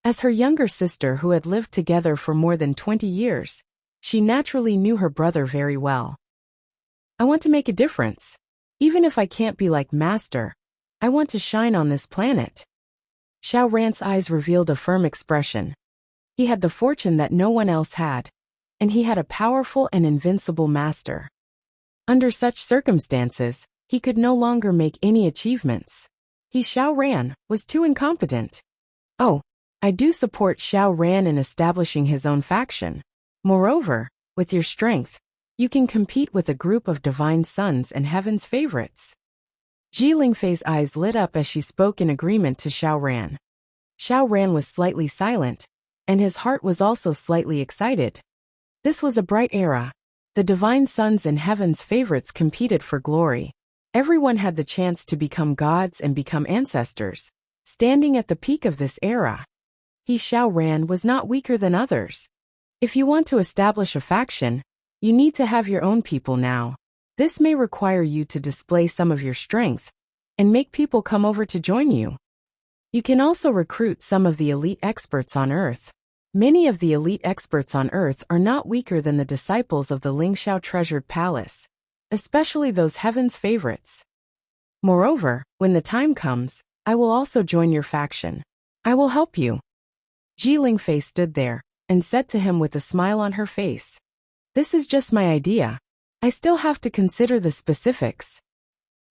As her younger sister who had lived together for more than 20 years, she naturally knew her brother very well. I want to make a difference. Even if I can't be like Master, I want to shine on this planet. Xiao Ran's eyes revealed a firm expression. He had the fortune that no one else had, and he had a powerful and invincible master. Under such circumstances, he could no longer make any achievements. He, Xiao Ran, was too incompetent. Oh, I do support Xiao Ran in establishing his own faction. Moreover, with your strength, you can compete with a group of divine sons and heaven's favorites. Ji Lingfei's eyes lit up as she spoke in agreement to Xiao Ran. Xiao Ran was slightly silent, and his heart was also slightly excited. This was a bright era. The divine sons and heaven's favorites competed for glory. Everyone had the chance to become gods and become ancestors, standing at the peak of this era. He, Xiao Ran, was not weaker than others. If you want to establish a faction, you need to have your own people now. This may require you to display some of your strength and make people come over to join you. You can also recruit some of the elite experts on Earth. Many of the elite experts on Earth are not weaker than the disciples of the Lingxiao Treasured Palace, especially those heaven's favorites. Moreover, when the time comes, I will also join your faction. I will help you. Ji Lingfei stood there and said to him with a smile on her face, "This is just my idea. I still have to consider the specifics."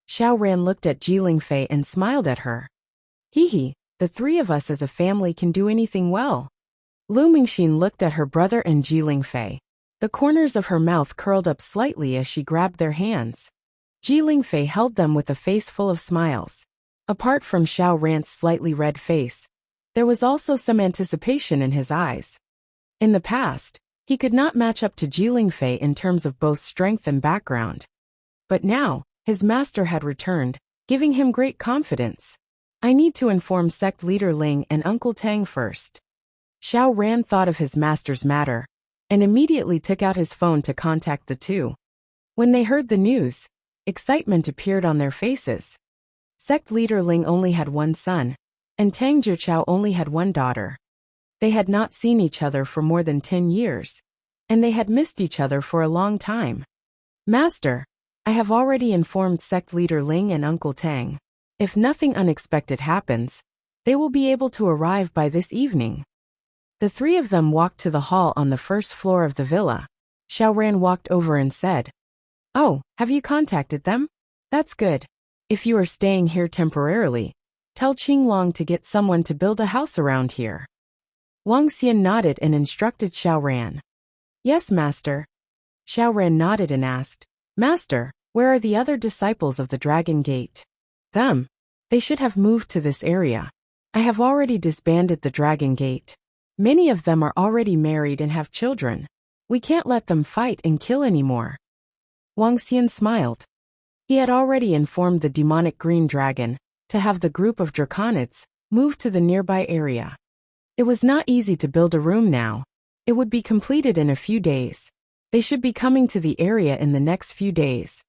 Xiao Ran looked at Ji Lingfei and smiled at her. Hee, the three of us as a family can do anything well. Lu Mingxin looked at her brother and Ji Lingfei. The corners of her mouth curled up slightly as she grabbed their hands. Ji Lingfei held them with a face full of smiles. Apart from Xiao Ran's slightly red face, there was also some anticipation in his eyes. In the past, he could not match up to Ji Lingfei in terms of both strength and background. But now, his master had returned, giving him great confidence. I need to inform sect leader Ling and Uncle Tang first. Xiao Ran thought of his master's matter, and immediately took out his phone to contact the two. When they heard the news, excitement appeared on their faces. Sect leader Ling only had one son, and Tang Jiuqiao only had one daughter. They had not seen each other for more than 10 years, and they had missed each other for a long time. Master, I have already informed sect leader Ling and Uncle Tang. If nothing unexpected happens, they will be able to arrive by this evening. The three of them walked to the hall on the first floor of the villa. Xiao Ran walked over and said, "Oh, have you contacted them? That's good. If you are staying here temporarily, tell Qinglong to get someone to build a house around here." Wang Xian nodded and instructed Xiao Ran. "Yes, Master." Xiao Ran nodded and asked, "Master, where are the other disciples of the Dragon Gate?" "Them. They should have moved to this area. I have already disbanded the Dragon Gate. Many of them are already married and have children. We can't let them fight and kill anymore." Wang Xian smiled. He had already informed the demonic green dragon to have the group of draconids move to the nearby area. It was not easy to build a room now. It would be completed in a few days. They should be coming to the area in the next few days.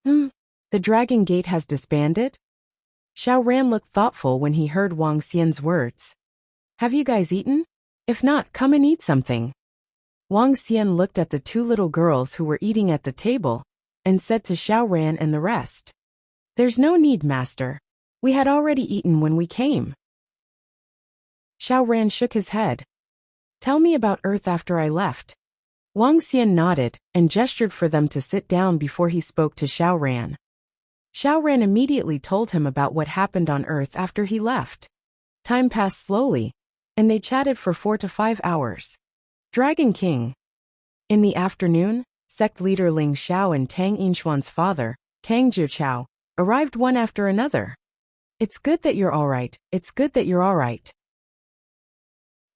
The Dragon Gate has disbanded? Xiao Ran looked thoughtful when he heard Wang Xian's words. "Have you guys eaten? If not, come and eat something." Wang Xian looked at the two little girls who were eating at the table and said to Xiao Ran and the rest, "There's no need, Master. We had already eaten when we came." Xiao Ran shook his head. "Tell me about Earth after I left." Wang Xian nodded and gestured for them to sit down before he spoke to Xiao Ran. Xiao Ran immediately told him about what happened on Earth after he left. Time passed slowly, and they chatted for 4 to 5 hours. Dragon King. In the afternoon, sect leader Ling Xiao and Tang Yinshuan's father, Tang Jiuqiao, arrived one after another. "It's good that you're all right. It's good that you're all right."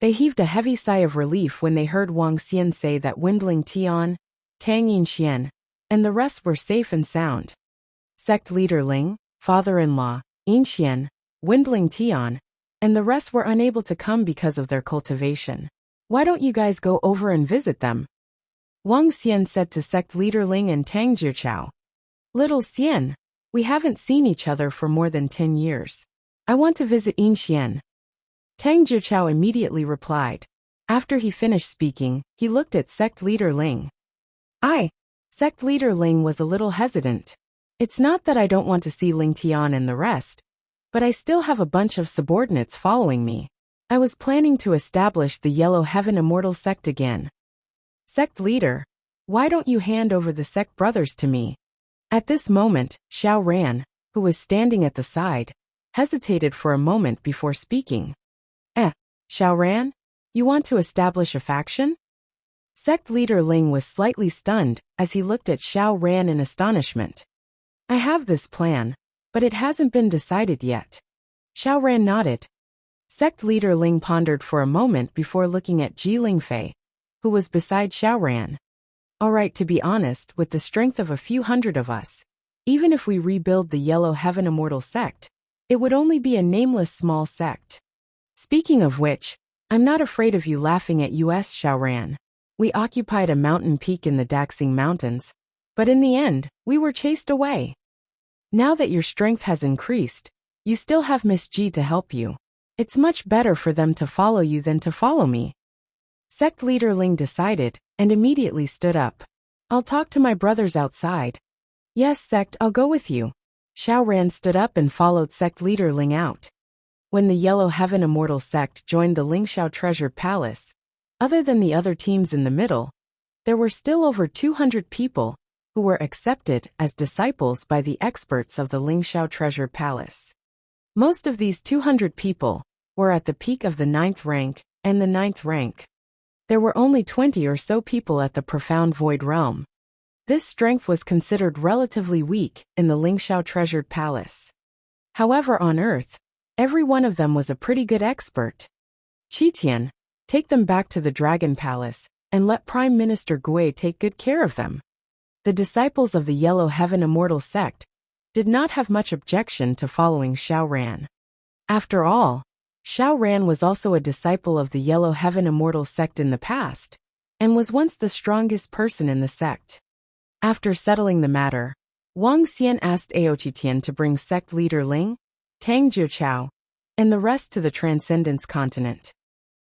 They heaved a heavy sigh of relief when they heard Wang Xian say that Windling Tian, Tang Yinshian, and the rest were safe and sound. Sect leader Ling, father-in-law, Yinshian, Windling Tian, and the rest were unable to come because of their cultivation. "Why don't you guys go over and visit them? Wang Xian said to sect leader Ling and Tang Jiuchao. Little Xian, we haven't seen each other for more than 10 years. I want to visit Inxian. Tang Jiuchao immediately replied. After he finished speaking, he looked at sect leader Ling. Sect leader Ling was a little hesitant. It's not that I don't want to see Ling Tian and the rest, but I still have a bunch of subordinates following me. I was planning to establish the Yellow Heaven Immortal sect again. Sect leader, why don't you hand over the sect brothers to me? At this moment, Xiao Ran, who was standing at the side, hesitated for a moment before speaking. Xiao Ran, you want to establish a faction? Sect leader Ling was slightly stunned as he looked at Xiao Ran in astonishment. I have this plan, but it hasn't been decided yet. Xiao Ran nodded. Sect leader Ling pondered for a moment before looking at Ji Lingfei, who was beside Xiao Ran. Alright, to be honest, with the strength of a few hundred of us, even if we rebuild the Yellow Heaven Immortal sect, it would only be a nameless small sect. Speaking of which, I'm not afraid of you laughing at us, Xiao Ran. We occupied a mountain peak in the Daxing Mountains, but in the end, we were chased away. Now that your strength has increased, you still have Miss Ji to help you. It's much better for them to follow you than to follow me. Sect leader Ling decided, and immediately stood up. I'll talk to my brothers outside. Yes, sect, I'll go with you. Xiao Ran stood up and followed sect leader Ling out. When the Yellow Heaven Immortal sect joined the Lingxiao Treasure Palace, other than the other teams in the middle, there were still over 200 people who were accepted as disciples by the experts of the Lingxiao Treasure Palace. Most of these 200 people were at the peak of the 9th rank and the 9th rank. There were only 20 or so people at the Profound Void Realm. This strength was considered relatively weak in the Lingxiao Treasured Palace. However, on Earth, every one of them was a pretty good expert. Qitian, take them back to the Dragon Palace, and let Prime Minister Gui take good care of them. The disciples of the Yellow Heaven Immortal sect did not have much objection to following Xiao Ran. After all, Xiao Ran was also a disciple of the Yellow Heaven Immortal sect in the past, and was once the strongest person in the sect. After settling the matter, Wang Xian asked Aoqitian to bring sect leader Ling, Tang Jiuchao, and the rest to the Transcendence Continent.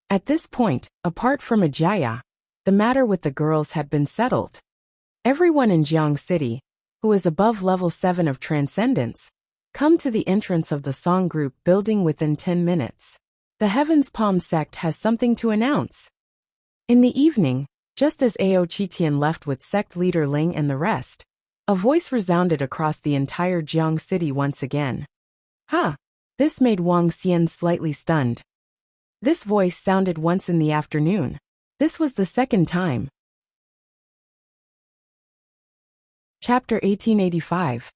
At this point, apart from Ajaya, the matter with the girls had been settled. Everyone in Jiang City, who is above level 7 of Transcendence, come to the entrance of the Song Group building within 10 minutes. The Heaven's Palm sect has something to announce. In the evening, just as Aoqitian left with sect leader Ling and the rest, a voice resounded across the entire Jiang City once again. This made Wang Xian slightly stunned. This voice sounded once in the afternoon. This was the second time. Chapter 1885.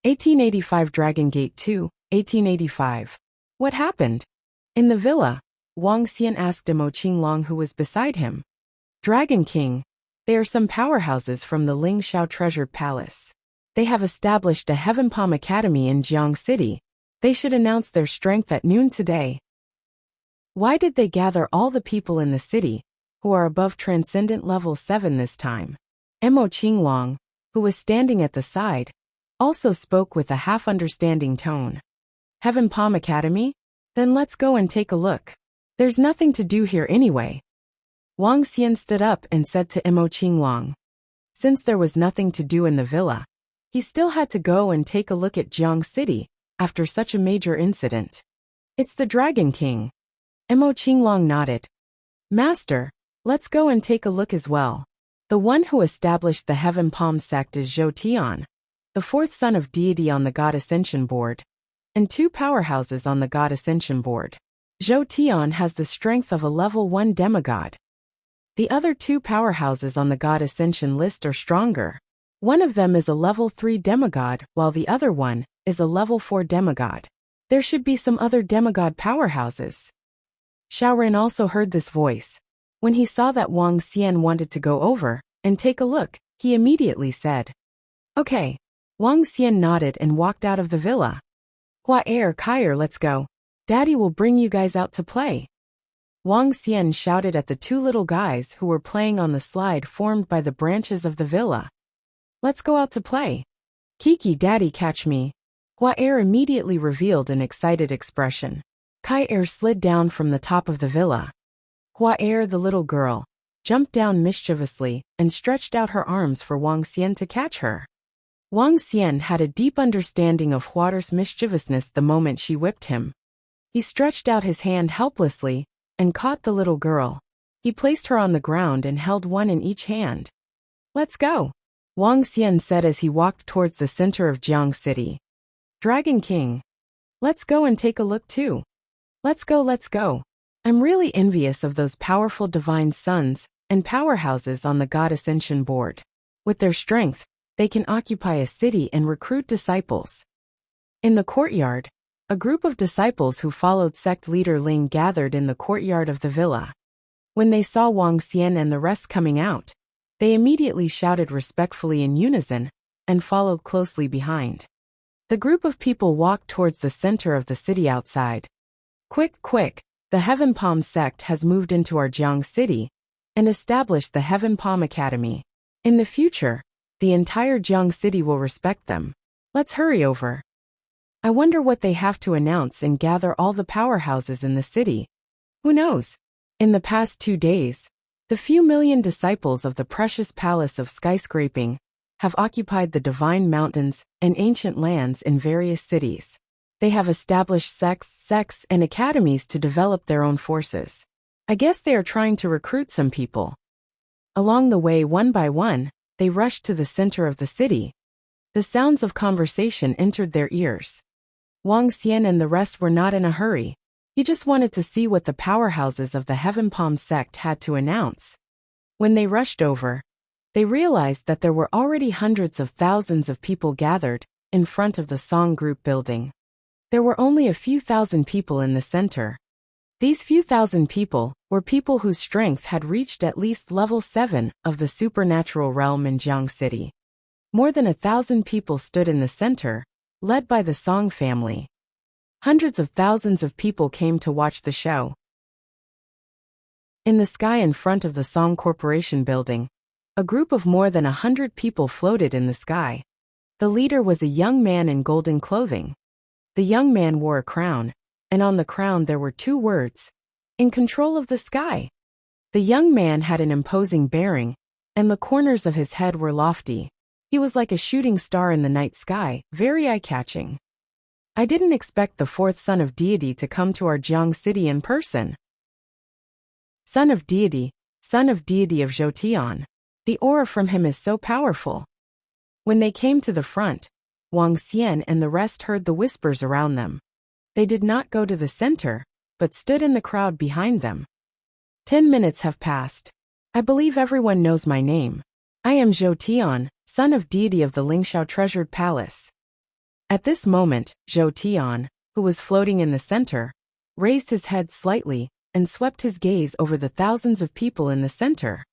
1885 Dragon Gate 2, 1885. What happened? In the villa, Wang Xian asked Mo Qinglong, who was beside him. Dragon King, they are some powerhouses from the Lingxiao Treasure Palace. They have established a Heaven Palm Academy in Jiang City. They should announce their strength at noon today. Why did they gather all the people in the city, who are above Transcendent Level 7 this time? Mo Qinglong, who was standing at the side, also spoke with a half-understanding tone. Heaven Palm Academy? Then let's go and take a look. There's nothing to do here anyway. Wang Xian stood up and said to Mo Qinglong. Since there was nothing to do in the villa, he still had to go and take a look at Jiang City after such a major incident. It's the Dragon King. Mo Qinglong nodded. Master, let's go and take a look as well. The one who established the Heaven Palm sect is Zhou Tian, the fourth son of deity on the God Ascension board, and 2 powerhouses on the God Ascension board. Zhou Tian has the strength of a level 1 demigod. The other 2 powerhouses on the God Ascension list are stronger. One of them is a level 3 demigod, while the other one is a level 4 demigod. There should be some other demigod powerhouses. Xiao Ran also heard this voice. When he saw that Wang Xian wanted to go over and take a look, he immediately said, Okay. Wang Xian nodded and walked out of the villa. Hua Kaier, let's go. Daddy will bring you guys out to play. Wang Xian shouted at the two little guys who were playing on the slide formed by the branches of the villa. Let's go out to play. Kiki daddy catch me. Hua Er immediately revealed an excited expression. Kai Er slid down from the top of the villa. Hua Er, the little girl, jumped down mischievously and stretched out her arms for Wang Xian to catch her. Wang Xian had a deep understanding of Hua Er's mischievousness the moment she whipped him. He stretched out his hand helplessly and caught the little girl. He placed her on the ground and held one in each hand. Let's go, Wang Xian said as he walked towards the center of Jiang City. Dragon King. Let's go and take a look too. Let's go, let's go. I'm really envious of those powerful divine sons and powerhouses on the God Ascension board. With their strength, they can occupy a city and recruit disciples. In the courtyard, a group of disciples who followed sect leader Ling gathered in the courtyard of the villa. When they saw Wang Xian and the rest coming out, they immediately shouted respectfully in unison and followed closely behind. The group of people walked towards the center of the city outside. Quick, quick, the Heaven Palm sect has moved into our Jiang City and established the Heaven Palm Academy. In the future, the entire Jiang City will respect them. Let's hurry over. I wonder what they have to announce and gather all the powerhouses in the city. Who knows? In the past 2 days, the few million disciples of the precious palace of skyscraping have occupied the divine mountains and ancient lands in various cities. They have established sects, and academies to develop their own forces. I guess they are trying to recruit some people. Along the way, one by one, they rushed to the center of the city. The sounds of conversation entered their ears. Wang Xian and the rest were not in a hurry. He just wanted to see what the powerhouses of the Heaven Palm sect had to announce. When they rushed over, they realized that there were already hundreds of thousands of people gathered in front of the Song Group building. There were only a few thousand people in the center. These few thousand people were people whose strength had reached at least level 7 of the supernatural realm in Jiang City. More than 1,000 people stood in the center, led by the Song family. Hundreds of thousands of people came to watch the show. In the sky in front of the Song Corporation building, a group of more than 100 people floated in the sky. The leader was a young man in golden clothing. The young man wore a crown, and on the crown there were 2 words, "In control of the sky." The young man had an imposing bearing, and the corners of his head were lofty. He was like a shooting star in the night sky, very eye-catching. I didn't expect the 4th son of deity to come to our Jiang City in person. Son of deity of Zhoutian. The aura from him is so powerful. When they came to the front, Wang Xian and the rest heard the whispers around them. They did not go to the center, but stood in the crowd behind them. 10 minutes have passed. I believe everyone knows my name. I am Zhou Tian, son of deity of the Lingxiao treasured palace. At this moment, Zhou Tian, who was floating in the center, raised his head slightly and swept his gaze over the thousands of people in the center.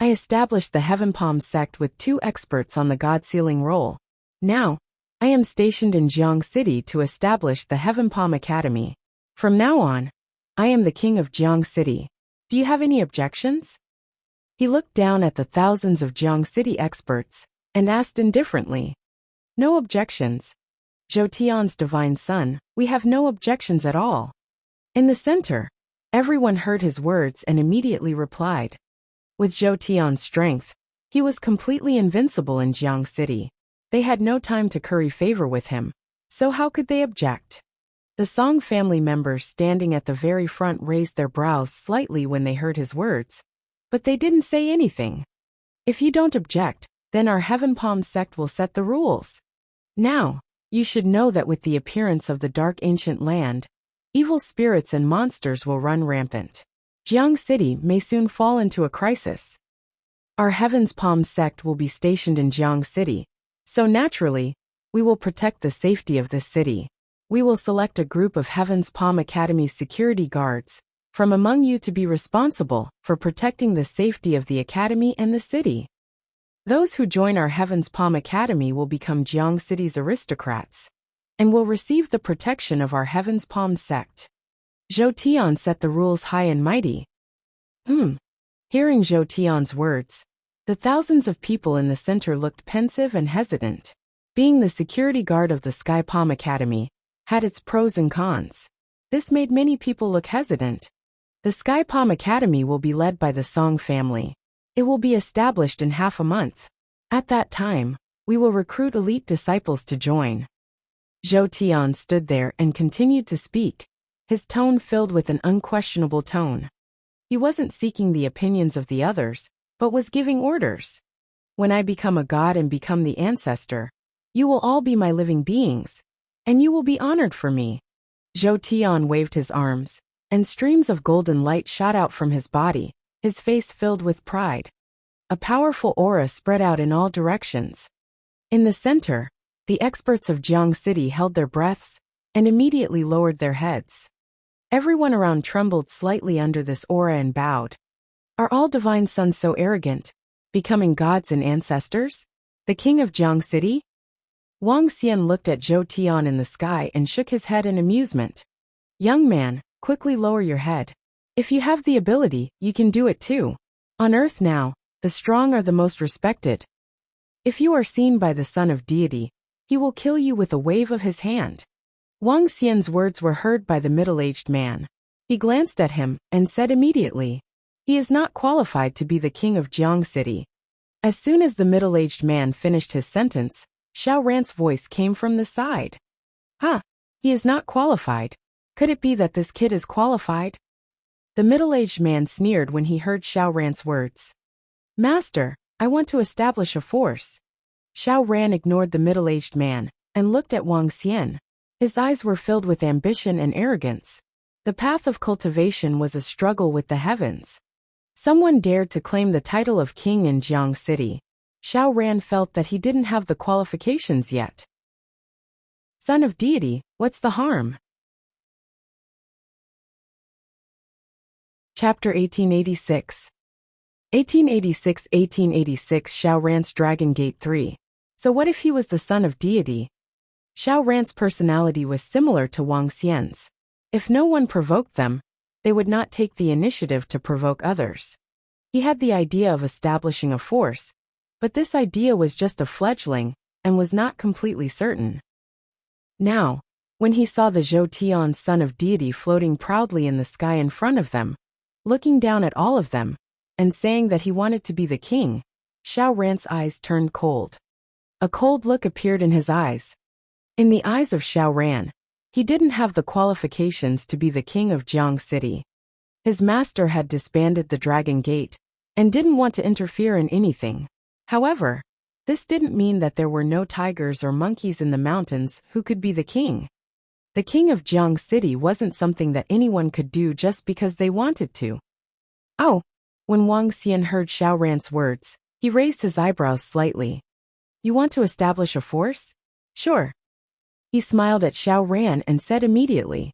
I established the Heaven Palm sect with 2 experts on the God Sealing role. Now, I am stationed in Jiang City to establish the Heaven Palm Academy. From now on, I am the king of Jiang City. Do you have any objections? He looked down at the thousands of Jiang City experts and asked indifferently. No objections. Zhou Tian's divine son, we have no objections at all. In the center, everyone heard his words and immediately replied. With Zhou Tian's strength, he was completely invincible in Jiang City. They had no time to curry favor with him, so how could they object? The Song family members standing at the very front raised their brows slightly when they heard his words, but they didn't say anything. If you don't object, then our Heaven Palm sect will set the rules. Now, you should know that with the appearance of the dark ancient land, evil spirits and monsters will run rampant. Jiang City may soon fall into a crisis. Our Heaven's Palm sect will be stationed in Jiang City, so naturally, we will protect the safety of this city. We will select a group of Heaven's Palm Academy security guards from among you to be responsible for protecting the safety of the academy and the city. Those who join our Heaven's Palm Academy will become Jiang City's aristocrats and will receive the protection of our Heaven's Palm sect. Zhou Tian set the rules high and mighty. Hearing Zhou Tian's words, the thousands of people in the center looked pensive and hesitant. Being the security guard of the Sky Palm Academy had its pros and cons. This made many people look hesitant. The Sky Palm Academy will be led by the Song family. It will be established in half a month. At that time, we will recruit elite disciples to join. Zhou Tian stood there and continued to speak, his tone filled with an unquestionable tone. He wasn't seeking the opinions of the others, but was giving orders. When I become a god and become the ancestor, you will all be my living beings, and you will be honored for me. Zhou Tian waved his arms, and streams of golden light shot out from his body, his face filled with pride. A powerful aura spread out in all directions. In the center, the experts of Jiang City held their breaths and immediately lowered their heads. Everyone around trembled slightly under this aura and bowed. Are all divine sons so arrogant, becoming gods and ancestors? The king of Jiang City? Wang Xian looked at Zhou Tian in the sky and shook his head in amusement. Young man, quickly lower your head. If you have the ability, you can do it too. On earth now, the strong are the most respected. If you are seen by the son of deity, he will kill you with a wave of his hand. Wang Xian's words were heard by the middle-aged man. He glanced at him and said immediately, he is not qualified to be the king of Jiang City. As soon as the middle-aged man finished his sentence, Xiao Ran's voice came from the side. He is not qualified. Could it be that this kid is qualified? The middle-aged man sneered when he heard Xiao Ran's words. Master, I want to establish a force. Xiao Ran ignored the middle-aged man and looked at Wang Xian. His eyes were filled with ambition and arrogance. The path of cultivation was a struggle with the heavens. Someone dared to claim the title of king in Jiang City. Xiao Ran felt that he didn't have the qualifications yet. Son of deity, what's the harm? Chapter 1886. 1886 Xiao Ran's Dragon Gate 3. So what if he was the son of deity? Xiao Ran's personality was similar to Wang Xian's. If no one provoked them, they would not take the initiative to provoke others. He had the idea of establishing a force, but this idea was just a fledgling and was not completely certain. Now, when he saw the Zhou Tian son of deity floating proudly in the sky in front of them, looking down at all of them, and saying that he wanted to be the king, Xiao Ran's eyes turned cold. A cold look appeared in his eyes. In the eyes of Xiao Ran, he didn't have the qualifications to be the king of Jiang City. His master had disbanded the Dragon Gate and didn't want to interfere in anything. However, this didn't mean that there were no tigers or monkeys in the mountains who could be the king. The king of Jiang City wasn't something that anyone could do just because they wanted to. Oh! When Wang Xian heard Xiao Ran's words, he raised his eyebrows slightly. You want to establish a force? Sure. He smiled at Xiao Ran and said immediately,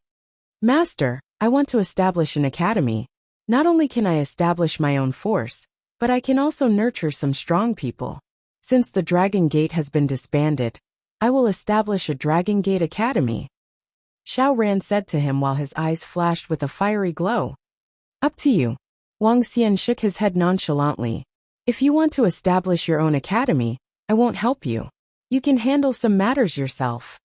Master, I want to establish an academy. Not only can I establish my own force, but I can also nurture some strong people. Since the Dragon Gate has been disbanded, I will establish a Dragon Gate Academy. Xiao Ran said to him while his eyes flashed with a fiery glow. Up to you. Wang Xian shook his head nonchalantly. If you want to establish your own academy, I won't help you. You can handle some matters yourself.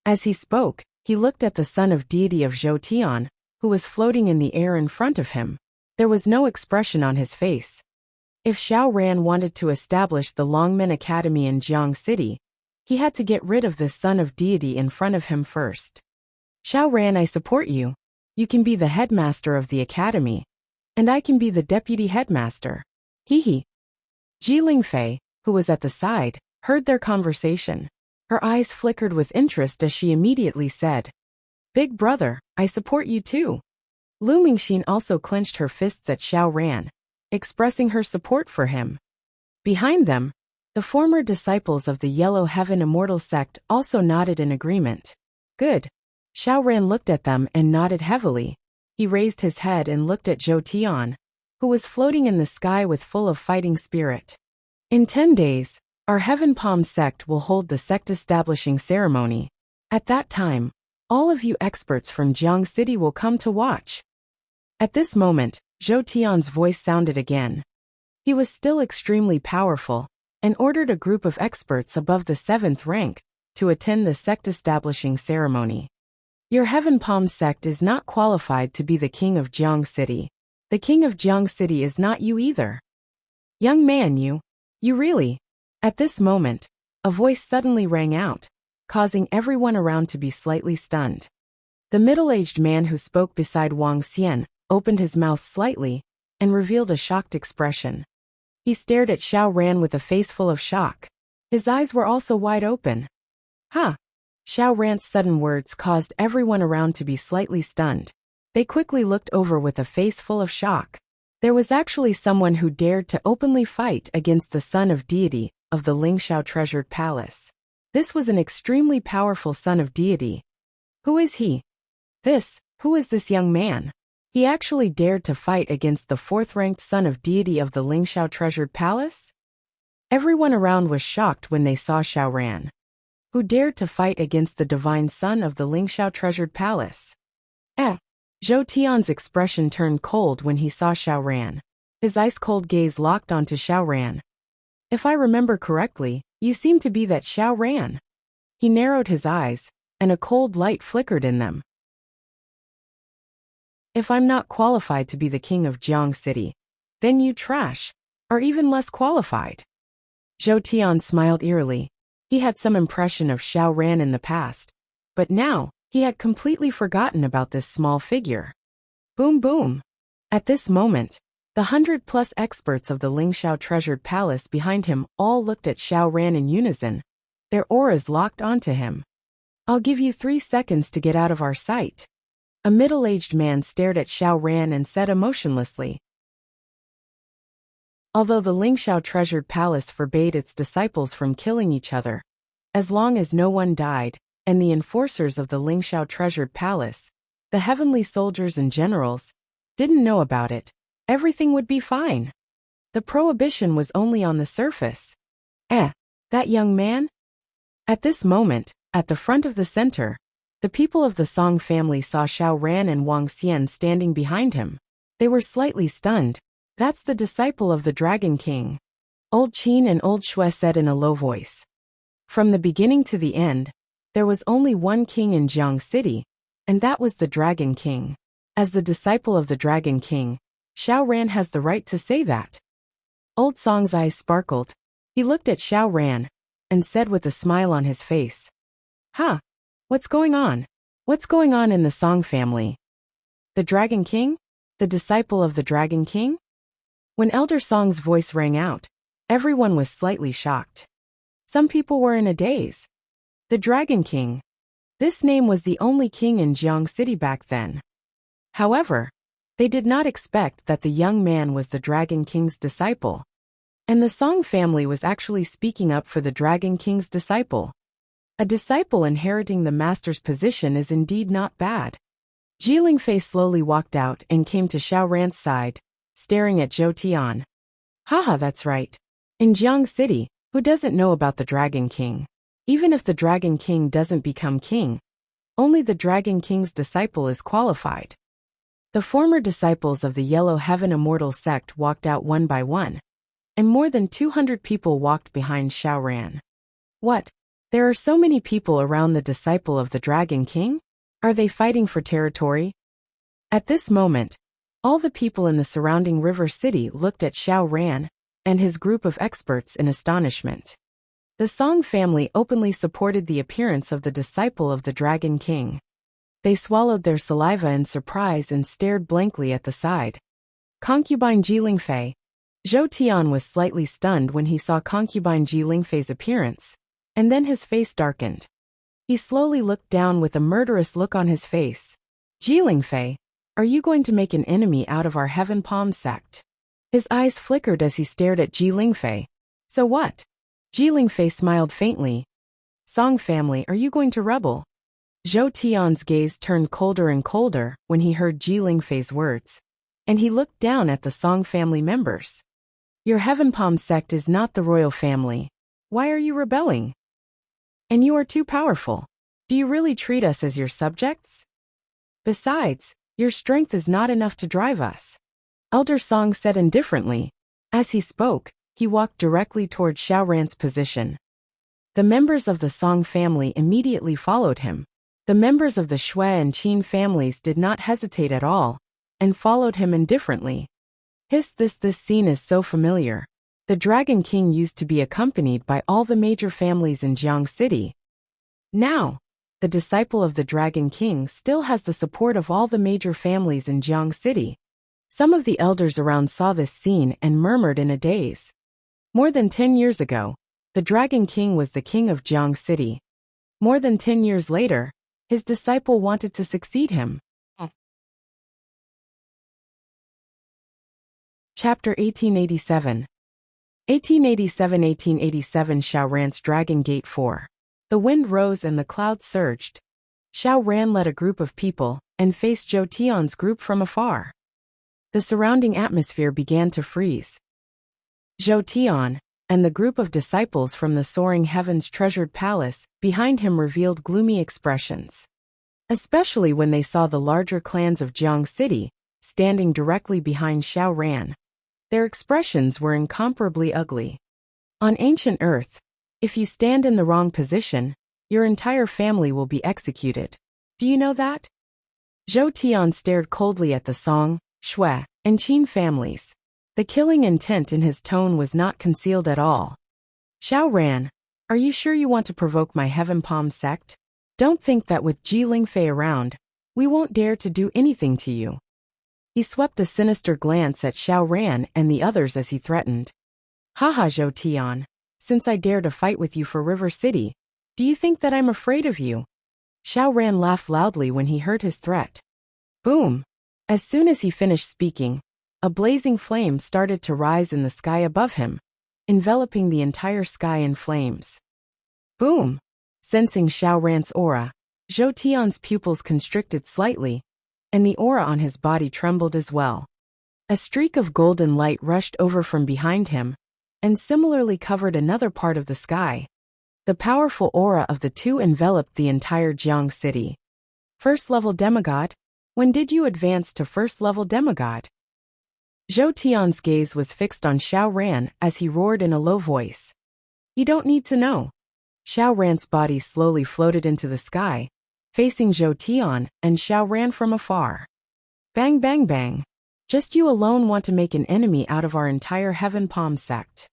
As he spoke, he looked at the son of deity of Zhou Tian, who was floating in the air in front of him. There was no expression on his face. If Xiao Ran wanted to establish the Longmen Academy in Jiang City, he had to get rid of this son of deity in front of him first. Xiao Ran, I support you. You can be the headmaster of the academy, and I can be the deputy headmaster. Hee. Ji Lingfei, who was at the side, heard their conversation. Her eyes flickered with interest as she immediately said, Big brother, I support you too. Lu Mingxin also clenched her fists at Xiao Ran, expressing her support for him. Behind them, the former disciples of the Yellow Heaven Immortal sect also nodded in agreement. Good. Xiao Ran looked at them and nodded heavily. He raised his head and looked at Zhou Tian, who was floating in the sky with full of fighting spirit. In 10 days, our Heaven Palm sect will hold the sect establishing ceremony. At that time, All of you experts from Jiang City will come to watch. At this moment, Zhou Tian's voice sounded again. He was still extremely powerful, and ordered a group of experts above the 7th rank to attend the sect-establishing ceremony. Your Heaven Palm sect is not qualified to be the king of Jiang City. The king of Jiang City is not you either. Young man, you really. At this moment, a voice suddenly rang out, causing everyone around to be slightly stunned. The middle-aged man who spoke beside Wang Xian opened his mouth slightly and revealed a shocked expression. He stared at Xiao Ran with a face full of shock. His eyes were also wide open. Huh? Xiao Ran's sudden words caused everyone around to be slightly stunned. They quickly looked over with a face full of shock. There was actually someone who dared to openly fight against the son of deity of the Lingxiao treasured palace. This was an extremely powerful son of deity. Who is he? Who is this young man? He actually dared to fight against the 4th-ranked son of deity of the Lingxiao treasured palace? Everyone around was shocked when they saw Xiao Ran. Who dared to fight against the divine son of the Lingxiao treasured palace? Zhou Tian's expression turned cold when he saw Xiao Ran. His ice-cold gaze locked onto Xiao Ran. If I remember correctly, you seem to be that Xiao Ran. He narrowed his eyes, and a cold light flickered in them. If I'm not qualified to be the king of Jiang City, then you trash, are even less qualified. Zhou Tian smiled eerily. He had some impression of Xiao Ran in the past, but now, he had completely forgotten about this small figure. Boom boom. At this moment, the 100+ experts of the Lingxiao treasured palace behind him all looked at Xiao Ran in unison. Their auras locked onto him. I'll give you 3 seconds to get out of our sight. A middle-aged man stared at Xiao Ran and said emotionlessly. Although the Lingxiao treasured palace forbade its disciples from killing each other, as long as no one died, and the enforcers of the Lingxiao treasured palace, the heavenly soldiers and generals, didn't know about it, everything would be fine. The prohibition was only on the surface. That young man? At this moment, at the front of the center, the people of the Song family saw Xiao Ran and Wang Xian standing behind him. They were slightly stunned. That's the disciple of the Dragon King. Old Qin and Old Shui said in a low voice. From the beginning to the end, there was only one king in Jiang City, and that was the Dragon King. As the disciple of the Dragon King, Xiao Ran has the right to say that. Old Song's eyes sparkled. He looked at Xiao Ran, and said with a smile on his face. What's going on? What's going on in the Song family? The Dragon King? The disciple of the Dragon King? When Elder Song's voice rang out, everyone was slightly shocked. Some people were in a daze. The Dragon King. This name was the only king in Jiang City back then. However, they did not expect that the young man was the Dragon King's disciple. And the Song family was actually speaking up for the Dragon King's disciple. A disciple inheriting the master's position is indeed not bad. Ji Lingfei slowly walked out and came to Xiao Ran's side, staring at Zhou Tian. That's right. In Jiang City, who doesn't know about the Dragon King? Even if the Dragon King doesn't become king, only the Dragon King's disciple is qualified. The former disciples of the Yellow Heaven Immortal sect walked out one by one, and more than 200 people walked behind Xiao Ran. What? There are so many people around the disciple of the Dragon King? Are they fighting for territory? At this moment, all the people in the surrounding river city looked at Xiao Ran and his group of experts in astonishment. The Song family openly supported the appearance of the disciple of the Dragon King. They swallowed their saliva in surprise and stared blankly at the side. Concubine Ji Lingfei. Zhou Tian was slightly stunned when he saw concubine Ji Lingfei's appearance, and then his face darkened. He slowly looked down with a murderous look on his face. Ji Lingfei, are you going to make an enemy out of our Heaven Palm sect? His eyes flickered as he stared at Ji Lingfei. So what? Ji Lingfei smiled faintly. Song family, are you going to rebel? Zhou Tian's gaze turned colder and colder when he heard Ji Lingfei's words, and he looked down at the Song family members. Your Heaven Palm sect is not the royal family. Why are you rebelling? And you are too powerful. Do you really treat us as your subjects? Besides, your strength is not enough to drive us. Elder Song said indifferently. As he spoke, he walked directly toward Xiao Ran's position. The members of the Song family immediately followed him. The members of the Shui and Qin families did not hesitate at all, and followed him indifferently. This scene is so familiar. The Dragon King used to be accompanied by all the major families in Jiang City. Now, the disciple of the Dragon King still has the support of all the major families in Jiang City. Some of the elders around saw this scene and murmured in a daze. More than 10 years ago, the Dragon King was the king of Jiang City. More than 10 years later, his disciple wanted to succeed him. Chapter 1887. 1887 Xiao Ran's Dragon Gate 4. The wind rose and the clouds surged. Xiao Ran led a group of people and faced Zhou Tian's group from afar. The surrounding atmosphere began to freeze. Zhou Tian and the group of disciples from the soaring heavens treasured palace behind him revealed gloomy expressions. Especially when they saw the larger clans of Jiang City standing directly behind Xiao Ran. Their expressions were incomparably ugly. On ancient Earth, if you stand in the wrong position, your entire family will be executed. Do you know that? Zhou Tian stared coldly at the Song, Shui, and Qin families. The killing intent in his tone was not concealed at all. Xiao Ran, are you sure you want to provoke my Heaven Palm sect? Don't think that with Ji Lingfei around, we won't dare to do anything to you. He swept a sinister glance at Xiao Ran and the others as he threatened. Haha, Zhou Tian, since I dare to fight with you for River City, do you think that I'm afraid of you? Xiao Ran laughed loudly when he heard his threat. Boom! As soon as he finished speaking, a blazing flame started to rise in the sky above him, enveloping the entire sky in flames. Boom! Sensing Xiao Ran's aura, Zhou Tian's pupils constricted slightly, and the aura on his body trembled as well. A streak of golden light rushed over from behind him, and similarly covered another part of the sky. The powerful aura of the two enveloped the entire Jiang City. First-level demigod? When did you advance to first-level demigod? Zhou Tian's gaze was fixed on Xiao Ran as he roared in a low voice. You don't need to know. Xiao Ran's body slowly floated into the sky, facing Zhou Tian and Xiao Ran from afar. Bang bang bang. Just you alone want to make an enemy out of our entire Heaven Palm sect.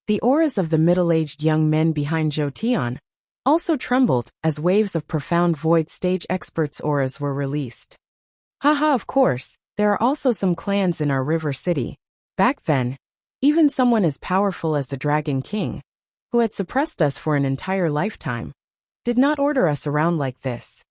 The auras of the middle-aged young men behind Zhou Tian also trembled as waves of profound void stage experts' auras were released. Haha, of course, there are also some clans in our River City. Back then, even someone as powerful as the Dragon King, who had suppressed us for an entire lifetime, did not order us around like this.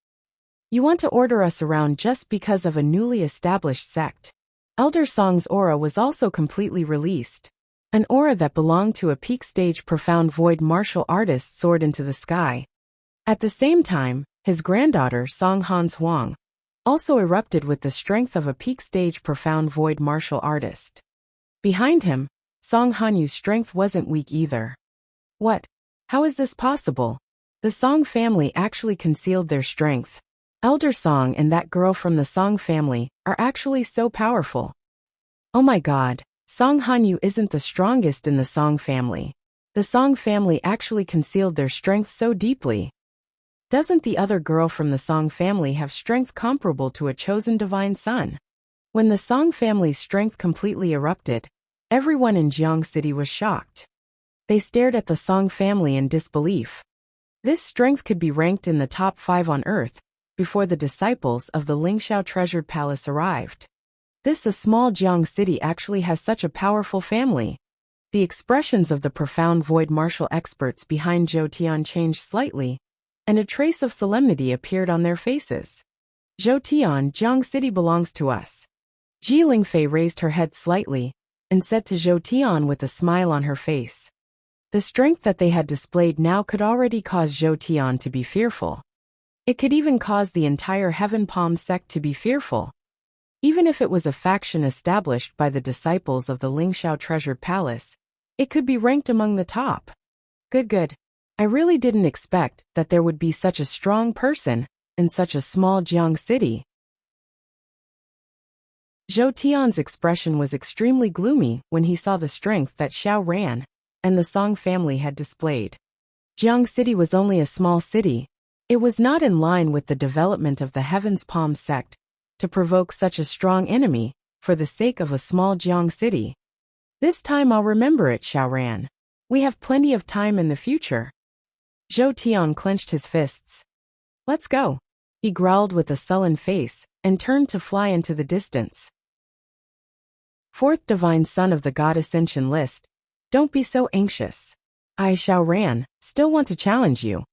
You want to order us around just because of a newly established sect. Elder Song's aura was also completely released. An aura that belonged to a peak stage profound void martial artist soared into the sky. At the same time, his granddaughter Song Han's Huang also erupted with the strength of a peak stage profound void martial artist. Behind him, Song Hanyu's strength wasn't weak either. What? How is this possible? The Song family actually concealed their strength. Elder Song and that girl from the Song family are actually so powerful. Oh my god, Song Hanyu isn't the strongest in the Song family. The Song family actually concealed their strength so deeply. Doesn't the other girl from the Song family have strength comparable to a chosen divine son? When the Song family's strength completely erupted, everyone in Jiang City was shocked. They stared at the Song family in disbelief. This strength could be ranked in the top 5 on Earth before the disciples of the Lingxiao Treasured Palace arrived. A small Jiang City actually has such a powerful family. The expressions of the profound void martial experts behind Zhou Tian changed slightly, and a trace of solemnity appeared on their faces. Zhou Tian, Jiang City belongs to us. Ji Lingfei raised her head slightly and said to Zhou Tian with a smile on her face. The strength that they had displayed now could already cause Zhou Tian to be fearful. It could even cause the entire Heaven Palm sect to be fearful. Even if it was a faction established by the disciples of the Lingxiao Treasured Palace, it could be ranked among the top. Good. I really didn't expect that there would be such a strong person in such a small Jiang city. Zhou Tian's expression was extremely gloomy when he saw the strength that Xiao Ran and the Song family had displayed. Jiang City was only a small city. It was not in line with the development of the Heaven's Palm sect to provoke such a strong enemy for the sake of a small Jiang city. This time I'll remember it, Xiao Ran. We have plenty of time in the future. Zhou Tian clenched his fists. Let's go. He growled with a sullen face and turned to fly into the distance. Fourth divine son of the god Ascension list. Don't be so anxious. I, Xiao Ran, still want to challenge you.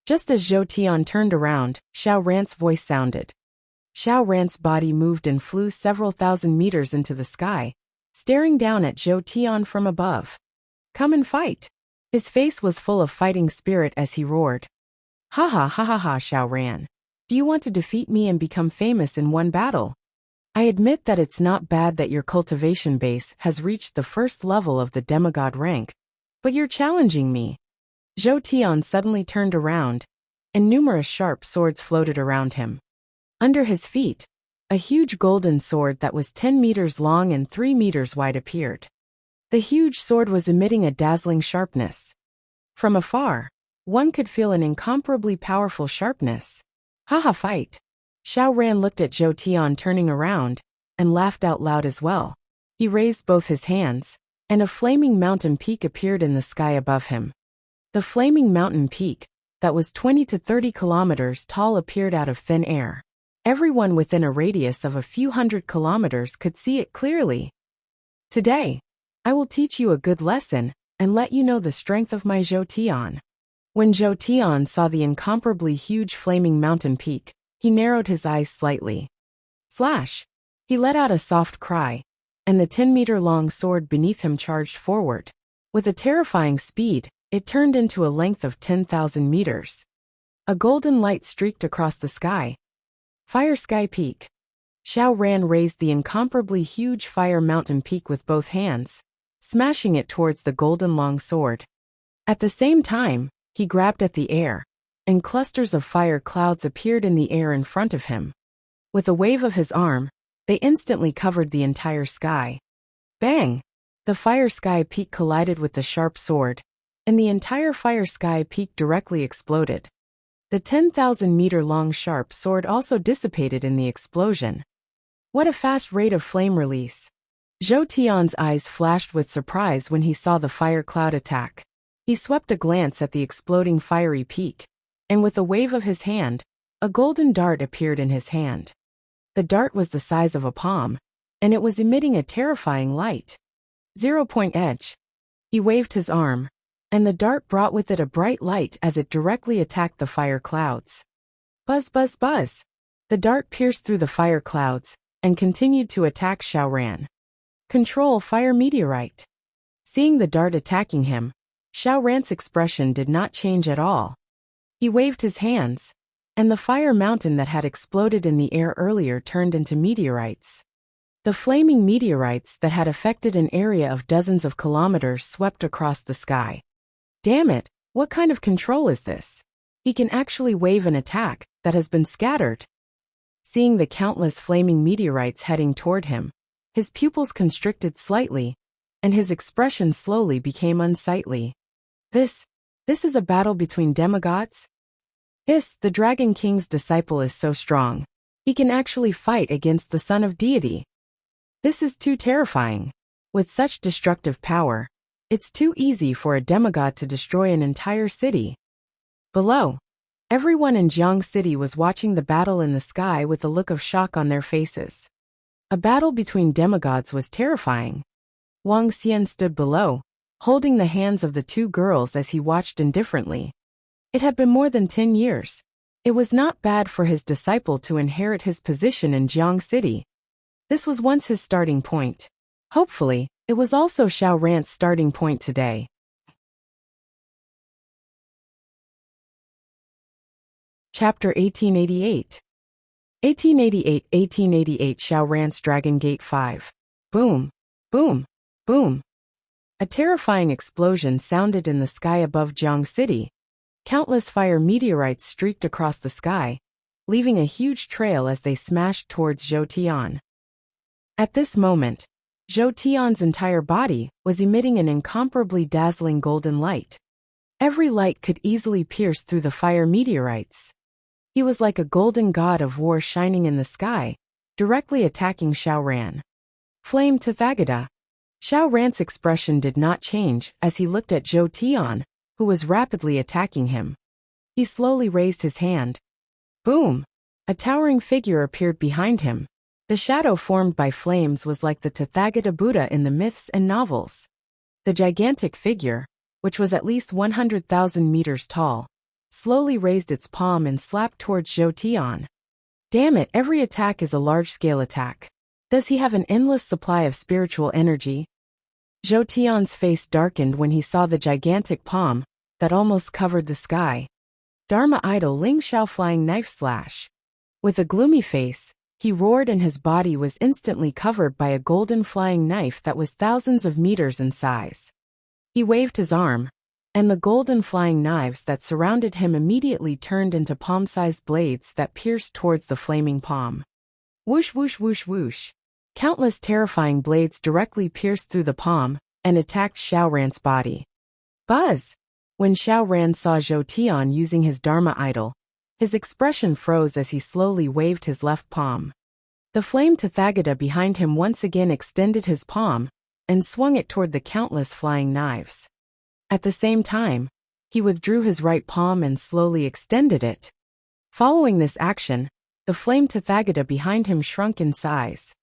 Just as Zhou Tian turned around, Xiao Ran's voice sounded. Xiao Ran's body moved and flew several thousand meters into the sky, staring down at Zhou Tian from above. Come and fight. His face was full of fighting spirit as he roared. Ha ha ha ha ha, Xiao Ran. Do you want to defeat me and become famous in one battle? I admit that it's not bad that your cultivation base has reached the first level of the demigod rank, but you're challenging me. Zhou Tian suddenly turned around, and numerous sharp swords floated around him. Under his feet, a huge golden sword that was 10 meters long and 3 meters wide appeared. The huge sword was emitting a dazzling sharpness. From afar, one could feel an incomparably powerful sharpness. Haha, fight! Xiao Ran looked at Zhou Tian turning around, and laughed out loud as well. He raised both his hands, and a flaming mountain peak appeared in the sky above him. The flaming mountain peak, that was 20 to 30 kilometers tall, appeared out of thin air. Everyone within a radius of a few hundred kilometers could see it clearly. Today, I will teach you a good lesson, and let you know the strength of my Zhou Tian. When Zhou Tian saw the incomparably huge flaming mountain peak, he narrowed his eyes slightly. Slash! He let out a soft cry, and the 10-meter-long sword beneath him charged forward. With a terrifying speed, it turned into a length of 10,000 meters. A golden light streaked across the sky. Fire Sky Peak. Xiao Ran raised the incomparably huge fire mountain peak with both hands, smashing it towards the golden long sword. At the same time, he grabbed at the air, and clusters of fire clouds appeared in the air in front of him. With a wave of his arm, they instantly covered the entire sky. Bang! The Fire Sky Peak collided with the sharp sword, and the entire Fire Sky Peak directly exploded. The 10,000-meter-long sharp sword also dissipated in the explosion. What a fast rate of flame release! Zhou Tian's eyes flashed with surprise when he saw the fire cloud attack. He swept a glance at the exploding fiery peak, and with a wave of his hand, a golden dart appeared in his hand. The dart was the size of a palm, and it was emitting a terrifying light. 0-point edge. He waved his arm, and the dart brought with it a bright light as it directly attacked the fire clouds. Buzz, buzz, buzz! The dart pierced through the fire clouds, and continued to attack Xiao Ran. Control Fire Meteorite. Seeing the dart attacking him, Xiao Ran's expression did not change at all. He waved his hands, and the fire mountain that had exploded in the air earlier turned into meteorites. The flaming meteorites that had affected an area of dozens of kilometers swept across the sky. Damn it, what kind of control is this? He can actually wave an attack that has been scattered. Seeing the countless flaming meteorites heading toward him, his pupils constricted slightly, and his expression slowly became unsightly. This is a battle between demigods? The Dragon King's disciple is so strong. He can actually fight against the son of deity. This is too terrifying. With such destructive power, it's too easy for a demigod to destroy an entire city. Below, everyone in Jiang City was watching the battle in the sky with a look of shock on their faces. A battle between demigods was terrifying. Wang Xian stood below, holding the hands of the two girls as he watched indifferently. It had been more than 10 years. It was not bad for his disciple to inherit his position in Jiang City. This was once his starting point. Hopefully, it was also Xiao Ran's starting point today. Chapter 1888. 1888 Xiao Ran's Dragon Gate 5. Boom, boom, boom. A terrifying explosion sounded in the sky above Jiang City, Countless fire meteorites streaked across the sky, leaving a huge trail as they smashed towards Zhou Tian. At this moment, Zhou Tian's entire body was emitting an incomparably dazzling golden light. Every light could easily pierce through the fire meteorites. He was like a golden god of war shining in the sky, directly attacking Xiao Ran. Flame Tathagata. Xiao Ran's expression did not change as he looked at Zhou Tian, who was rapidly attacking him. He slowly raised his hand. Boom! A towering figure appeared behind him. The shadow formed by flames was like the Tathagata Buddha in the myths and novels. The gigantic figure, which was at least 100,000 meters tall, slowly raised its palm and slapped towards Zhou Tian. Damn it, every attack is a large-scale attack. Does he have an endless supply of spiritual energy? Zhou Tian's face darkened when he saw the gigantic palm that almost covered the sky. Dharma idol Ling Xiao flying knife slash. With a gloomy face, he roared and his body was instantly covered by a golden flying knife that was thousands of meters in size. He waved his arm, and the golden flying knives that surrounded him immediately turned into palm-sized blades that pierced towards the flaming palm. Whoosh whoosh whoosh whoosh. Countless terrifying blades directly pierced through the palm and attacked Xiao Ran's body. Buzz! When Xiao Ran saw Zhou Tian using his Dharma idol, his expression froze as he slowly waved his left palm. The flame Tathagata behind him once again extended his palm and swung it toward the countless flying knives. At the same time, he withdrew his right palm and slowly extended it. Following this action, the flame Tathagata behind him shrunk in size.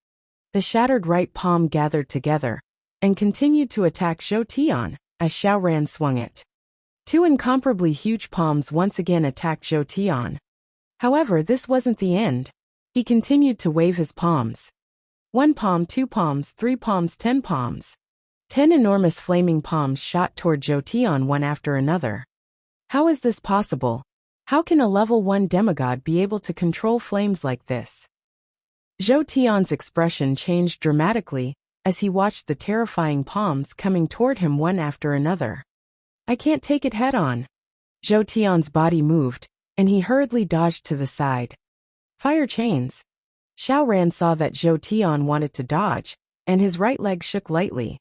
The shattered right palm gathered together and continued to attack Zhou Tian as Xiao Ran swung it. Two incomparably huge palms once again attacked Zhou Tian. However, this wasn't the end. He continued to wave his palms. 1 palm, 2 palms, 3 palms, 10 palms. 10 enormous flaming palms shot toward Zhou Tian one after another. How is this possible? How can a level 1 demigod be able to control flames like this? Zhou Tian's expression changed dramatically as he watched the terrifying palms coming toward him one after another. I can't take it head on. Zhou Tian's body moved, and he hurriedly dodged to the side. Fire chains. Xiao Ran saw that Zhou Tian wanted to dodge, and his right leg shook lightly.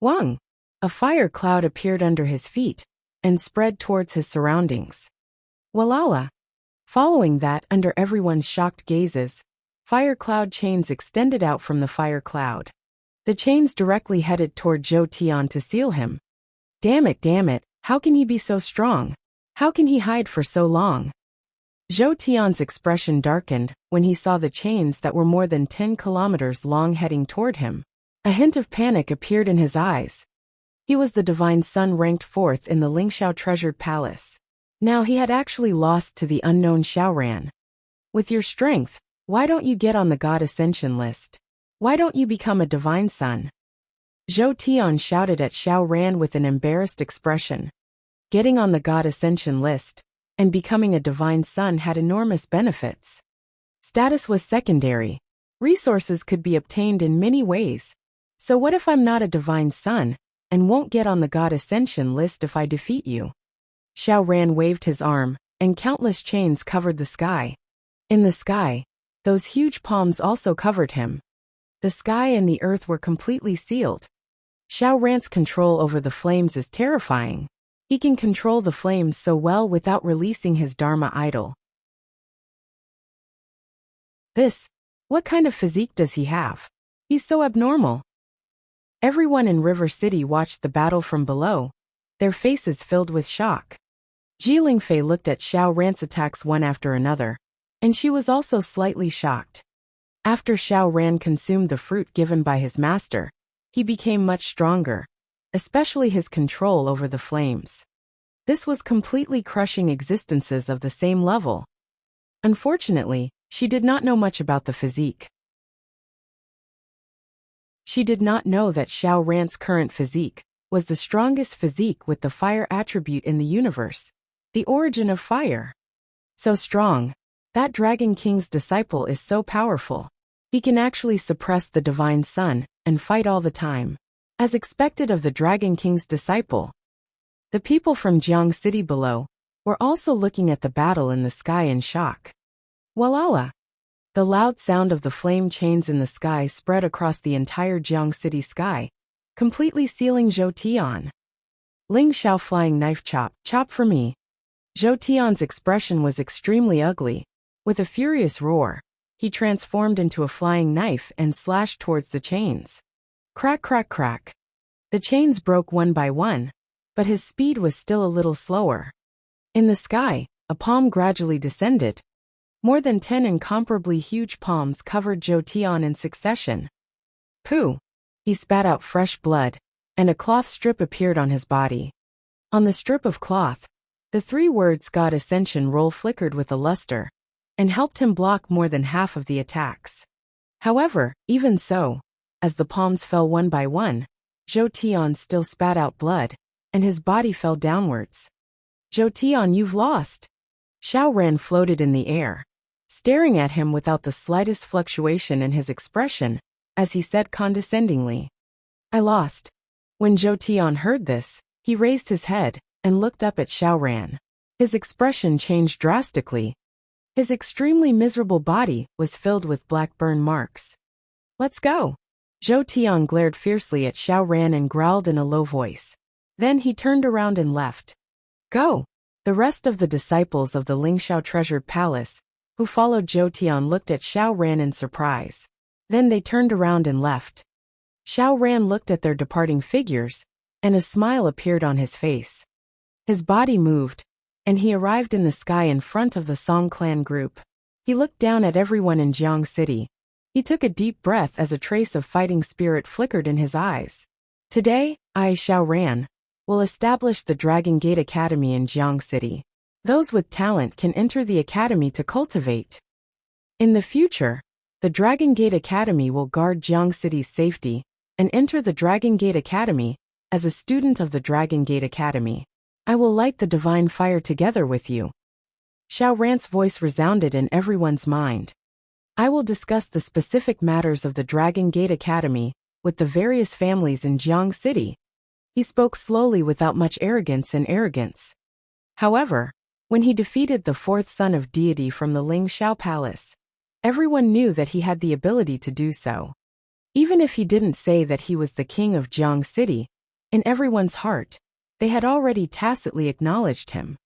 Wang! A fire cloud appeared under his feet and spread towards his surroundings. Walala! Following that, under everyone's shocked gazes, fire cloud chains extended out from the fire cloud. The chains directly headed toward Zhou Tian to seal him. Damn it, how can he be so strong? How can he hide for so long? Zhou Tian's expression darkened when he saw the chains that were more than 10 kilometers long heading toward him. A hint of panic appeared in his eyes. He was the divine son ranked 4th in the Lingxiao treasured palace. Now he had actually lost to the unknown Xiao Ran. With your strength, why don't you get on the God Ascension list? Why don't you become a divine son? Zhou Tian shouted at Xiao Ran with an embarrassed expression. Getting on the God Ascension list and becoming a divine son had enormous benefits. Status was secondary. Resources could be obtained in many ways. So what if I'm not a divine son and won't get on the God Ascension list if I defeat you? Xiao Ran waved his arm, and countless chains covered the sky. In the sky, those huge palms also covered him. The sky and the earth were completely sealed. Xiao Ran's control over the flames is terrifying. He can control the flames so well without releasing his Dharma idol. What kind of physique does he have? He's so abnormal. Everyone in River City watched the battle from below, their faces filled with shock. Ji Lingfei looked at Xiao Ran's attacks one after another, and she was also slightly shocked. After Xiao Ran consumed the fruit given by his master, he became much stronger, especially his control over the flames. This was completely crushing existences of the same level. Unfortunately, she did not know much about the physique. She did not know that Xiao Ran's current physique was the strongest physique with the fire attribute in the universe, the origin of fire. So strong. That Dragon King's disciple is so powerful. He can actually suppress the divine sun and fight all the time. As expected of the Dragon King's disciple. The people from Jiang City below were also looking at the battle in the sky in shock. Walala! The loud sound of the flame chains in the sky spread across the entire Jiang City sky, completely sealing Zhou Tian. Ling Xiao flying knife chop, chop for me. Zhou Tian's expression was extremely ugly. With a furious roar, he transformed into a flying knife and slashed towards the chains. Crack, crack, crack. The chains broke one by one, but his speed was still a little slower. In the sky, a palm gradually descended. More than 10 incomparably huge palms covered Zhou Tian in succession. Pooh! He spat out fresh blood, and a cloth strip appeared on his body. On the strip of cloth, the 3 words God Ascension roll flickered with a luster, and helped him block more than half of the attacks. However, even so, as the palms fell one by one, Zhou Tian still spat out blood, and his body fell downwards. Zhou Tian, you've lost! Xiao Ran floated in the air, staring at him without the slightest fluctuation in his expression, as he said condescendingly, I lost. When Zhou Tian heard this, he raised his head and looked up at Xiao Ran. His expression changed drastically. His extremely miserable body was filled with black burn marks. Let's go! Zhou Tian glared fiercely at Xiao Ran and growled in a low voice. Then he turned around and left. Go! The rest of the disciples of the Lingxiao treasured palace, who followed Zhou Tian, looked at Xiao Ran in surprise. Then they turned around and left. Xiao Ran looked at their departing figures, and a smile appeared on his face. His body moved, and he arrived in the sky in front of the Song clan group. He looked down at everyone in Jiang City. He took a deep breath as a trace of fighting spirit flickered in his eyes. Today, I, Xiao Ran, will establish the Dragon Gate Academy in Jiang City. Those with talent can enter the academy to cultivate. In the future, the Dragon Gate Academy will guard Jiang City's safety and enter the Dragon Gate Academy as a student of the Dragon Gate Academy. I will light the divine fire together with you. Xiao Ran's voice resounded in everyone's mind. I will discuss the specific matters of the Dragon Gate Academy with the various families in Jiang City. He spoke slowly without much arrogance. However, when he defeated the 4th son of deity from the Ling Xiao Palace, everyone knew that he had the ability to do so. Even if he didn't say that he was the king of Jiang City, in everyone's heart, they had already tacitly acknowledged him.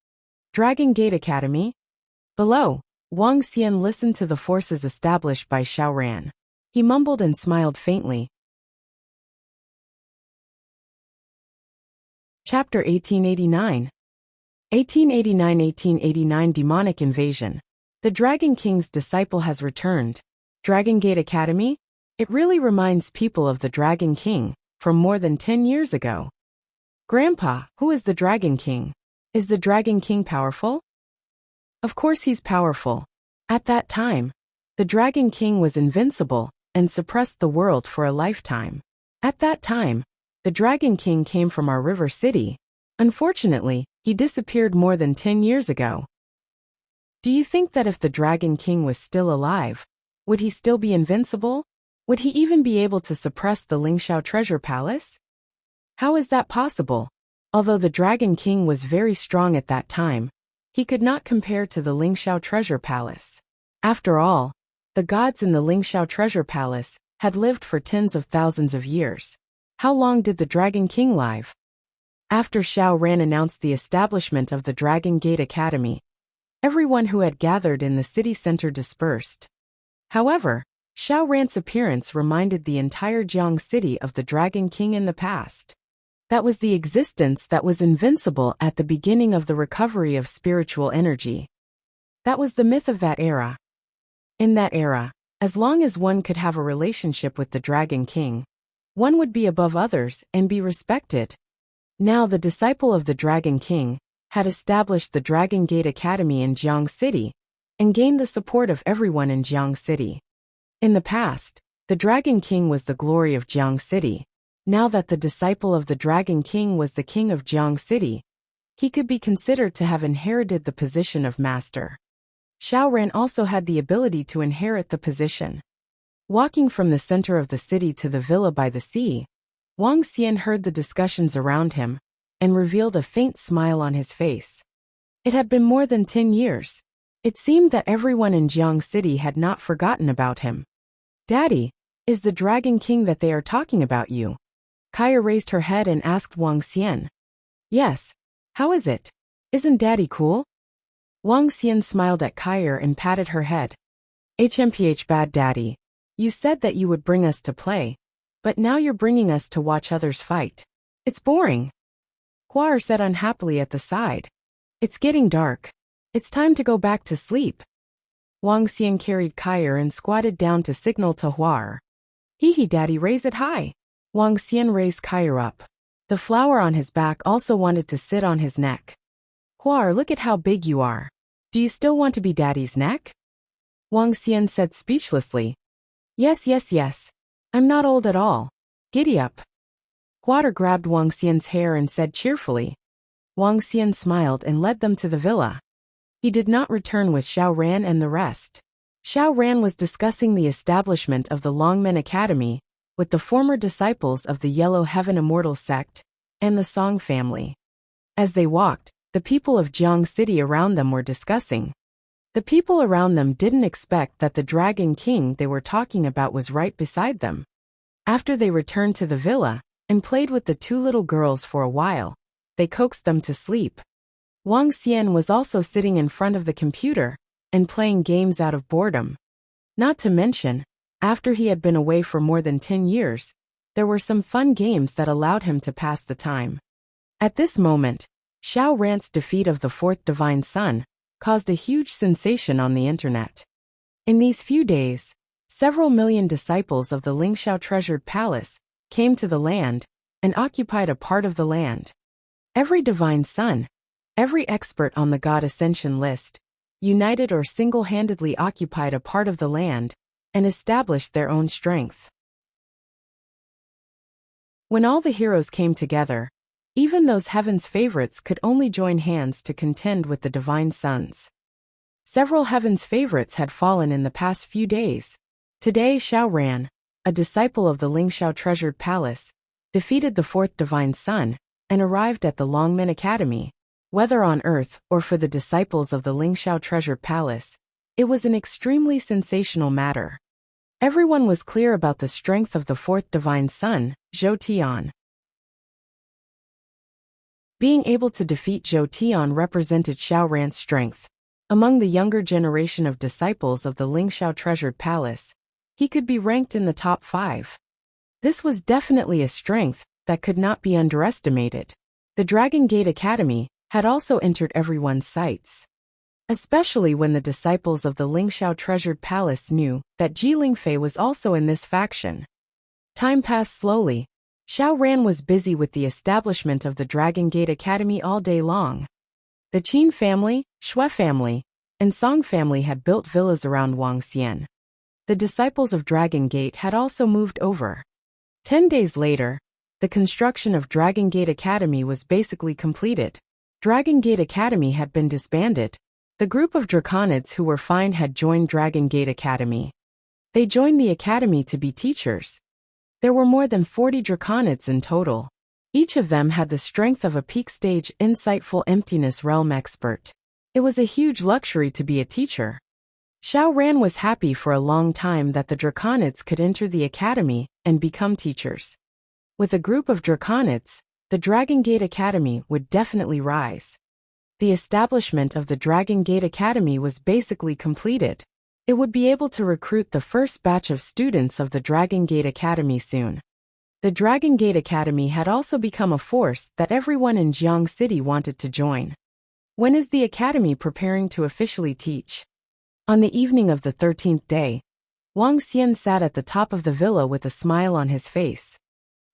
Dragon Gate Academy? Below, Wang Xian listened to the forces established by Xiao Ran. He mumbled and smiled faintly. Chapter 1889. 1889 Demonic Invasion. The Dragon King's disciple has returned. Dragon Gate Academy? It really reminds people of the Dragon King from more than 10 years ago. Grandpa, who is the Dragon King? Is the Dragon King powerful? Of course he's powerful. At that time, the Dragon King was invincible and suppressed the world for a lifetime. At that time, the Dragon King came from our river city. Unfortunately, he disappeared more than 10 years ago. Do you think that if the Dragon King was still alive, would he still be invincible? Would he even be able to suppress the Lingxiao treasure palace? How is that possible? Although the Dragon King was very strong at that time, he could not compare to the Lingxiao treasure palace. After all, the gods in the Lingxiao treasure palace had lived for tens of thousands of years. How long did the Dragon King live? After Xiao Ran announced the establishment of the Dragon Gate Academy, everyone who had gathered in the city center dispersed. However, Xiao Ran's appearance reminded the entire Jiang City of the Dragon King in the past. That was the existence that was invincible at the beginning of the recovery of spiritual energy. That was the myth of that era. In that era, as long as one could have a relationship with the Dragon King, one would be above others and be respected. Now the disciple of the Dragon King had established the Dragon Gate Academy in Jiang City and gained the support of everyone in Jiang City. In the past, the Dragon King was the glory of Jiang City. Now that the disciple of the Dragon King was the king of Jiang City, he could be considered to have inherited the position of master. Xiao Ran also had the ability to inherit the position. Walking from the center of the city to the villa by the sea, Wang Xian heard the discussions around him and revealed a faint smile on his face. It had been more than 10 years. It seemed that everyone in Jiang City had not forgotten about him. Daddy, is the Dragon King that they are talking about you? Kaya raised her head and asked Wang Xian. Yes. How is it? Isn't Daddy cool? Wang Xian smiled at Kaya and patted her head. HMPH bad Daddy. You said that you would bring us to play, but now you're bringing us to watch others fight. It's boring. Huar said unhappily at the side. It's getting dark. It's time to go back to sleep. Wang Xian carried Kaya and squatted down to signal to Huar. Hee Daddy, raise it high. Wang Xian raised Kaya up. The flower on his back also wanted to sit on his neck. Huar, look at how big you are. Do you still want to be Daddy's neck? Wang Xian said speechlessly. Yes. I'm not old at all. Giddy up. Huar grabbed Wang Xian's hair and said cheerfully. Wang Xian smiled and led them to the villa. He did not return with Xiao Ran and the rest. Xiao Ran was discussing the establishment of the Longmen Academy with the former disciples of the Yellow Heaven Immortal sect and the Song family. As they walked, the people of Jiang City around them were discussing. The people around them didn't expect that the Dragon King they were talking about was right beside them. After they returned to the villa and played with the two little girls for a while, they coaxed them to sleep. Wang Xian was also sitting in front of the computer and playing games out of boredom. Not to mention, after he had been away for more than 10 years, there were some fun games that allowed him to pass the time. At this moment, Xiao Ran's defeat of the fourth divine son caused a huge sensation on the internet. In these few days, several million disciples of the Lingxiao treasured palace came to the land and occupied a part of the land. Every divine son, every expert on the God Ascension list, united or single-handedly occupied a part of the land and established their own strength. When all the heroes came together, even those heaven's favorites could only join hands to contend with the divine sons. Several heaven's favorites had fallen in the past few days. Today Xiao Ran, a disciple of the Lingxiao treasured palace, defeated the fourth divine son and arrived at the Longmen Academy. Whether on earth or for the disciples of the Lingxiao treasured palace, it was an extremely sensational matter. Everyone was clear about the strength of the fourth divine son, Zhou Tian. Being able to defeat Zhou Tian represented Xiao Ran's strength. Among the younger generation of disciples of the Lingxiao treasured palace, he could be ranked in the top 5. This was definitely a strength that could not be underestimated. The Dragon Gate Academy had also entered everyone's sights. Especially when the disciples of the Lingxiao treasured palace knew that Ji Lingfei was also in this faction. Time passed slowly. Xiao Ran was busy with the establishment of the Dragon Gate Academy all day long. The Qin family, Shui family, and Song family had built villas around Wang Xian. The disciples of Dragon Gate had also moved over. 10 days later, the construction of Dragon Gate Academy was basically completed. Dragon Gate Academy had been disbanded. The group of Draconids who were fine had joined Dragon Gate Academy. They joined the academy to be teachers. There were more than 40 Draconids in total. Each of them had the strength of a peak-stage insightful emptiness realm expert. It was a huge luxury to be a teacher. Xiao Ran was happy for a long time that the Draconids could enter the academy and become teachers. With a group of Draconids, the Dragon Gate Academy would definitely rise. The establishment of the Dragon Gate Academy was basically completed. It would be able to recruit the first batch of students of the Dragon Gate Academy soon. The Dragon Gate Academy had also become a force that everyone in Jiang City wanted to join. When is the academy preparing to officially teach? On the evening of the 13th day, Wang Xian sat at the top of the villa with a smile on his face.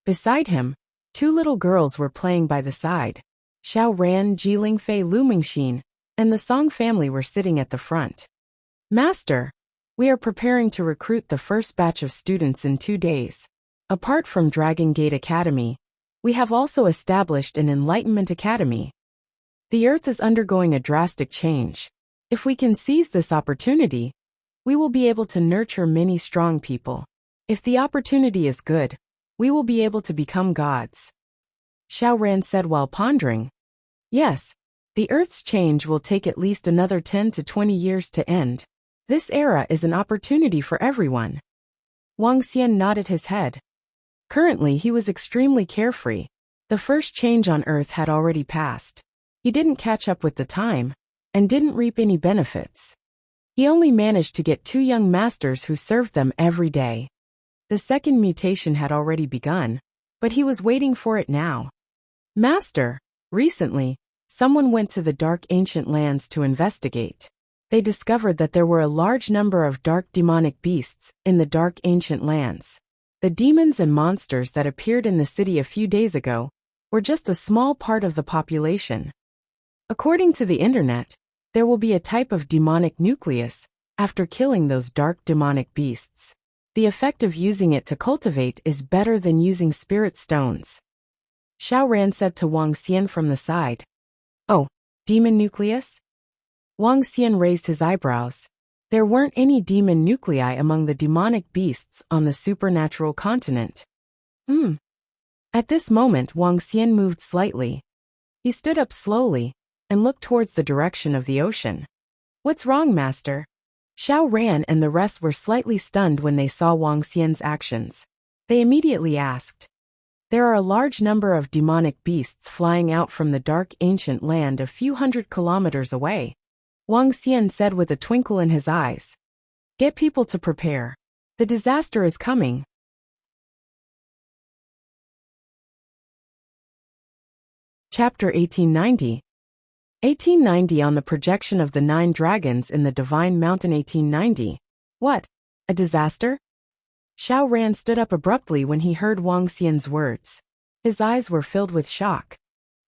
Beside him, 2 little girls were playing by the side. Xiao Ran, Ji Lingfei, Lu Mingxin, and the Song family were sitting at the front. Master, we are preparing to recruit the first batch of students in 2 days. Apart from Dragon Gate Academy, we have also established an Enlightenment Academy. The Earth is undergoing a drastic change. If we can seize this opportunity, we will be able to nurture many strong people. If the opportunity is good, we will be able to become gods. Xiao Ran said while pondering. Yes, The Earth's change will take at least another 10 to 20 years to end. This era is an opportunity for everyone. Wang Xian nodded his head. Currently, he was extremely carefree. The first change on Earth had already passed. He didn't catch up with the time, and didn't reap any benefits. He only managed to get 2 young masters who served them every day. The second mutation had already begun, but he was waiting for it now. Master, recently, someone went to the dark ancient lands to investigate. They discovered that there were a large number of dark demonic beasts in the dark ancient lands. The demons and monsters that appeared in the city a few days ago were just a small part of the population. According to the internet, there will be a type of demonic nucleus after killing those dark demonic beasts. The effect of using it to cultivate is better than using spirit stones. Xiao Ran said to Wang Xian from the side. Oh, demon nucleus? Wang Xian raised his eyebrows. There weren't any demon nuclei among the demonic beasts on the supernatural continent. At this moment Wang Xian moved slightly. He stood up slowly and looked towards the direction of the ocean. What's wrong, master? Xiao Ran and the rest were slightly stunned when they saw Wang Xian's actions. They immediately asked. There are a large number of demonic beasts flying out from the dark ancient land a few hundred kilometers away. Wang Xian said with a twinkle in his eyes. Get people to prepare. The disaster is coming. Chapter 1890. 1890 On the projection of the 9 dragons in the Divine Mountain. 1890. What? A disaster? Xiao Ran stood up abruptly when he heard Wang Xian's words. His eyes were filled with shock.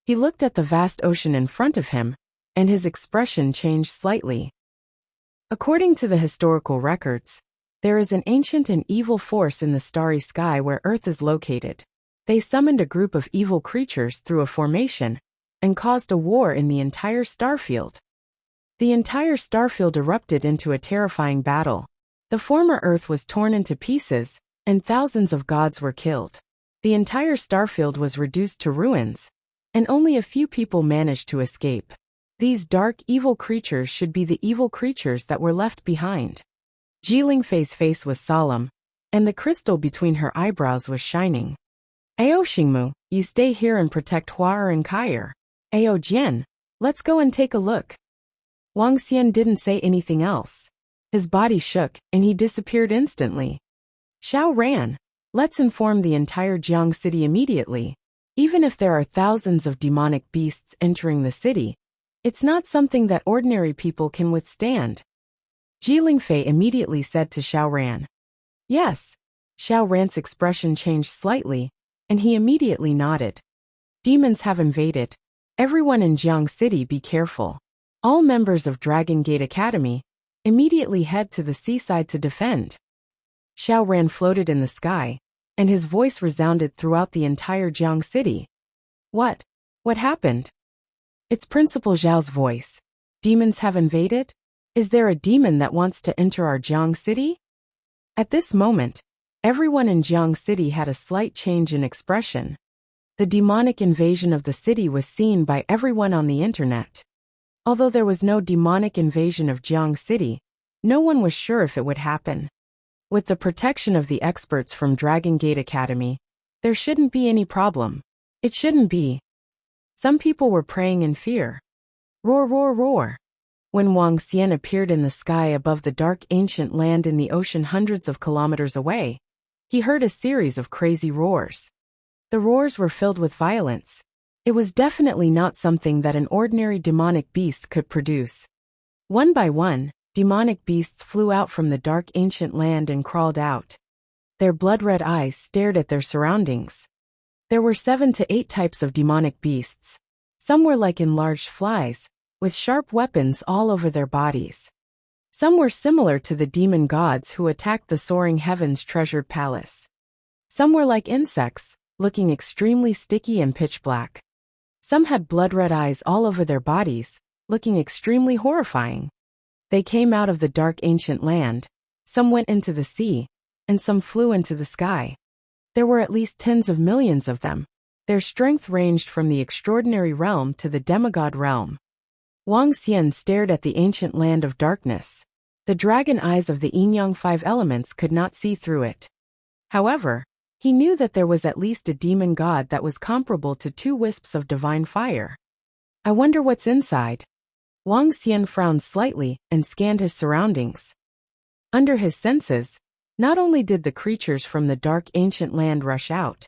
He looked at the vast ocean in front of him, and his expression changed slightly. According to the historical records, there is an ancient and evil force in the starry sky where Earth is located. They summoned a group of evil creatures through a formation and caused a war in the entire starfield. The entire starfield erupted into a terrifying battle. The former Earth was torn into pieces, and thousands of gods were killed. The entire starfield was reduced to ruins, and only a few people managed to escape. These dark, evil creatures should be the evil creatures that were left behind. Jilingfei's face was solemn, and the crystal between her eyebrows was shining. Ao Xingmu, you stay here and protect Huar and Kair. Ao Jian, let's go and take a look. Wang Xian didn't say anything else. His body shook, and he disappeared instantly. Xiao Ran, let's inform the entire Jiang city immediately. Even if there are thousands of demonic beasts entering the city, it's not something that ordinary people can withstand. Jilingfei immediately said to Xiao Ran. Yes. Xiao Ran's expression changed slightly, and he immediately nodded. Demons have invaded. Everyone in Jiang City be careful. All members of Dragon Gate Academy immediately head to the seaside to defend. Xiao Ran floated in the sky, and his voice resounded throughout the entire Jiang City. What? What happened? It's Principal Zhao's voice. Demons have invaded? Is there a demon that wants to enter our Jiang City? At this moment, everyone in Jiang City had a slight change in expression. The demonic invasion of the city was seen by everyone on the internet. Although there was no demonic invasion of Jiang City, no one was sure if it would happen. With the protection of the experts from Dragon Gate Academy, there shouldn't be any problem. It shouldn't be. Some people were praying in fear. Roar, roar, roar. When Wang Xian appeared in the sky above the dark ancient land in the ocean hundreds of kilometers away, he heard a series of crazy roars. The roars were filled with violence. It was definitely not something that an ordinary demonic beast could produce. One by one, demonic beasts flew out from the dark ancient land and crawled out. Their blood-red eyes stared at their surroundings. There were 7 to 8 types of demonic beasts. Some were like enlarged flies, with sharp weapons all over their bodies. Some were similar to the demon gods who attacked the soaring heavens treasured palace. Some were like insects, looking extremely sticky and pitch black. Some had blood-red eyes all over their bodies, looking extremely horrifying. They came out of the dark ancient land, some went into the sea, and some flew into the sky. There were at least tens of millions of them. Their strength ranged from the extraordinary realm to the demigod realm. Wang Xian stared at the ancient land of darkness. The dragon eyes of the yin-yang five elements could not see through it. However, he knew that there was at least a demon god that was comparable to 2 wisps of divine fire. I wonder what's inside. Wang Xian frowned slightly and scanned his surroundings. Under his senses, not only did the creatures from the dark ancient land rush out,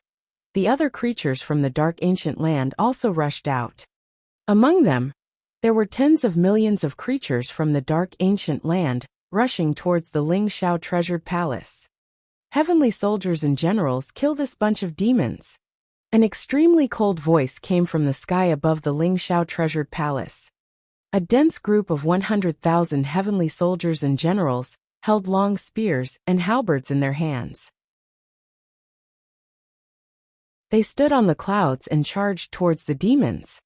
the other creatures from the dark ancient land also rushed out. Among them, there were tens of millions of creatures from the dark ancient land, rushing towards the Ling Shao treasured palace. Heavenly soldiers and generals, kill this bunch of demons. An extremely cold voice came from the sky above the Ling Shao treasured palace. A dense group of 100,000 heavenly soldiers and generals held long spears and halberds in their hands. They stood on the clouds and charged towards the demons.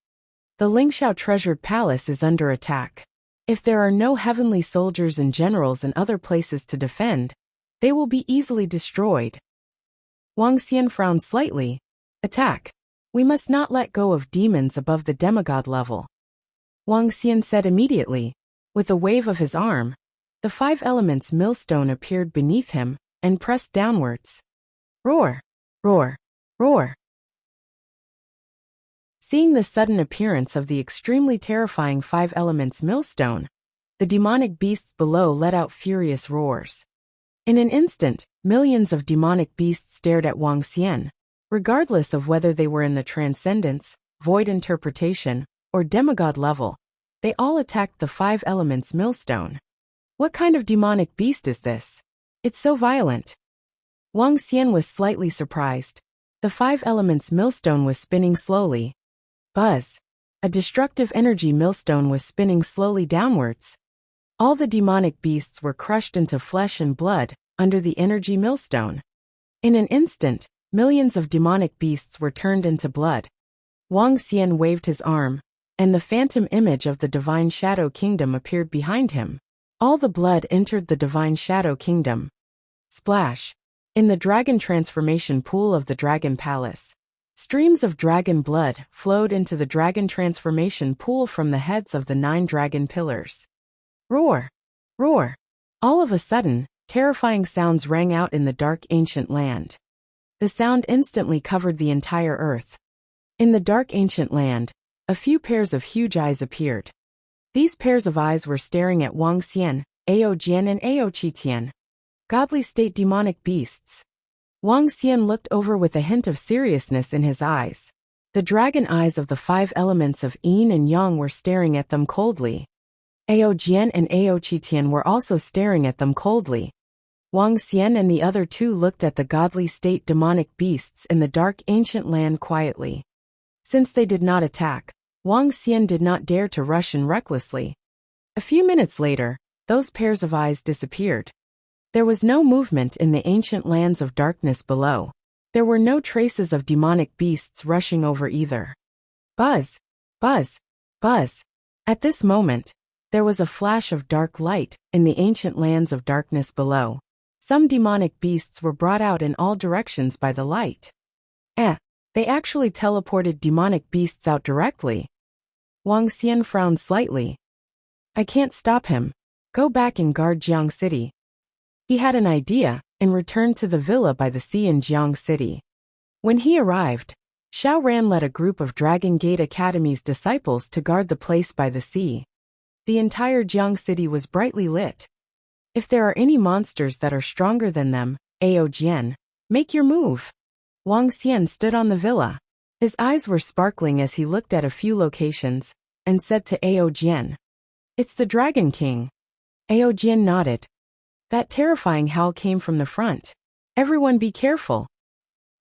The Ling Shao treasured palace is under attack. If there are no heavenly soldiers and generals and other places to defend, they will be easily destroyed. Wang Xian frowned slightly. Attack. We must not let go of demons above the demigod level. Wang Xian said immediately. With a wave of his arm, the 5 elements millstone appeared beneath him and pressed downwards. Roar! Roar! Roar! Seeing the sudden appearance of the extremely terrifying 5 elements millstone, the demonic beasts below let out furious roars. In an instant, millions of demonic beasts stared at Wang Xian. Regardless of whether they were in the transcendence, void interpretation, or demigod level, they all attacked the 5 elements millstone. What kind of demonic beast is this? It's so violent. Wang Xian was slightly surprised. The 5 elements millstone was spinning slowly. Buzz. A destructive energy millstone was spinning slowly downwards. All the demonic beasts were crushed into flesh and blood under the energy millstone. In an instant, millions of demonic beasts were turned into blood. Wang Xian waved his arm, and the phantom image of the Divine Shadow Kingdom appeared behind him. All the blood entered the Divine Shadow Kingdom. Splash! In the dragon transformation pool of the Dragon Palace, streams of dragon blood flowed into the dragon transformation pool from the heads of the 9 dragon pillars. Roar! Roar! All of a sudden, terrifying sounds rang out in the dark ancient land. The sound instantly covered the entire earth. In the dark ancient land, a few pairs of huge eyes appeared. These pairs of eyes were staring at Wang Xian, Ao Jian and Ao Qitian. Godly state demonic beasts. Wang Xian looked over with a hint of seriousness in his eyes. The dragon eyes of the 5 elements of yin and yang were staring at them coldly. Ao Jian and Ao Qitian were also staring at them coldly. Wang Xian and the other 2 looked at the godly state demonic beasts in the dark ancient land quietly. Since they did not attack, Wang Xian did not dare to rush in recklessly. A few minutes later, those pairs of eyes disappeared. There was no movement in the ancient lands of darkness below. There were no traces of demonic beasts rushing over either. Buzz! Buzz! Buzz! At this moment, there was a flash of dark light in the ancient lands of darkness below. Some demonic beasts were brought out in all directions by the light. They actually teleported demonic beasts out directly. Wang Xian frowned slightly. I can't stop him. Go back and guard Jiang City. He had an idea and returned to the villa by the sea in Jiang City. When he arrived, Xiao Ran led a group of Dragon Gate Academy's disciples to guard the place by the sea. The entire Jiang City was brightly lit. If there are any monsters that are stronger than them, Ao Jian, make your move. Wang Xian stood on the villa. His eyes were sparkling as he looked at a few locations, and said to Ao Jian, It's the Dragon King. Ao Jian nodded. That terrifying howl came from the front. Everyone be careful.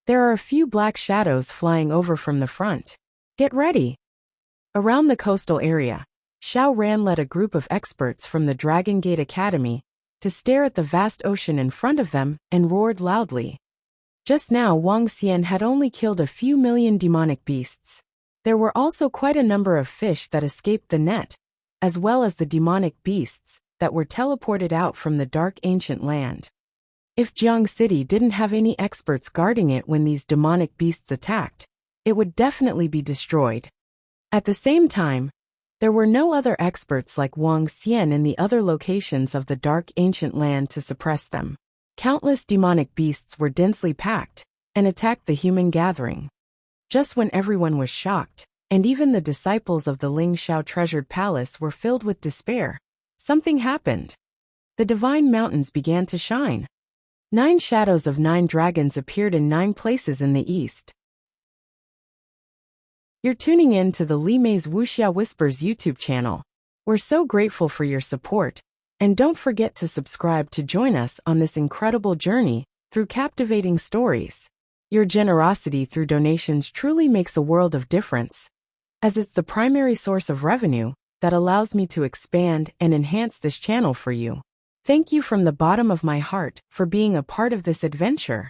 There are a few black shadows flying over from the front. Get ready. Around the coastal area, Xiao Ran led a group of experts from the Dragon Gate Academy to stare at the vast ocean in front of them and roared loudly. Just now Wang Xian had only killed a few million demonic beasts. There were also quite a number of fish that escaped the net, as well as the demonic beasts that were teleported out from the dark ancient land. If Jiang City didn't have any experts guarding it when these demonic beasts attacked, it would definitely be destroyed. At the same time, There were no other experts like Wang Xian in the other locations of the dark ancient land to suppress them. Countless demonic beasts were densely packed and attacked the human gathering. Just when everyone was shocked, and even the disciples of the Ling Shao treasured palace were filled with despair, something happened. The divine mountains began to shine. 9 shadows of 9 dragons appeared in 9 places in the east. You're tuning in to the Li Mei's Wuxia Whispers YouTube channel. We're so grateful for your support, and don't forget to subscribe to join us on this incredible journey through captivating stories. Your generosity through donations truly makes a world of difference, as it's the primary source of revenue that allows me to expand and enhance this channel for you. Thank you from the bottom of my heart for being a part of this adventure.